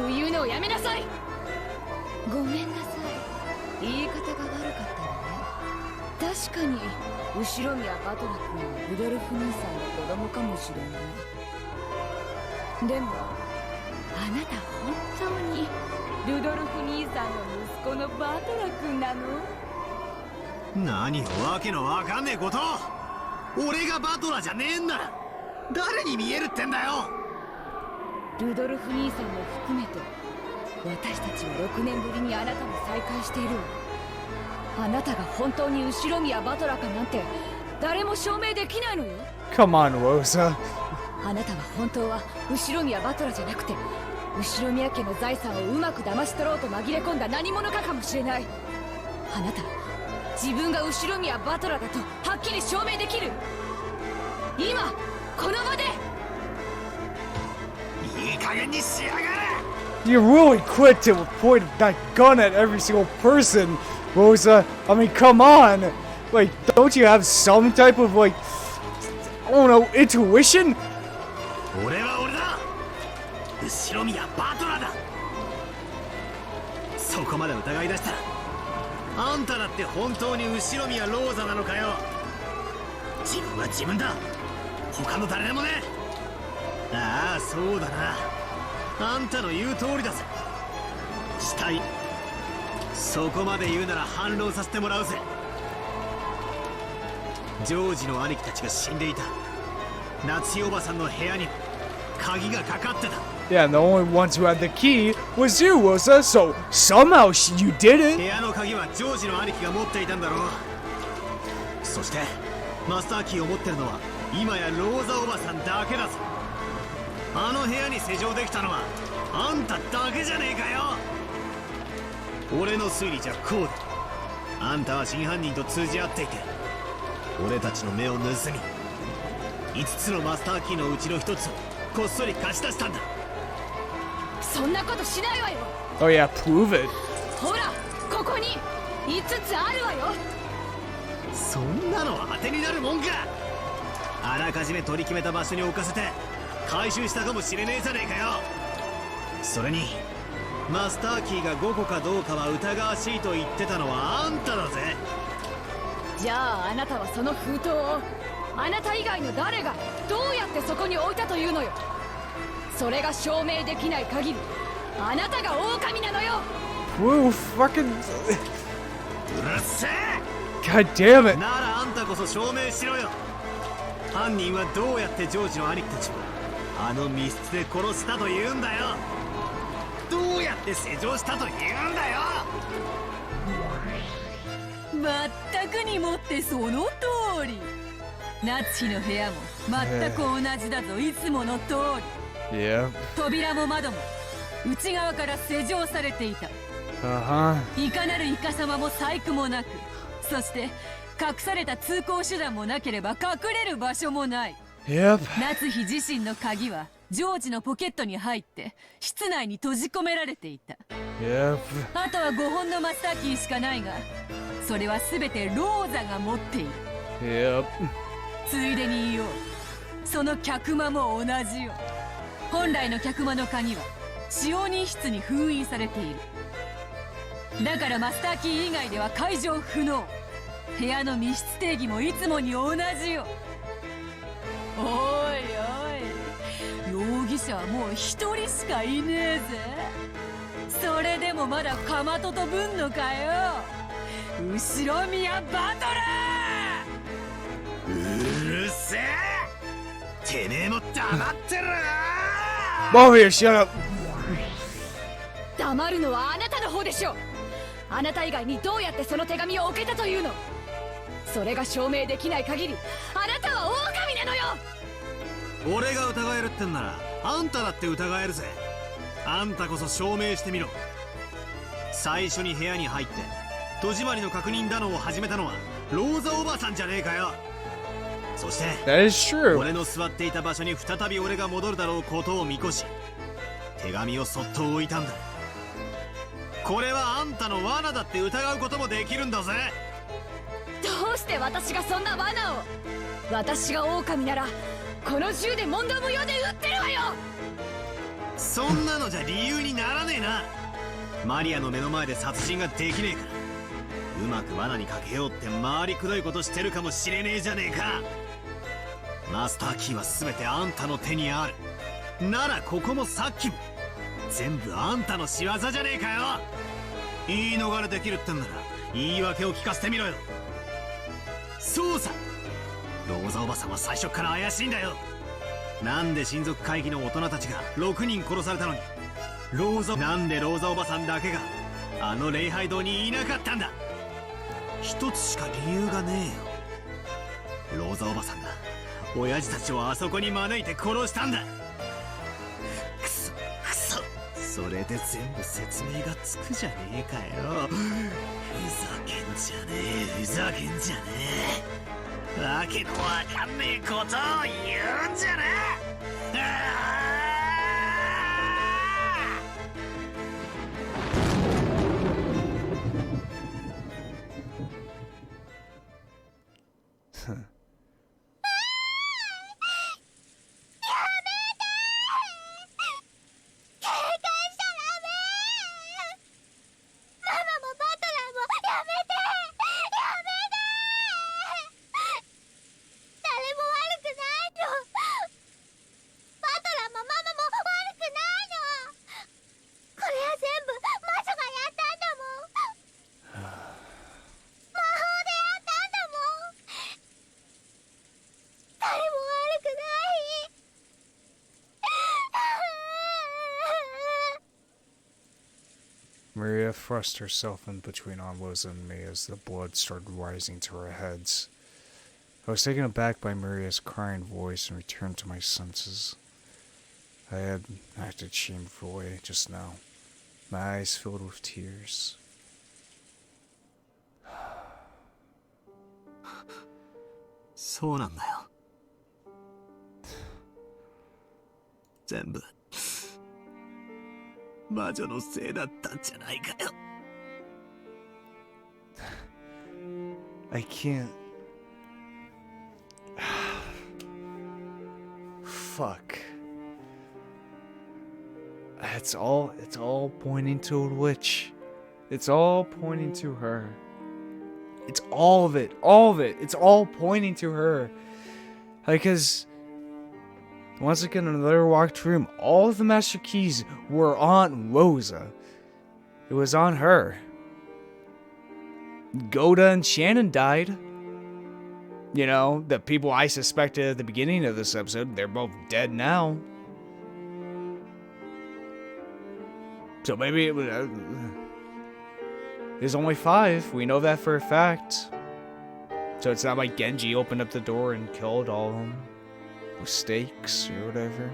言うのをやめなさい。ごめんなさい。言い方が悪かったわね。確かに後ろ宮バトラ君はルドルフ兄さんの子供かもしれない。でもあなた本当にルドルフ兄さんの息子のバトラ君なの？何をわけのわかんねえこと。俺がバトラじゃねえんなら誰に見えるってんだよ。ルドルフ兄さんも含めて私たちは6年ぶりにあなたに再会しているわ。あなたが本当に後ろ宮バトラかなんて誰も証明できないのよ。 Come on, Rosa. あなたは本当は後ろ宮バトラじゃなくて、後ろ宮家の財産をうまく騙し取ろうと紛れ込んだ何者かかもしれない。あなた自分が後ろ宮バトラだとはっきり証明できる。今この場で。いい加減にしやがれ。 You're really quick to point that gun at every single person, Rosa. I mean, come on. Like, don't you have some type of, like, don't know, intuition? 俺は俺だ。後ろ宮バトラーだ。そこまで疑い出したら、あんただって本当に後ろ宮ローザなのかよ。自分は自分だ。他の誰でもね。ああ、そうだな。あんたの言う通りだぜ。死体、そこまで言うなら反論させてもらうぜ。ジョージの兄貴たちが死んでいた夏日おばさんの部屋に鍵がかかってた。 Yeah, and the only ones who had the key was you, Rosa, so somehow you did 部 it. 屋の鍵はジョージの兄貴が持っていたんだろう。そしてマスターキーを持ってるのは今やローザおばさんだけだぞ。あの部屋に施錠できたのはあんただけじゃねえかよ。俺の推理じゃこうだ。あんたは真犯人と通じ合っていて、俺たちの目を盗み5つのマスターキーのうちの1つをこっそり貸し出したんだ。そんなことしないわよ。 Oh yeah, prove it. ほらここに5つあるわよ。そんなの当てになるもんか。あらかじめ取り決めた場所に置かせて回収したかもしれねえじゃねえかよ。それにマスターキーが5個かどうかは疑わしいと言ってたのはあんただぜ。じゃああなたはその封筒をあなた以外の誰がどうやってそこに置いたというのよ。それが証明できない限りあなたが狼なのよ。 Woo, fucking. うるせえ。 God damn it. ならあんたこそ証明しろよ。犯人はどうやってジョージの兄貴たちをあの密室で殺したと言うんだよ。どうやって施錠したと言うんだよ。まったくにもってその通り。夏日の部屋も全く同じだぞ、いつもの通 Yeah. り。扉も窓も内側から施錠されていた。 Uh-huh. いかなるイカ様も細工もなく、そして隠された通行手段もなければ隠れる場所もない。 Yep. 夏日自身の鍵はジョージのポケットに入って室内に閉じ込められていた。 Yep. あとは5本のマスターキーしかないが、それは全てローザが持っている。 Yep. ついでに言おう、その客間も同じよ。本来の客間の鍵は使用人室に封印されている。だからマスターキー以外では解錠不能。部屋の密室定義もいつもに同じよ。おいおい、容疑者はもう一人しかいねえぜ。それでもまだかまととぶんのかよ、後ろ宮バトラー。うるせえ。てめえも黙ってろ。 Over here, shut up. 黙るのはあなたの方でしょ。あなた以外にどうやってその手紙を置けたというの。それが証明できない限りあなたは狼なのよ。俺が疑えるってんならあんただって疑えるぜ。あんたこそ証明してみろ。最初に部屋に入って戸締まりの確認だのを始めたのはローザおばさんじゃねえかよ。そして That is true. 俺の座っていた場所に再び俺が戻るだろうことを見越し手紙をそっと置いたんだ。これはあんたの罠だって疑うこともできるんだぜ。どうして私がそんな罠を。私が狼ならこの銃で問答無用で撃ってるわよ。そんなのじゃ理由にならねえな。マリアの目の前で殺人ができねえからうまく罠にかけようって回りくどいことしてるかもしれねえじゃねえか。マスターキーは全てあんたの手にある。ならここもさっきも全部あんたの仕業じゃねえかよ。言い逃れできるってんなら言い訳を聞かせてみろよ。そうさ、ローザおばさんは最初から怪しいんだよ。なんで親族会議の大人たちが6人殺されたのになんでローザおばさんだけがあの礼拝堂にいなかったんだ。一つしか理由がねえよ。ローザおばさんが親父たちをあそこに招いて殺したんだ。くそくそ、それで全部説明がつくじゃねえかよ。ふざけんじゃねえ、ふざけんじゃねえ。わけのわかんねえことを言うんじゃねえ。Maria thrust herself in between Onlo's and me as the blood started rising to our heads. I was taken aback by Maria's crying voice and returned to my senses. I had acted shamefully just now, my eyes filled with tears. そうなんだよ。全部魔女のせいだったんじゃないかよ。I can't. Fuck. It's all pointing to a witch. It's all pointing to her. It's all of it. It's all pointing to her. Because once again, another walked room. All of the master keys were on Rosa. It was on her. Goda and Shannon died. You know, the people I suspected at the beginning of this episode, they're both dead now. So maybe it was... there's only 5. We know that for a fact. So it's not like Genji opened up the door and killed all of them. With stakes or whatever.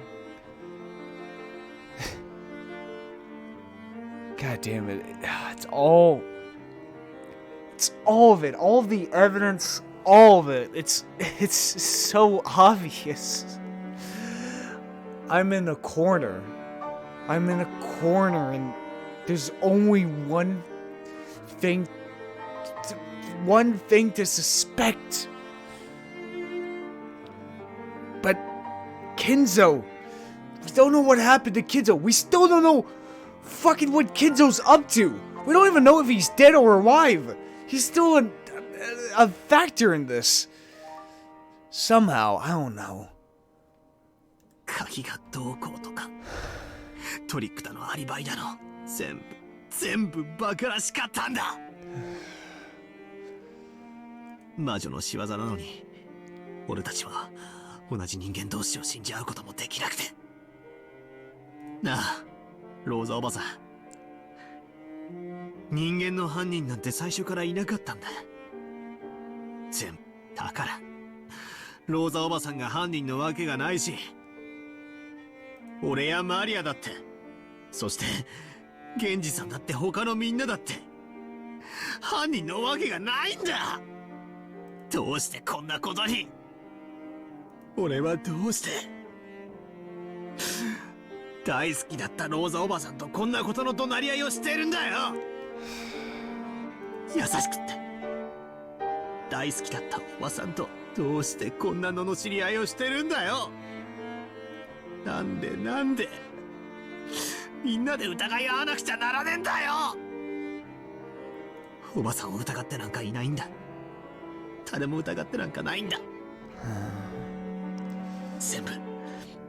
God damn it. It's all of it. All of the evidence. All of it. It's so obvious. I'm in a corner. And there's only one thing to suspect. But Kinzo, we don't know what happened to Kinzo. We still don't know fucking what Kinzo's up to. We don't even know if he's dead or alive. He's still a factor in this. Somehow, I don't know. 鍵がどうこうとかトリックだのアリバイだの全部バカらしかったんだ。魔女の仕業なのに俺たちは同じ人間同士を信じ合うこともできなくてなあ、ローザおばさん、人間の犯人なんて最初からいなかったんだ。だからローザおばさんが犯人のわけがないし、俺やマリアだって、そしてゲンジさんだって他のみんなだって犯人のわけがないんだ。どうしてこんなことに。俺はどうして大好きだったローザおばさんとこんなことの隣り合いをしてるんだよ。優しくって大好きだったおばさんとどうしてこんな罵り合いをしてるんだよ。なんでみんなで疑い合わなくちゃならねえんだよ。おばさんを疑ってなんかいないんだ。誰も疑ってなんかないんだ。全部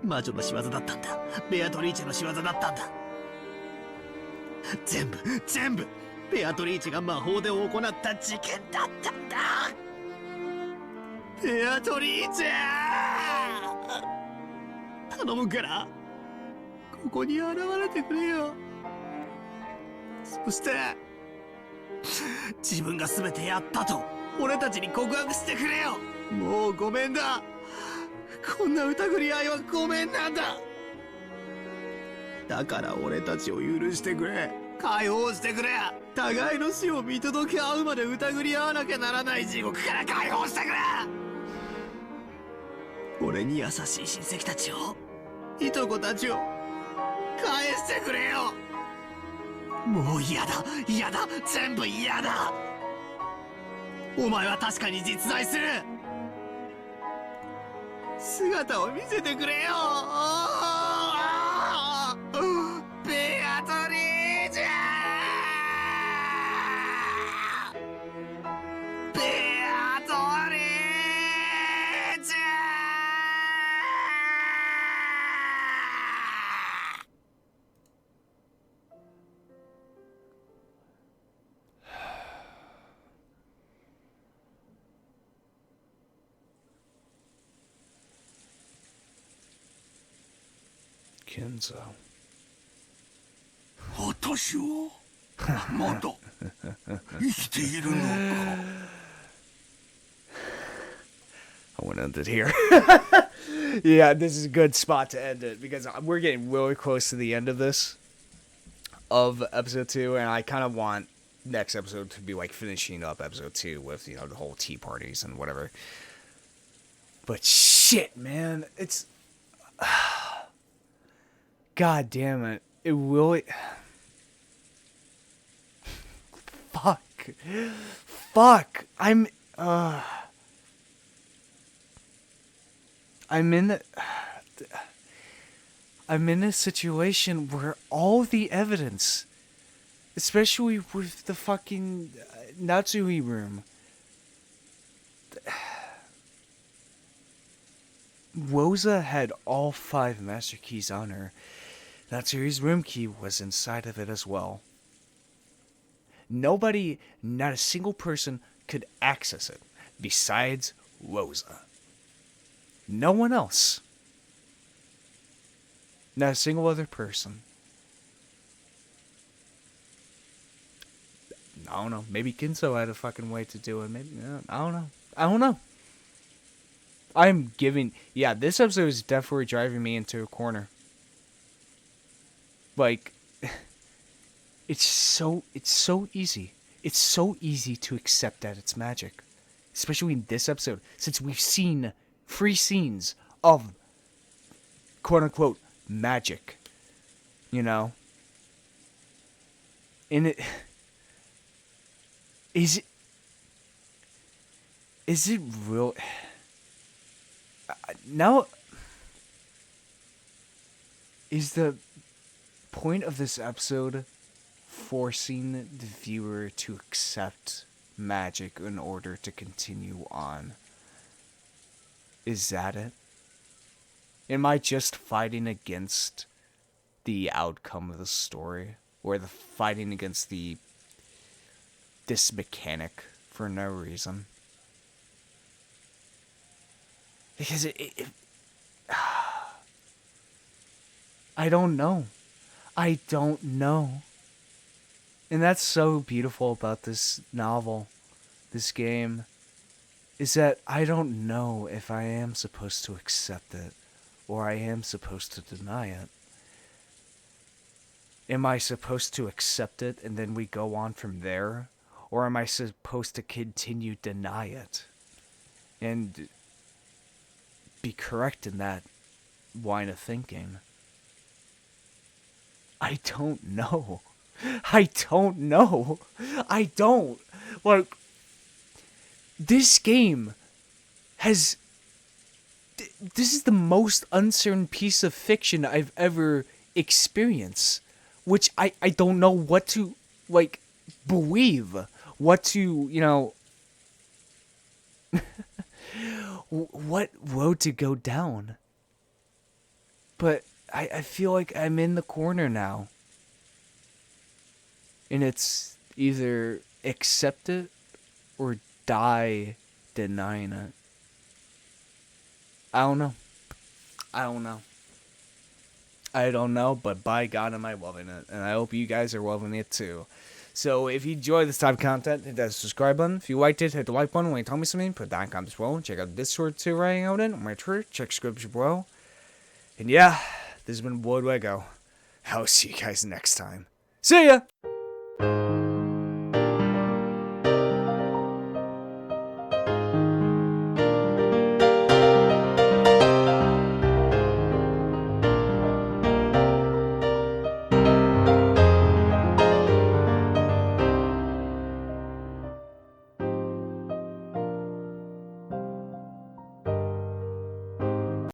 魔女の仕業だったんだ。ベアトリーチェの仕業だったんだ。全部ベアトリーチェが魔法で行った事件だったんだ。ベアトリーチェ、頼むからここに現れてくれよ。そして自分が全てやったと俺たちに告白してくれよ。もうごめんだ。こんな疑り合いはごめんなんだ。だから俺たちを許してくれ。解放してくれ。互いの死を見届け合うまで疑り合わなきゃならない地獄から解放してくれ。俺に優しい親戚たちを、いとこたちを返してくれよ。もう嫌だ、全部嫌だ。お前は確かに実在する。姿を見せてくれよ。ベアトリーチェ、ベアトリーチェ。Kinzo. 私をまだ生きているのか。 I want to end it here. Yeah, this is a good spot to end it because we're getting really close to the end of this, of episode 2, and I kind of want next episode to be like finishing up episode 2 with, you know, the whole tea parties and whatever. But shit, man, it's God damn it. It really Fuck. I'm in a situation where all the evidence, especially with the fucking Natsui room, Rosa had all 5 master keys on her. Natsui's room key was inside of it as well. Nobody, not a single person, could access it besides Rosa. No one else. Not a single other person. I don't know. Maybe Kinso had a fucking way to do it. Maybe, I don't know. I'm giving... Yeah, this episode is definitely driving me into a corner. Like... It's so easy. It's so easy to accept that it's magic. Especially in this episode. Since we've seen 3 scenes of... quote-unquote... magic. You know? And it... Is it real... Now... Is the point of this episode forcing the viewer to accept magic in order to continue on? Is that it? Am I just fighting against the outcome of the story? Or the fighting against this mechanic for no reason? Because I don't know. I don't know. And that's so beautiful about this novel, this game, is that I don't know if I am supposed to accept it or I am supposed to deny it. Am I supposed to accept it and then we go on from there? Or am I supposed to continue deny it and be correct in that line of thinking? I don't know. I don't know. I don't. Like, this game has... This is the most uncertain piece of fiction I've ever experienced. Which I don't know what to, like, believe. What to, you know... what road to go down. But I feel like I'm in the corner now. And it's either accept it or die denying it. I don't know. I don't know, but by God am I loving it. And I hope you guys are loving it too. So if you enjoy this type of content, hit that subscribe button. If you liked it, hit the like button. When you tell me something, put that in comments below. Check out Discord too, right out in. On my Twitter, check description below. And yeah, this has been Voidlego. I'll see you guys next time. See ya!